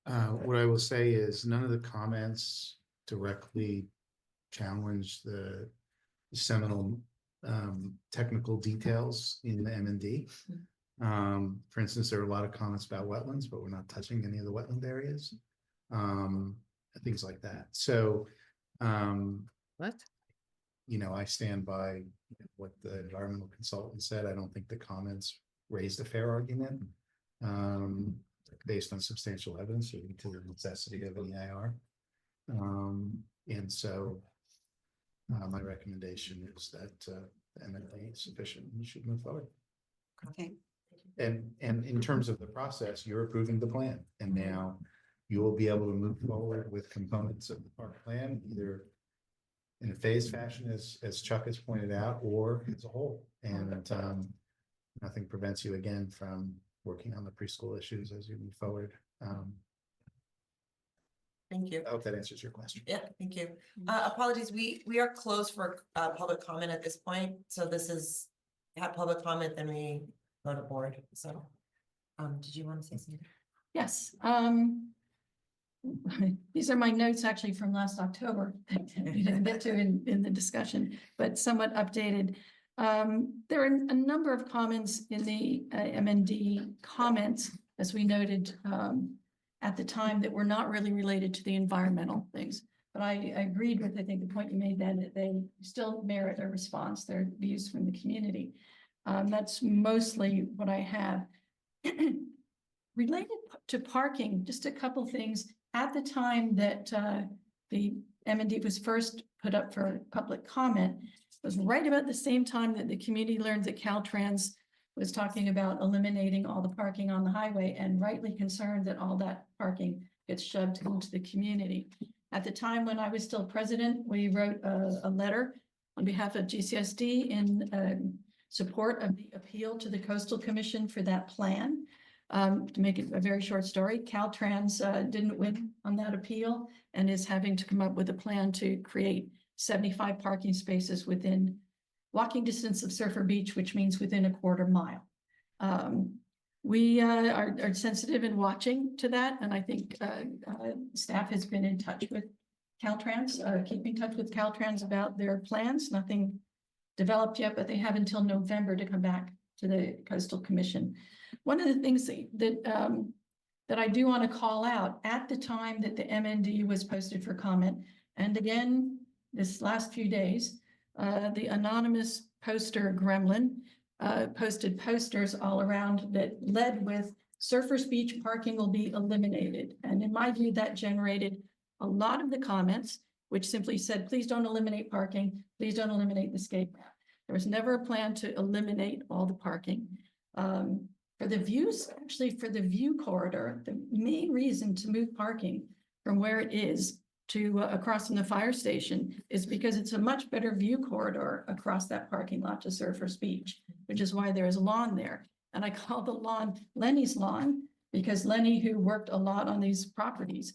What I will say is none of the comments directly challenge the seminal technical details in the M&D. For instance, there are a lot of comments about wetlands, but we're not touching any of the wetland areas. Things like that. So, What? I stand by what the environmental consultant said. I don't think the comments raised a fair argument based on substantial evidence or to the necessity of an EIR. And so my recommendation is that the M&A is sufficient and you should move forward. Okay. And in terms of the process, you're approving the plan, and now you will be able to move forward with components of the park plan, either in a phased fashion, as Chuck has pointed out, or as a whole. And nothing prevents you again from working on the preschool issues as you move forward. Thank you. I hope that answers your question. Yeah, thank you. Apologies, we are closed for public comment at this point. So this is, have public comment, then we go to board. So, did you want to say something? Yes, these are my notes actually from last October. We didn't get to in the discussion, but somewhat updated. There are a number of comments in the MND comments, as we noted at the time, that were not really related to the environmental things. But I agreed with, I think, the point you made then, that they still merit a response, their views from the community. That's mostly what I have. Related to parking, just a couple things. At the time that the MND was first put up for public comment, it was right about the same time that the community learned that Caltrans was talking about eliminating all the parking on the highway, and rightly concerned that all that parking gets shoved into the community. At the time when I was still president, we wrote a letter on behalf of GCSD in support of the appeal to the Coastal Commission for that plan. To make it a very short story, Caltrans didn't win on that appeal and is having to come up with a plan to create 75 parking spaces within walking distance of Surfer Beach, which means within a quarter mile. We are sensitive and watching to that, and I think staff has been in touch with Caltrans, keeping in touch with Caltrans about their plans. Nothing developed yet, but they have until November to come back to the Coastal Commission. One of the things that I do want to call out, at the time that the MND was posted for comment, and again, this last few days, the anonymous poster Gremlin posted posters all around that led with Surfers Beach parking will be eliminated. And in my view, that generated a lot of the comments, which simply said, please don't eliminate parking. Please don't eliminate the skate ramp. There was never a plan to eliminate all the parking. For the views, actually for the view corridor, the main reason to move parking from where it is to across from the fire station is because it's a much better view corridor across that parking lot to Surfers Beach, which is why there is a lawn there. And I call the lawn Lenny's lawn because Lenny, who worked a lot on these properties,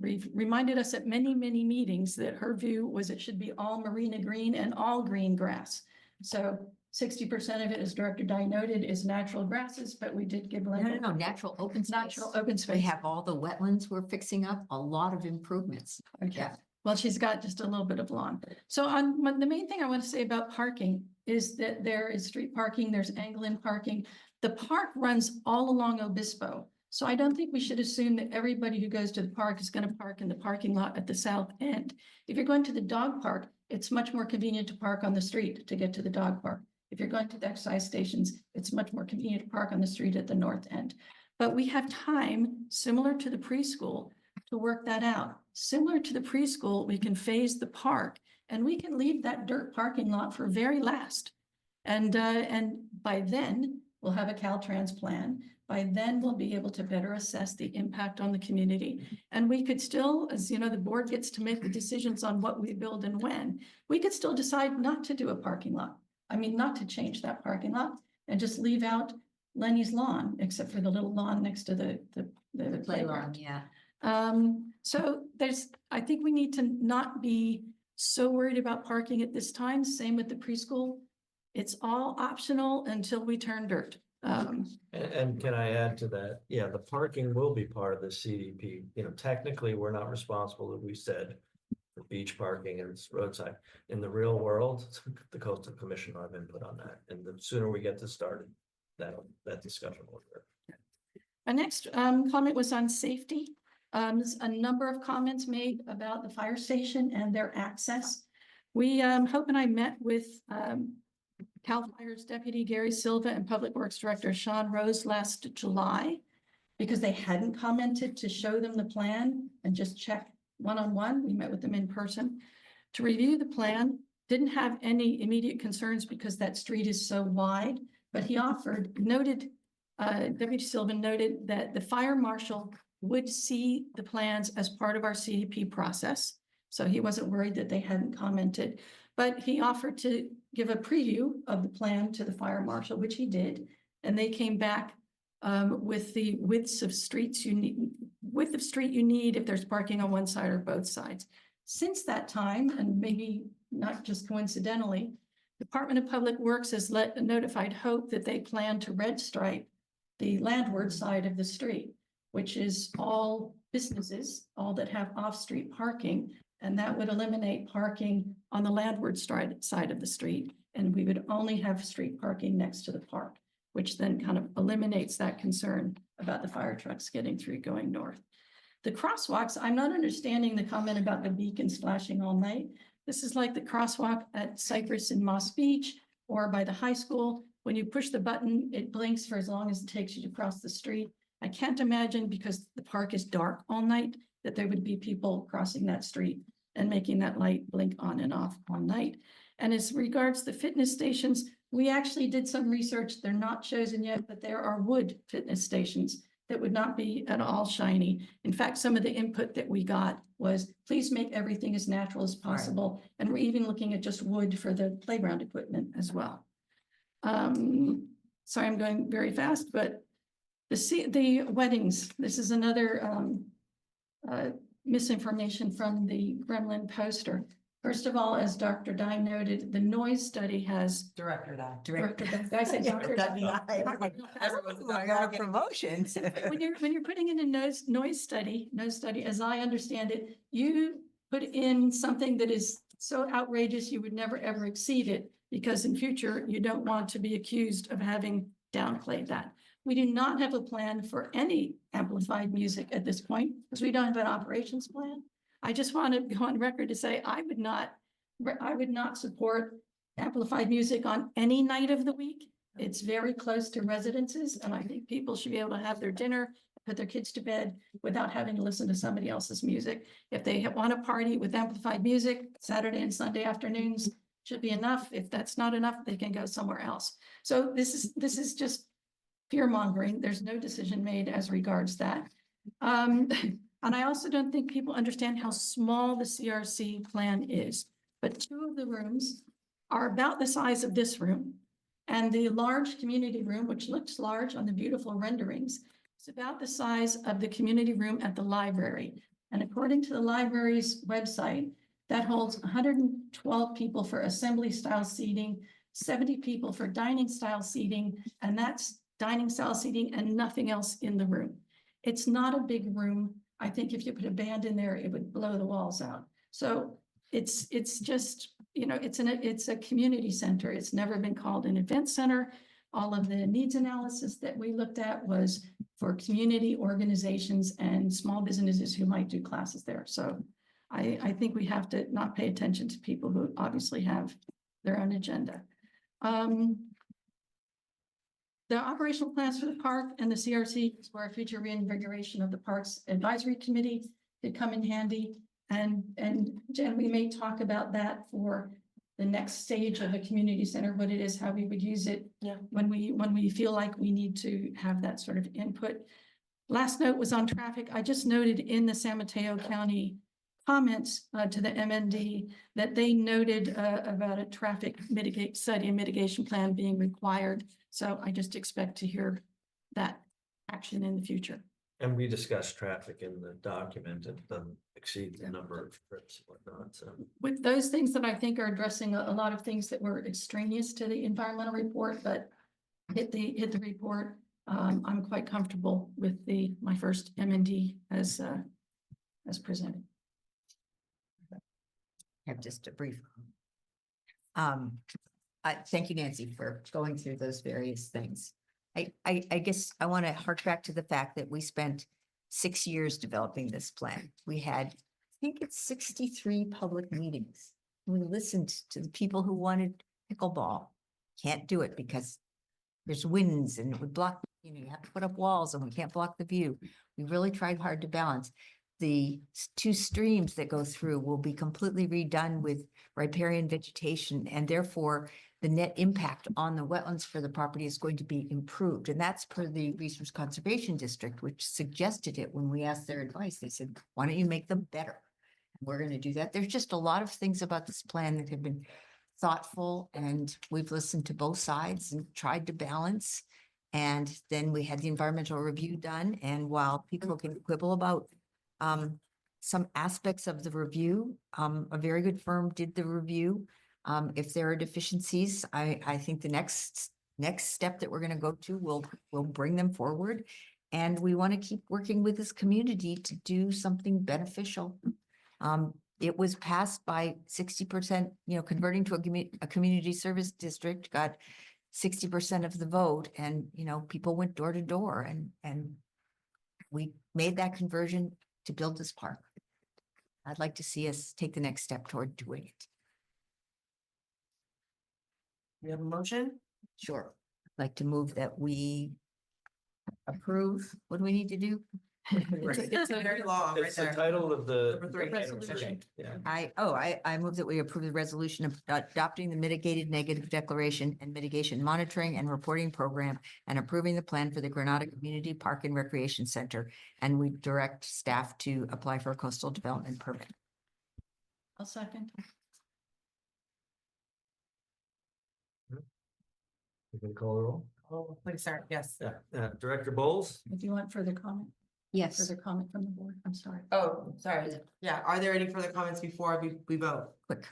reminded us at many, many meetings that her view was it should be all marina green and all green grass. So 60% of it, as Director Dye noted, is natural grasses, but we did give Lenny. No, natural open space. Natural open space. We have all the wetlands we're fixing up, a lot of improvements. Okay. Yeah. Well, she's got just a little bit of lawn. So the main thing I want to say about parking is that there is street parking, there's angle-in parking. The park runs all along Obispo. So I don't think we should assume that everybody who goes to the park is going to park in the parking lot at the south end. If you're going to the dog park, it's much more convenient to park on the street to get to the dog park. If you're going to the exercise stations, it's much more convenient to park on the street at the north end. But we have time, similar to the preschool, to work that out. Similar to the preschool, we can phase the park and we can leave that dirt parking lot for very last. And by then, we'll have a Caltrans plan. By then, we'll be able to better assess the impact on the community. And we could still, as you know, the board gets to make the decisions on what we build and when. We could still decide not to do a parking lot. I mean, not to change that parking lot and just leave out Lenny's lawn, except for the little lawn next to the Play lawn, yeah. So I think we need to not be so worried about parking at this time. Same with the preschool. It's all optional until we turn dirt. And can I add to that? Yeah, the parking will be part of the CDP. You know, technically, we're not responsible, as we said, for beach parking and roadside. In the real world, the Coastal Commission will have input on that. And the sooner we get this started, that discussion will occur. My next comment was on safety. There's a number of comments made about the fire station and their access. Hope and I met with CAL FIRE's Deputy Gary Silva and Public Works Director Sean Rose last July because they hadn't commented to show them the plan and just check one-on-one. We met with them in person to review the plan. Didn't have any immediate concerns because that street is so wide, but he Deputy Silva noted that the fire marshal would see the plans as part of our CDP process. So he wasn't worried that they hadn't commented, but he offered to give a preview of the plan to the fire marshal, which he did. And they came back with the width of street you need if there's parking on one side or both sides. Since that time, and maybe not just coincidentally, Department of Public Works has notified Hope that they plan to red stripe the landward side of the street, which is all businesses, all that have off-street parking, and that would eliminate parking on the landward side of the street, and we would only have street parking next to the park, which then kind of eliminates that concern about the fire trucks getting through going north. The crosswalks, I'm not understanding the comment about the beacons flashing all night. This is like the crosswalk at Cypress in Moss Beach or by the high school. When you push the button, it blinks for as long as it takes you to cross the street. I can't imagine, because the park is dark all night, that there would be people crossing that street and making that light blink on and off all night. And as regards the fitness stations, we actually did some research. They're not chosen yet, but there are wood fitness stations that would not be at all shiny. In fact, some of the input that we got was, please make everything as natural as possible. And we're even looking at just wood for the playground equipment as well. Sorry, I'm going very fast, but the weddings, this is another misinformation from the Gremlin poster. First of all, as Dr. Dye noted, the noise study has. Director Dye. Director Dye. I said Dr. Dye. I got a promotion. When you're putting in a noise study, as I understand it, you put in something that is so outrageous you would never ever exceed it, because in future you don't want to be accused of having downplayed that. We do not have a plan for any amplified music at this point, because we don't have an operations plan. I just want to go on record to say I would not support amplified music on any night of the week. It's very close to residences, and I think people should be able to have their dinner, put their kids to bed without having to listen to somebody else's music. If they want to party with amplified music, Saturday and Sunday afternoons should be enough. If that's not enough, they can go somewhere else. So this is just fear mongering. There's no decision made as regards that. And I also don't think people understand how small the CRC plan is, but 2 of the rooms are about the size of this room. And the large community room, which looks large on the beautiful renderings, is about the size of the community room at the library. And according to the library's website, that holds 112 people for assembly style seating, 70 people for dining style seating, and that's dining style seating and nothing else in the room. It's not a big room. I think if you put a band in there, it would blow the walls out. So it's just, it's a community center. It's never been called an event center. All of the needs analysis that we looked at was for community organizations and small businesses who might do classes there. So I think we have to not pay attention to people who obviously have their own agenda. The operational plans for the park and the CRC for a future reinvigoration of the Parks Advisory Committee could come in handy. And Jen, we may talk about that for the next stage of the community center, what it is, how we would use it when we feel like we need to have that sort of input. Last note was on traffic. I just noted in the San Mateo County comments to the MND that they noted about a traffic study and mitigation plan being required. So I just expect to hear that action in the future. And we discussed traffic in the document. It doesn't exceed the number of trips and whatnot, so. With those things that I think are addressing a lot of things that were extraneous to the environmental report, but hit the report, I'm quite comfortable with my first MND as presented. I have just a brief. Thank you, Nancy, for going through those various things. I guess I want to hark back to the fact that we spent 6 years developing this plan. We had, I think it's 63 public meetings. We listened to the people who wanted pickleball. Can't do it because there's winds and it would block, you have to put up walls and we can't block the view. We really tried hard to balance. The 2 streams that go through will be completely redone with riparian vegetation, and therefore the net impact on the wetlands for the property is going to be improved. And that's per the Resource Conservation District, which suggested it when we asked their advice. They said, why don't you make them better? We're going to do that. There's just a lot of things about this plan that have been thoughtful, and we've listened to both sides and tried to balance. And then we had the environmental review done, and while people can quibble about some aspects of the review, a very good firm did the review. If there are deficiencies, I think the next step that we're going to go to, we'll bring them forward. And we want to keep working with this community to do something beneficial. It was passed by 60%, converting to a community service district, got 60% of the vote, and, people went door to door, and we made that conversion to build this park. I'd like to see us take the next step toward doing it. We have a motion? Sure. I'd like to move that we approve. What do we need to do? It's very long, right It's the there. title of the. Number three. Resolution. Yeah. I move that we approve the resolution of adopting the mitigated negative declaration and mitigation monitoring and reporting program and approving the plan for the Granada Community Park and Recreation Center. And we direct staff to apply for a coastal development permit. I'll second. You can call the roll. Oh, please, sorry, yes. Yeah, Director Bowles? Do you want further comment? Yes. Further comment from the board? I'm sorry. Oh, sorry. Yeah, are there any further comments before we vote? Quick.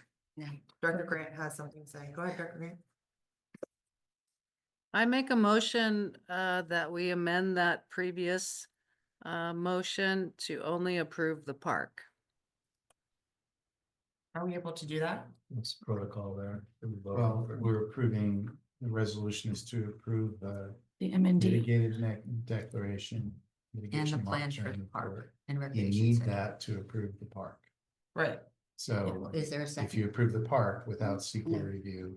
Director Grant has something to say. Go ahead, Director Grant. I make a motion that we amend that previous motion to only approve the park. Are we able to do that? What's the protocol there? Well, we're approving, the resolution is to approve the The MND. mitigated declaration. And the mitigation plan for the monitoring park report. and You recreation need center. that to approve the park. Right. So Is there a if second? you approve the park without secret review,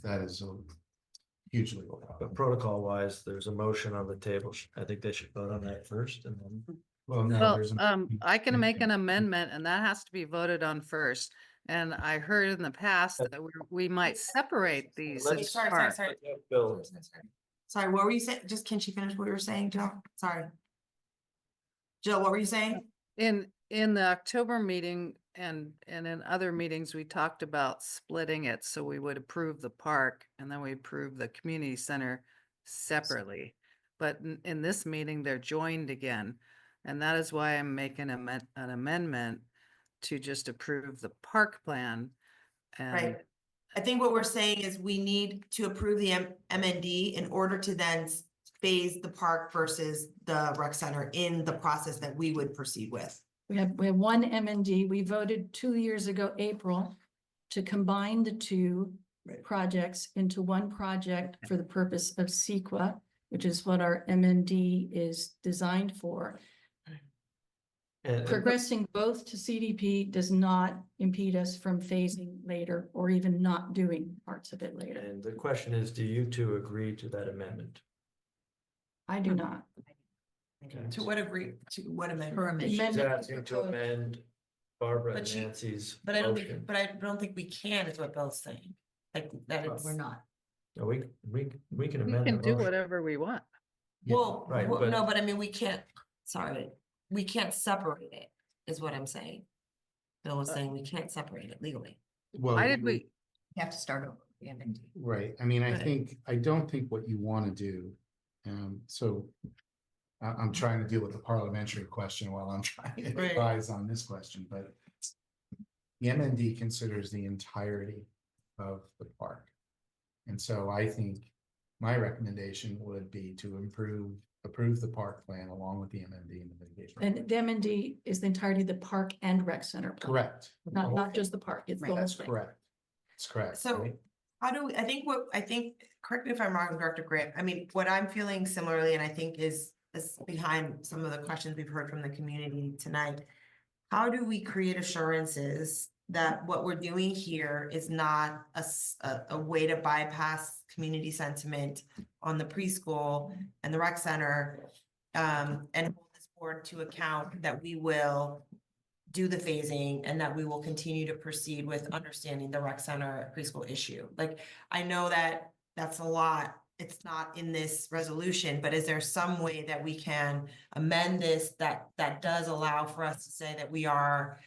that is a huge legal problem. But protocol wise, there's a motion on the table. I think they should vote on that first and then. Well, no, Well, there's. I can make an amendment and that has to be voted on first. And I heard in the past that we might separate these. Sorry, as sorry, parks. sorry. Bill, Sorry, what were you saying? Just, can she finish what you were saying, Jill? Sorry. Jill, what were you saying? In the October meeting and in other meetings, we talked about splitting it. So we would approve the park and then we approve the community center separately. But in this meeting, they're joined again. And that is why I'm making an amendment to just approve the park plan. And Right. I think what we're saying is we need to approve the MND in order to then phase the park versus the rec center in the process that we would proceed with. We have one MND. We voted 2 years ago, April, to combine the two projects into one project for the purpose of CEQA, which is what our MND is designed for. and Progressing both to CDP does not impede us from phasing later or even not doing parts of it later. and the question is, do you two agree to that amendment? I do not. To what degree, to what amendment? Permit. She's Amendment asking to to code. amend Barbara But and she- Nancy's But I don't motion. think, but I don't think we can, is what Bill's saying. Like, that it's. We're not. No, we can we amend can the do motion. whatever we want. Well, right, well, but- no, but I mean, we can't, sorry, we can't separate it, is what I'm saying. Bill was saying we can't separate it legally. Well, Why did we? You have to start over. the MND. Right, I mean, Right. I don't think what you want to do, so. I'm trying to deal with the parliamentary question while I'm trying to Right. advise on this question, but. The MND considers the entirety of the park. And so I think my recommendation would be to approve the park plan along with the MND and the mitigation. And the MND is the entirety of the park and rec center. plan. Correct. Not just the park, it's the whole That's thing. correct. That's correct. So right? how do we, I think, correct me if I'm wrong, Director Grant, I mean, what I'm feeling similarly, and I think is behind some of the questions we've heard from the community tonight. How do we create assurances that what we're doing here is not a way to bypass community sentiment on the preschool and the rec center? And hold this board to account that we will do the phasing and that we will continue to proceed with understanding the rec center preschool issue. Like, I know that that's a lot. It's not in this resolution, but is there some way that we can amend this that does allow for us to say that we are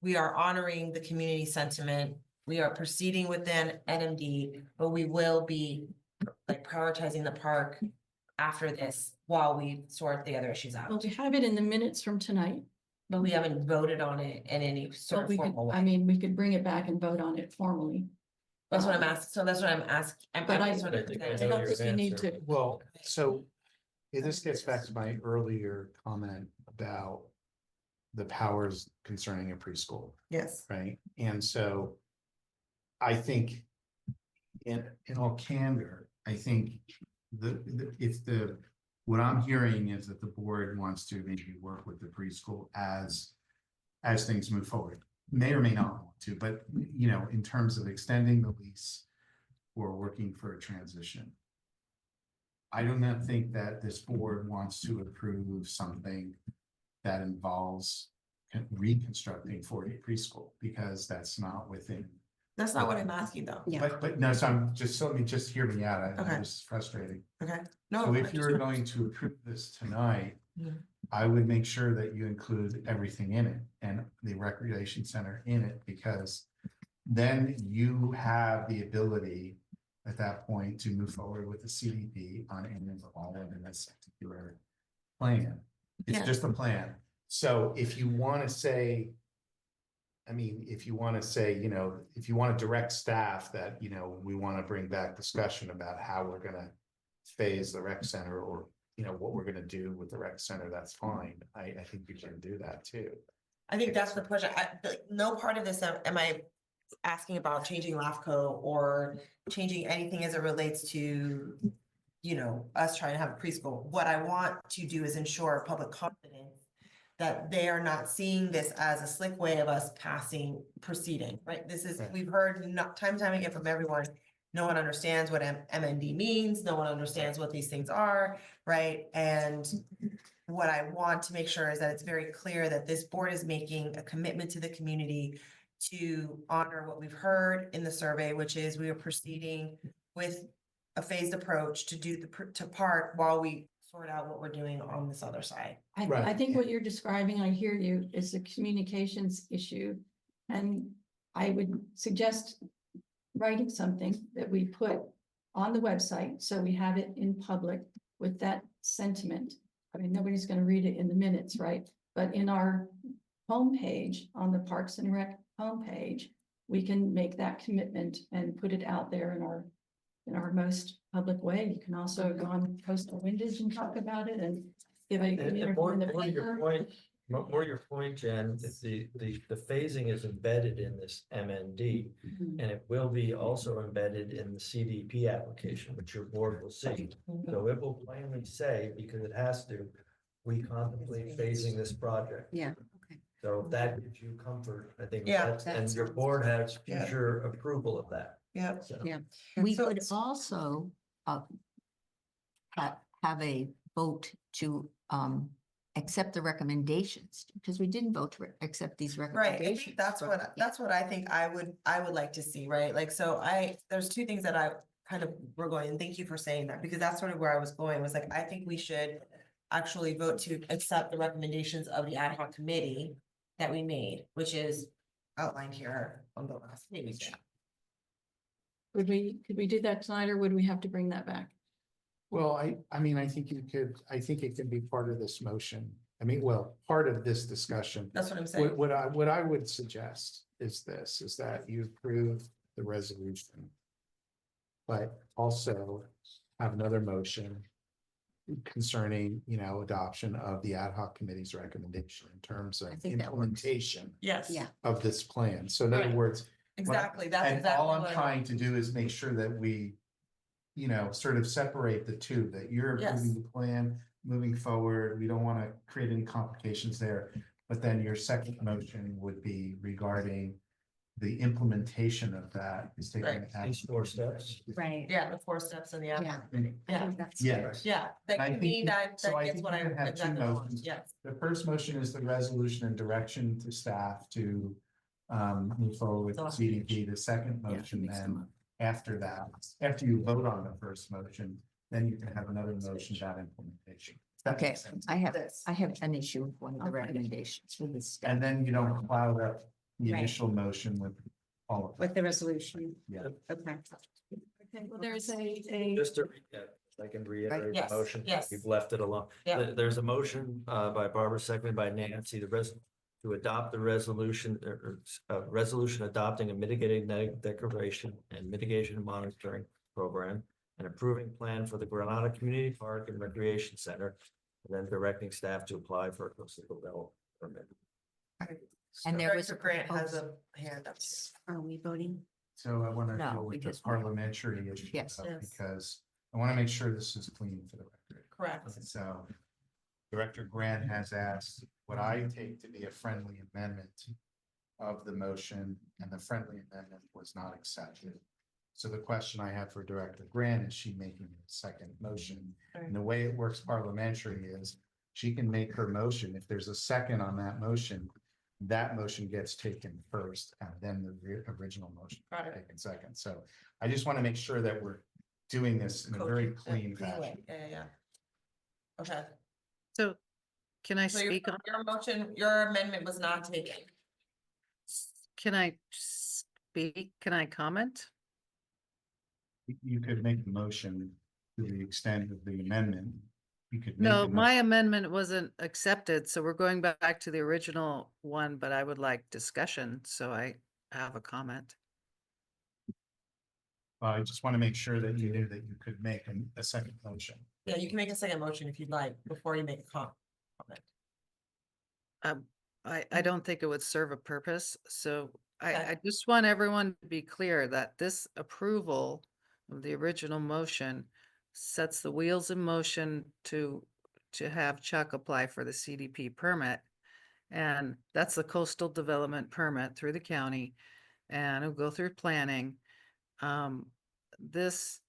we are honoring the community sentiment. We are proceeding within NMD, but we will be like prioritizing the park after this while we sort the other issues Well, out. we have it in the minutes from tonight. But we haven't voted on it in any But sort of we could, formal I way. mean, we could bring it back and vote on it formally. That's what I'm asking. So that's what I'm asking. But I sort of think I presenting. know don't your think you need answer. to. Well, so this gets back to my earlier comment about the powers concerning a preschool, Yes. right? And so I think in all candor, I think what I'm hearing is that the board wants to maybe work with the preschool as things move forward. May or may not want to, but you know, in terms of extending the lease or working for a transition. I do not think that this board wants to approve something that involves reconstructing 40 preschool, because that's not within. That's not what I'm asking though. But no, so let me just hear me out. Okay. This is frustrating. Okay. No. So I if just- you're going to approve this tonight, Yeah. I would make sure that you include everything in it and the recreation center in it, because then you have the ability at that point to move forward with the CDP on any of all of this particular plan. It's Yeah. just a plan. So if you want to say, I mean, if you want to say, you know, if you want to direct staff that, you know, we want to bring back discussion about how we're going to phase the rec center, or, you know, what we're going to do with the rec center, that's fine. I think we can do that too. I think that's the push. No part of this am I asking about changing LAFCO or changing anything as it relates to, you know, us trying to have a preschool. What I want to do is ensure public confidence that they are not seeing this as a slick way of us proceeding, right? This is, Right. we've heard time and time again from everyone. No one understands what MND means. No one understands what these things are, right? And what I want to make sure is that it's very clear that this board is making a commitment to the community to honor what we've heard in the survey, which is we are proceeding with a phased approach to do to park while we sort out what we're doing on this other side. I think what you're describing, I hear you, is a communications issue. And I would suggest writing something that we put on the website, so we have it in public with that sentiment. I mean, nobody's gonna read it in the minutes, right? But in our homepage, on the Parks and Rec homepage, we can make that commitment and put it out there in our most public way. You can also go on Coastal Windage and talk about it and give an And interview more in the more to your paper. point, more your point, Jen, is the phasing is embedded in this MND. Mhm. And it will be also embedded in the CDP application, which your board will see. So it will plainly say, because it has to, we contemplate phasing this project. Yeah, okay. So if that gives you comfort, I think Yeah. that's, That and your sounds- board has Yeah. future approval of that. Yeah. So. Yeah. We So- could also have a vote to accept the recommendations, because we didn't vote to accept these Right, I recommendations. think that's what I think I would like to see, right? Like, so there's two things that I kind of were going, and thank you for saying that, because that's sort of where I was going, was like, I think we should actually vote to accept the recommendations of the ad hoc committee that we made, which is outlined here on the last page. Could we do that tonight, or would we have to bring that back? Well, I mean, I think it can be part of this motion. I mean, well, part of this discussion. That's what I'm saying. What I would suggest is that you approve the resolution. But also have another motion concerning, you know, adoption of the ad hoc committee's recommendation in terms of I think that works. implementation Yes. Yeah. of this plan. So in other Right. words. Exactly, that's And exactly all I'm what I trying want. to do is make sure that we, you know, sort of separate the two, that you're Yes. approving the plan, moving forward. We don't want to create any complications there. But then your second motion would be regarding the implementation of that is taking. Right. These 4 steps. Right. Yeah, the 4 steps in the app. Yeah. Yeah. Yeah. Yeah, And I that to me, think- that so I gets think what we're I gonna have two exactly want, motions. yes. The first motion is the resolution and direction to staff to move forward with the CDP. The second motion, then after that, after you vote on the first motion, then you can have another motion about implementation. If that Okay, makes sense. I have an issue with one of the recommendations for this. And then you don't cloud up the Right. initial motion with all of With the resolution. Yeah. Okay. Okay, well, there's a. Just to recap, I can reiterate Yes, the motion. yes. We've left it alone. Yeah. There's a motion by Barbara, seconded by Nancy, to adopt the resolution, resolution adopting a mitigating declaration and mitigation monitoring program and approving plan for the Granada Community Park and Recreation Center, and then directing staff to apply for a coastal development permit. And there was Director Grant has a hand up. Are we voting? So I want to No, deal with the because- parliamentary issue. Yes. though, Yes. Because I want to make sure this is clean for the record. Correct. So Director Grant has asked what I take to be a friendly amendment of the motion, and the friendly amendment was not accepted. So the question I have for Director Grant, is she making a second motion? And the way it works parliamentary is she can make her motion. If there's a second on that motion gets taken first, and then the original motion Got it. taken second. So I just want to make sure that we're doing this in a very clean fashion. Yeah. Okay. So can I So your, speak on, your motion, your amendment was not taken. can I speak? Can I comment? You could make the motion to the extent of the amendment. You could. make No, the my amendment wasn't accepted, so we're going back to the original one, but I would like discussion, so I have a comment. I just want to make sure that you knew that you could make a second motion. Yeah, you can make a second motion if you'd like, before you make a comment. I don't think it would serve a purpose, so Okay. I just want everyone to be clear that this approval of the original motion sets the wheels in motion to have Chuck apply for the CDP permit. And that's the coastal development permit through the county, and it'll go through planning. This,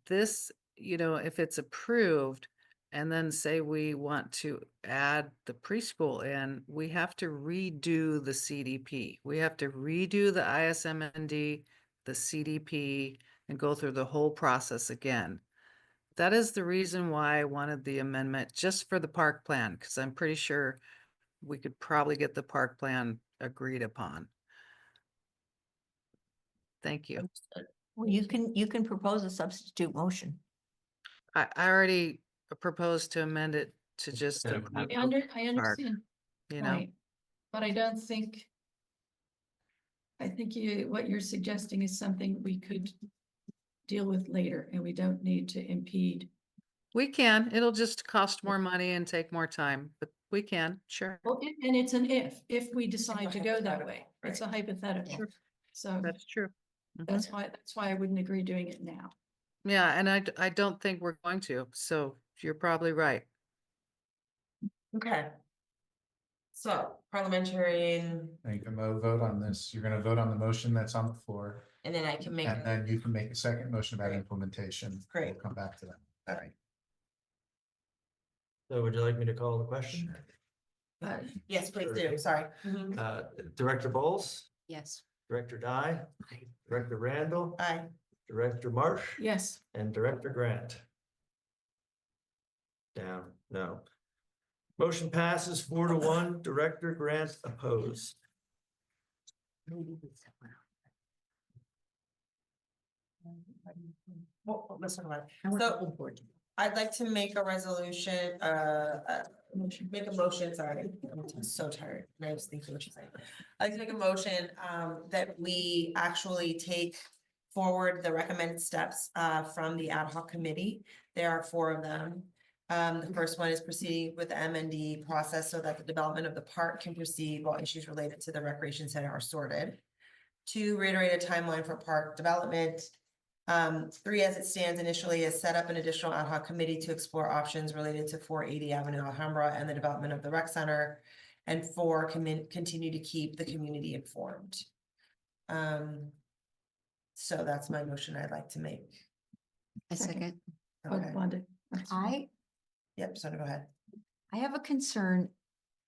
if it's approved, and then say we want to add the preschool in, we have to redo the CDP. We have to redo the ISMND, the CDP, and go through the whole process again. That is the reason why I wanted the amendment just for the park plan, because I'm pretty sure we could probably get the park plan agreed upon. Thank you. Well, you can propose a substitute motion. I already proposed to amend it to just. Yeah, include I the park, understand. You know, Right. But I don't think. I think what you're suggesting is something we could deal with later, and we don't need to impede. we can, it'll just cost more money and take more time, but we can, sure. Well, and it's an if we decide to go that hypothetical, way. It's a hypothetical. Sure. So That's true. Mhm. that's why I wouldn't agree doing it now. Yeah, and I don't think we're going to, so you're probably right. Okay. So parliamentary, Now you can vote on this. You're going to vote on the motion that's on the floor. and then I can make, And then you can make a second motion about implementation. Great. We'll come back to that. all right. So would you like me to call the question? Yes, please do, sorry. Director Bowles, Yes. Director Dye, Director Randall, Aye. Director Marsh, Yes. and Director Grant. Down, no. Motion passes 4-1, Director Grant opposed. Well, let's talk about it. So I'd like to make a resolution, make a motion, sorry, I'm so tired, and I was thinking what you're saying. I'd like to make a motion, that we actually take forward the recommended steps, from the ad hoc committee. There are 4 of them. The first one is proceeding with the MND process so that the development of the park can proceed while issues related to the recreation center are sorted. 2, reiterate a timeline for park development. 3, as it stands initially, is set up an additional ad hoc committee to explore options related to 480 Avenue Alhambra and the development of the rec center. And 4, continue to keep the community informed. So that's my motion I'd like to make. A second. Okay. Wanda. Yep, so go ahead. I have a concern.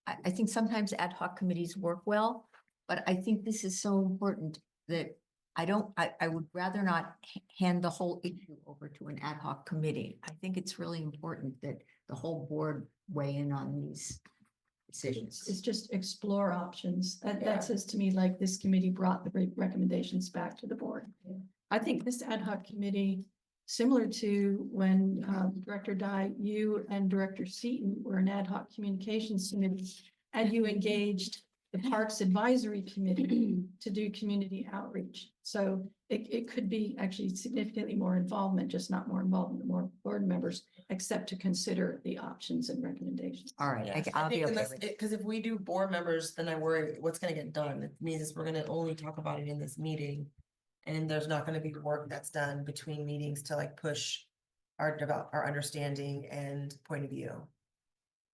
I think sometimes ad hoc committees work well, but I think this is so important that I would rather not hand the whole issue over to an ad hoc committee. I think it's really important that the whole board weigh in on decisions. It's just explore options. Yeah. That says to me like this committee brought the recommendations back to the board. I think this ad hoc committee, similar to when Director Dye, you and Director Seaton were an ad hoc communications committee, and you engaged the Parks Advisory Committee to do community outreach. So it could be actually significantly more involvement, just not more involvement, more board members, except to consider the options and recommendations. All right, Yes, I'll be think okay with it. because if we do board members, then I worry what's gonna get done. It means we're gonna only talk about it in this meeting. And there's not gonna be work that's done between meetings to like push our understanding and point of view.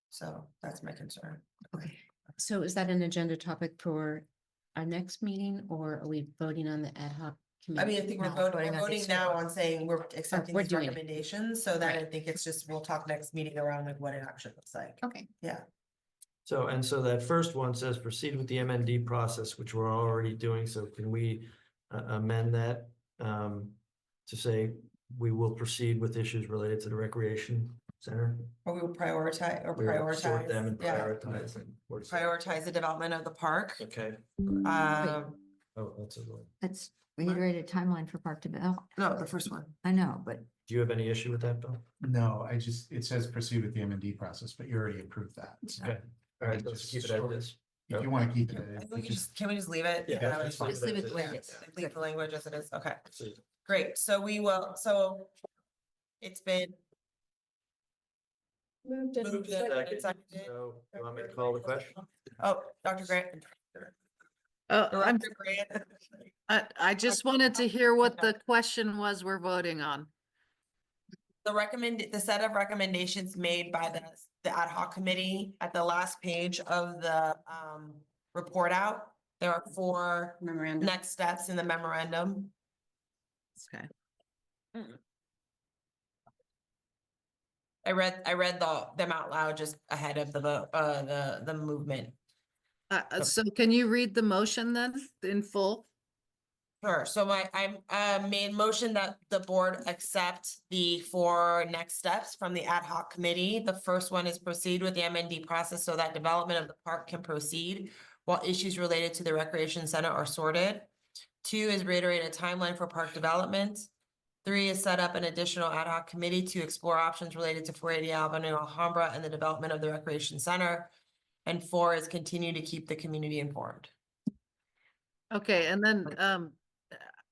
So that's my concern. Okay, so is that an agenda topic for our next meeting, or are we voting on the ad hoc I committee? mean, I think we're No, voting on this now one. on saying we're accepting we're these doing it. recommendations, so that I Right. think it's just, we'll talk next meeting around like what it actually looks like. Okay. Yeah. So, and so that first one says proceed with the MND process, which we're already doing. So can we amend that to say we will proceed with issues related to the recreation center? Or we will prioritize We'll sort them and yeah, prioritize them. prioritize the development of the park. Okay. Oh, that's a little. Let's reiterate a timeline for park development. no, the first one. I know, but Do you have any issue with that, Bill? No, it says proceed with the MND process, but you already approved that. So Okay. All right, let's keep it as is. if you want to keep it, I think can we just leave it? Yeah, that's fine. just leave it the way it is. Leave the language as it is. Okay, See. great. So we will, so it's been Moved and moved seconded. and seconded. So you want me to call the question? Oh, Dr. Grant. I'm, Director Grant. I just wanted to hear what the question was we're voting on. The set of recommendations made by the ad hoc committee at the last page of the report out. There are 4 Memorandum. next steps in the memorandum. Okay. I read them out loud just ahead of the vote, the movement. So can you read the motion then in full? Sure. So I made motion that the board accept the 4 next steps from the ad hoc committee. The first one is proceed with the MND process so that development of the park can proceed while issues related to the recreation center are sorted. 2 is reiterate a timeline for park development. 3 is set up an additional ad hoc committee to explore options related to 480 Avenue, Alhambra, and the development of the recreation center. And 4 is continue to keep the community informed. Okay, and then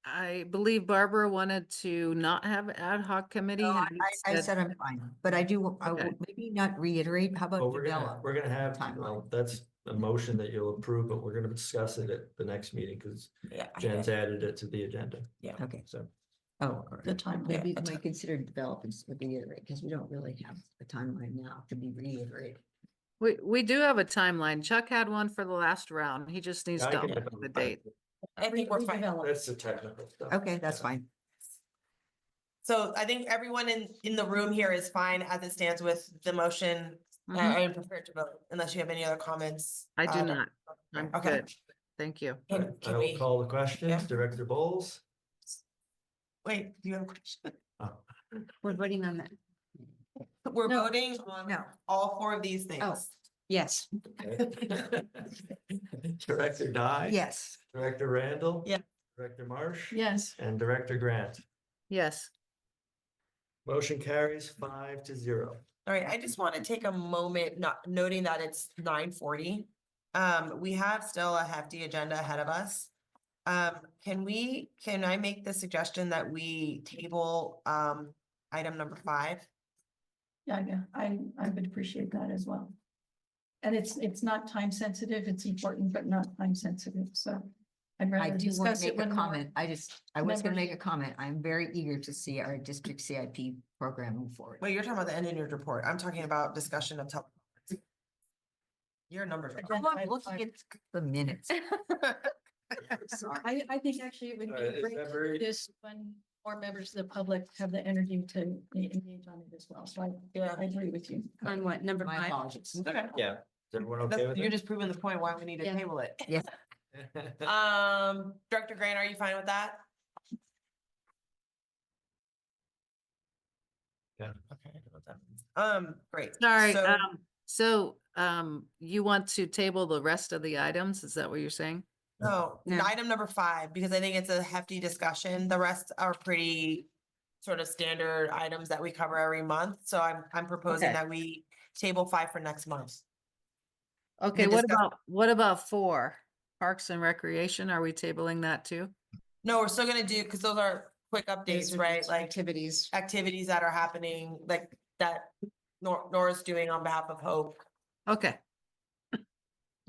I believe Barbara wanted to not have ad hoc committee. No, and you I said I'm fine, but I will maybe not reiterate. How Well, about we're develop? gonna have, timeline. well, that's a motion that you'll approve, but we're gonna discuss it at the next meeting because Yeah. Jen's added it to the agenda. Yeah. Okay. So. Oh, all right. The timeline. Maybe we might consider develop instead of reiterate, because we don't really have a timeline now to be reiterated. We do have a timeline. Chuck had one for the last round. He just needs I to can open develop the it. date. I think we're fine. That's the technical stuff. Okay, that's fine. So I think everyone in the room here is fine as it stands with the motion. Mhm. I'm prepared to vote unless you have any other comments. I do not. I'm Okay. good. Thank you. All right, Can I will we, call the questions. Yeah. Director Bowles? wait, do you have a question? Oh. We're voting on that. We're No. voting on No. all 4 of these things. Oh. Yes. Director Dye? Yes. Director Randall? Yeah. Director Marsh? Yes. And Director Grant? Yes. Motion carries 5-0. All right, I just want to take a moment, noting that it's 9:40. We have still a hefty agenda ahead of us. Can I make the suggestion that we table item number 5? Yeah, I would appreciate that as well. And it's not time sensitive, it's important, but not time sensitive, so I'd I rather do want discuss to it make a when more. comment. I was gonna members- make a comment. I'm very eager to see our district CIP program move forward. Wait, you're talking about the engineered report. I'm talking about discussion of your numbers. I'm not looking at the minutes. Sorry. I think actually it would All right, be is great that to very- do this when more members of the public have the energy to engage on it as well. So I agree with you. On what, number My 5? apologies. Okay. Yeah. Is everyone okay with You're it? just proving the point why we need to Yeah. table it. Yes. Director Grant, are you fine with that? Yeah. Okay. I know what that means. Great. Sorry, So- so you want to table the rest of the items? Is that what you're saying? No, No. item number 5, because I think it's a hefty discussion. The rest are pretty sort of standard items that we cover every month. So I'm proposing Okay. that we table 5 for next month. Okay, We what about 4? Parks and Recreation, are we tabling that too? No, we're still gonna do, because those are quick updates, are right? just Like activities. activities that are happening, like that Nora's doing on behalf of Hope. Okay.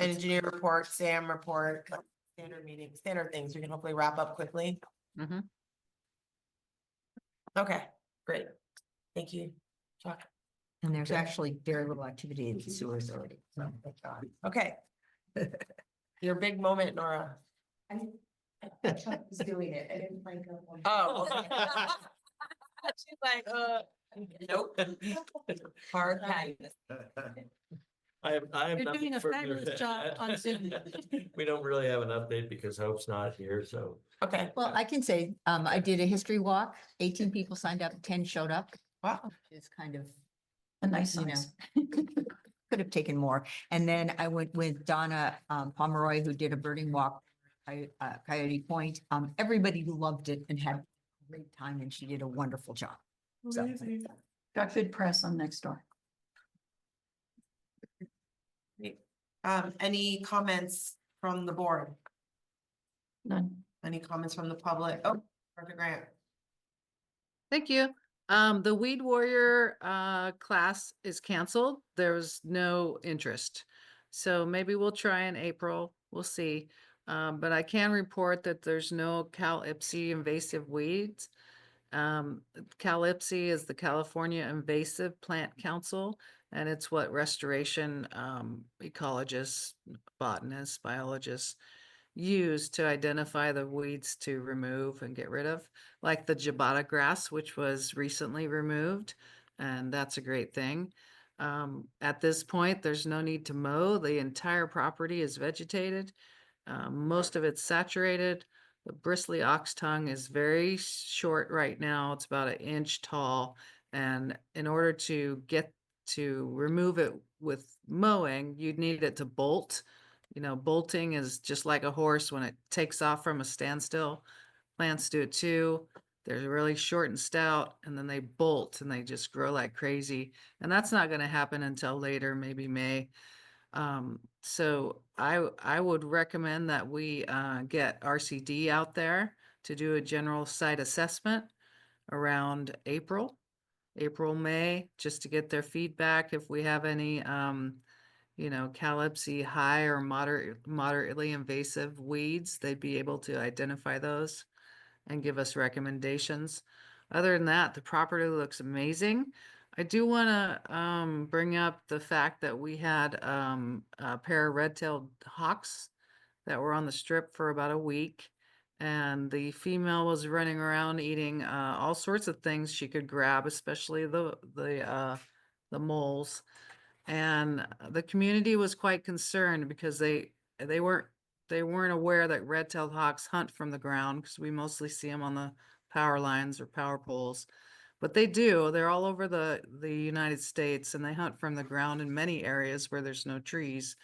Engineer report, Sam report, like, standard meetings, standard things. We can hopefully wrap up quickly. Mhm. Okay, great. Thank you, Chuck. And there's actually very little activity in the sewer authority. So, thank God. Okay. Your big moment, Nora. Chuck was doing it. I didn't like it. Oh. Okay. She's like, nope. Hard pass. I have You're nothing doing a further fabulous to job on add. Zoom. We don't really have an update because Hope's not here, so. Okay. Well, I can say, I did a history walk. 18 people signed up, 10 showed up. Wow. It's kind of, A nice you know, size. could have taken more. And then I went with Donna Pomeroy, who did a birding walk, Coyote Point. Everybody loved it and had a great time, and she did a wonderful job. So, Got good press on Nextdoor. Any comments from the board? None. Any comments from the public? Oh, Dr. Grant. Thank you. The Weed Warrior class is canceled. There was no interest. So maybe we'll try in April. We'll see. But I can report that there's no Cal Ipsy invasive weeds. Cal Ipsy is the California Invasive Plant Council, and it's what restoration ecologists, botanists, biologists use to identify the weeds to remove and get rid of, like the Jabata grass, which was recently removed, and that's a great thing. At this point, there's no need to mow. The entire property is vegetated. Most of it's saturated. The bristly ox tongue is very short right now. It's about 1 inch tall. And in order to remove it with mowing, you'd need it to bolt. You know, bolting is just like a horse when it takes off from a standstill. Plants do it too. They're really short and stout, and then they bolt and they just grow like crazy. And that's not going to happen until later, maybe May. So I would recommend that we get RCD out there to do a general site assessment around April, May, just to get their feedback. If we have any, you know, Calipsy high or moderately invasive weeds, they'd be able to identify those and give us recommendations. Other than that, the property looks amazing. I do want to bring up the fact that we had a pair of red-tailed hawks that were on the strip for about a week, and the female was running around eating all sorts of things she could grab, especially the moles. And the community was quite concerned because they weren't aware that red-tailed hawks hunt from the ground, because we mostly see them on the power lines or power poles. But they do. They're all over the United States, and they hunt from the ground in many areas where there's no trees.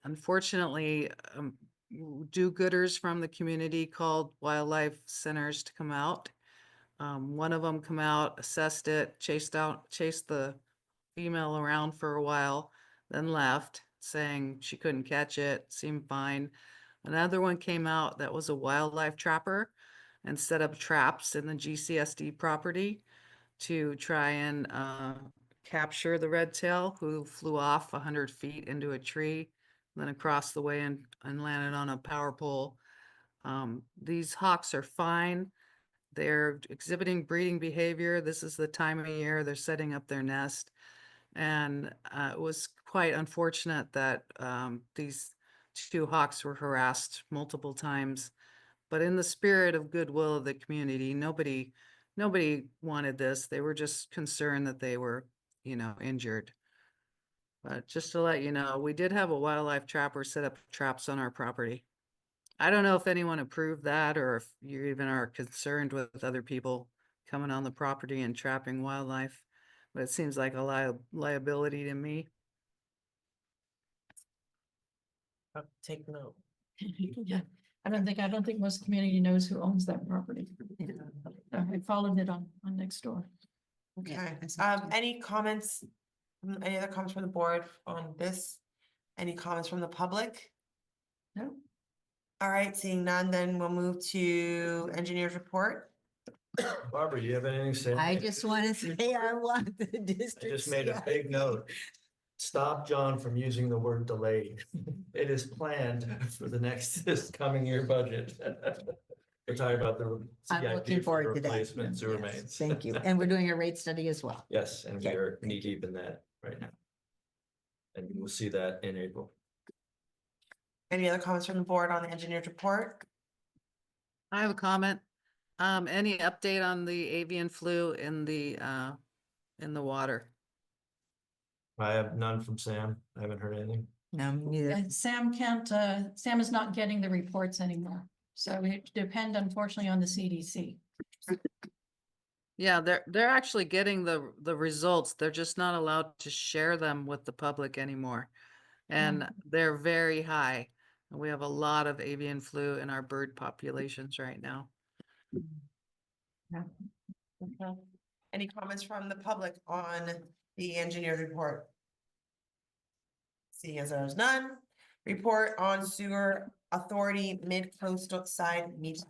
Unfortunately, do-gooders from the community called wildlife centers to come out. One of them come out, assessed it, chased the female around for a while, then left, saying she couldn't catch it, seemed fine. Another one came out that was a wildlife trapper and set up traps in the GCSD property to try and capture the red tail, who flew off 100 feet into a tree, then across the way and landed on a power pole. These hawks are fine. They're exhibiting breeding behavior. This is the time of year they're setting up their nest. And it was quite unfortunate that these 2 hawks were harassed multiple times. But in the spirit of goodwill of the community, nobody wanted this. They were just concerned that they were, you know, injured. But just to let you know, we did have a wildlife trapper set up traps on our property. I don't know if anyone approved that, or if you even are concerned with other people coming on the property and trapping wildlife. but it seems like a liability to me. Take note. Yeah, I don't think most community knows who owns that property. I followed it on next door. Okay, any comments, any other comments from the board on this? Any comments from the public? No. All right, seeing none, then we'll move to engineer's report. Barbara, do you have anything to say? I just want to say I want the I district. just made a big note. Stop John from using the word delayed. It is planned for the next, this coming year budget. We're talking about the I'm CIP looking for forward to that. replacement sewer Yes, mains. thank you. And we're doing a rate study as well. Yes, and we Okay. are knee deep in that right now. And we'll see that in April. Any other comments from the board on the engineer's report? I have a comment. Any update on the avian flu in the water? I have none from Sam. I haven't heard anything. No, neither. And Sam is not getting the reports anymore. So it depend unfortunately on the CDC. Yeah, they're actually getting the results. They're just not allowed to share them with the public anymore. And they're very high. And we have a lot of avian flu in our bird populations right now. Okay. Any comments from the public on the engineer's report? Seeing as there's none, report on sewer authority mid-coastal side meetings.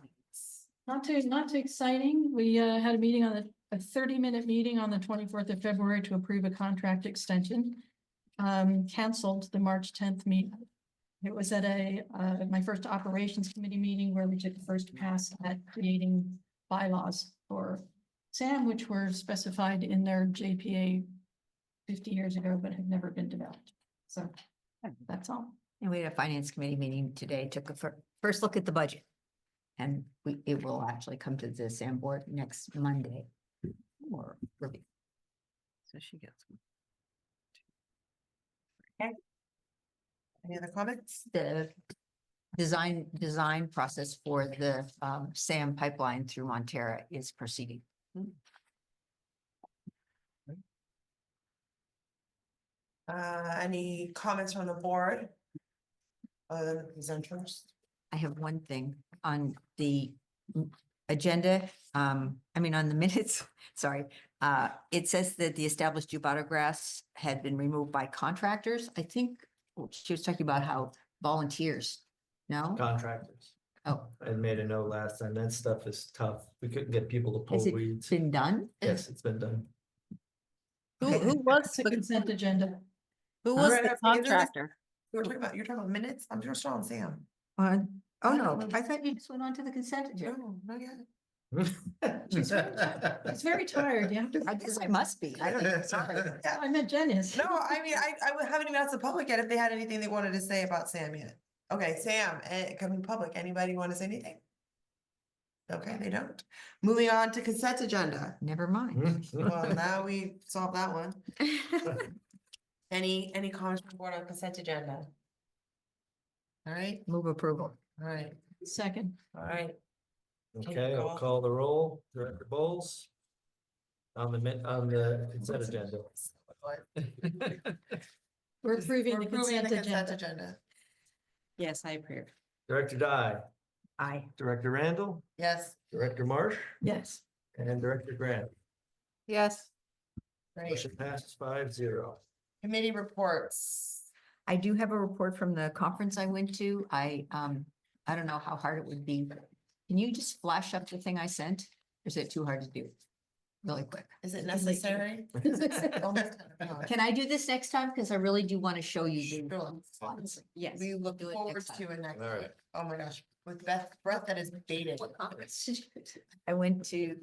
Not too exciting. We had a meeting on a 30-minute meeting on the 24th of February to approve a contract extension. Canceled the March 10th meeting. It was at my first operations committee meeting where we took the first pass at creating bylaws for SAM, which were specified in their JPA 50 years ago, but have never been developed. So that's all. And we had a finance committee meeting today, took a first look at the budget. And it will actually come to the SAM board next Monday. Or review. So she gets one. Okay. Any other comments? The design process for the SAM pipeline through Montera is proceeding. Any comments from the board? Other than the presenters? I have one thing on the agenda, on the minutes, sorry. It says that the established jubata grass had been removed by contractors. I think she was talking about how volunteers, no? Contractors. Oh, I made a note last time. That stuff is tough. We couldn't get people to has pull it weeds. been done? Yes, it's been done. Who was The consent agenda. who was Right, the isn't this- contractor? You're talking about minutes? I'm just on Sam. Oh, no, I thought you just went on to the consent agenda. No, not yet. She's very tired. You have to. I guess I must be. I don't know. Sorry. Yeah. I meant Jen is. No, I mean, I haven't even asked the public yet if they had anything they wanted to say about Sam yet. Okay, Sam, coming public, anybody want to say anything? Okay, they don't. Moving on to consent agenda. Never mind. Well, now we solved that one. Any comments from the board on consent agenda? All right, Move approval. all right, Second. all right. Okay, I'll call the roll. Director Bowles. On the consent agenda. We're approving the We're approving consent the consent agenda. agenda. Yes, I approve. Director Dye, Aye. Director Randall, Yes, Director Marsh, Yes. and Director Grant. Yes. great. Motion passes 5-0. Committee reports. I do have a report from the conference I went to. I don't know how hard it would be, but can you just flash up the thing I sent? Or is it too hard to do? Really quick. Is it necessary? Can I do this next time? Because I really do want to show you the Sure. slides. Yes. We look do it forward next to time. it next All right. week. Oh my gosh, with breath that is bated. What conference did you go to? I went to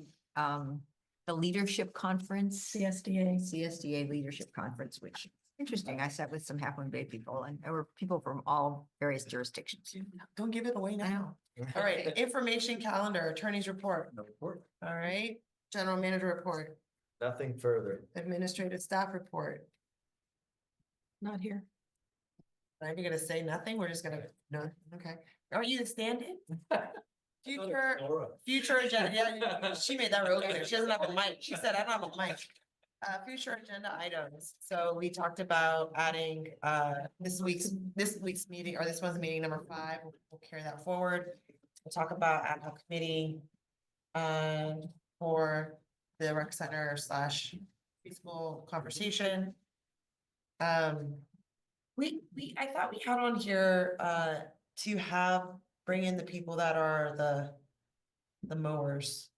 the leadership conference. CSDA Leadership Conference, which interesting. I sat with some Half Moon Bay people and there were people from all various jurisdictions. Don't give it away now. All right, information calendar, attorney's report. No report. All right, general manager report, Nothing further. administrative staff report. Not here. Are you gonna say nothing? We're just gonna, no, okay. Are you the stand-in? Future agenda, yeah, she made that real clear. She doesn't have a mic. She said, I don't have a mic. Future agenda items. So we talked about adding, this week's meeting, or this month's meeting number 5. We'll carry that forward. We'll talk about ad hoc committee, for the rec center / preschool conversation. I thought we had on here, to bring in the people that are the mowers.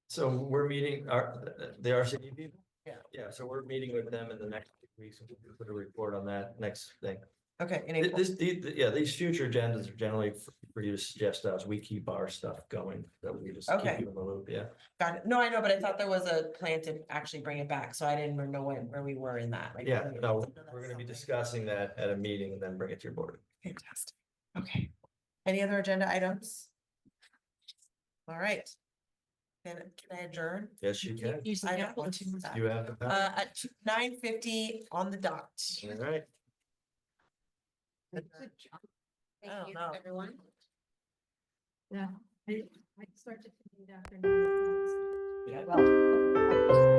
So we're meeting, the RCD people? Yeah. Yeah, so we're meeting with them in the next 2 weeks, and we'll put a report on that next thing. Okay. These future agendas are generally for you to suggest us, we keep our stuff going, that we just keep Okay. you in the loop, yeah. Got it. No, I know, but I thought there was a plan to actually bring it back, so I didn't know where we were in that. Like, Yeah, no, we're gonna be discussing that at a meeting and then bring it to your board. Fantastic. Okay. Any other agenda items? All right. Can I adjourn? Yes, you can. I don't want to. You have the power. At 9:50 on the dot. All right. Good job. I don't know. Everyone. Yeah. I start to think after. Yeah. Well.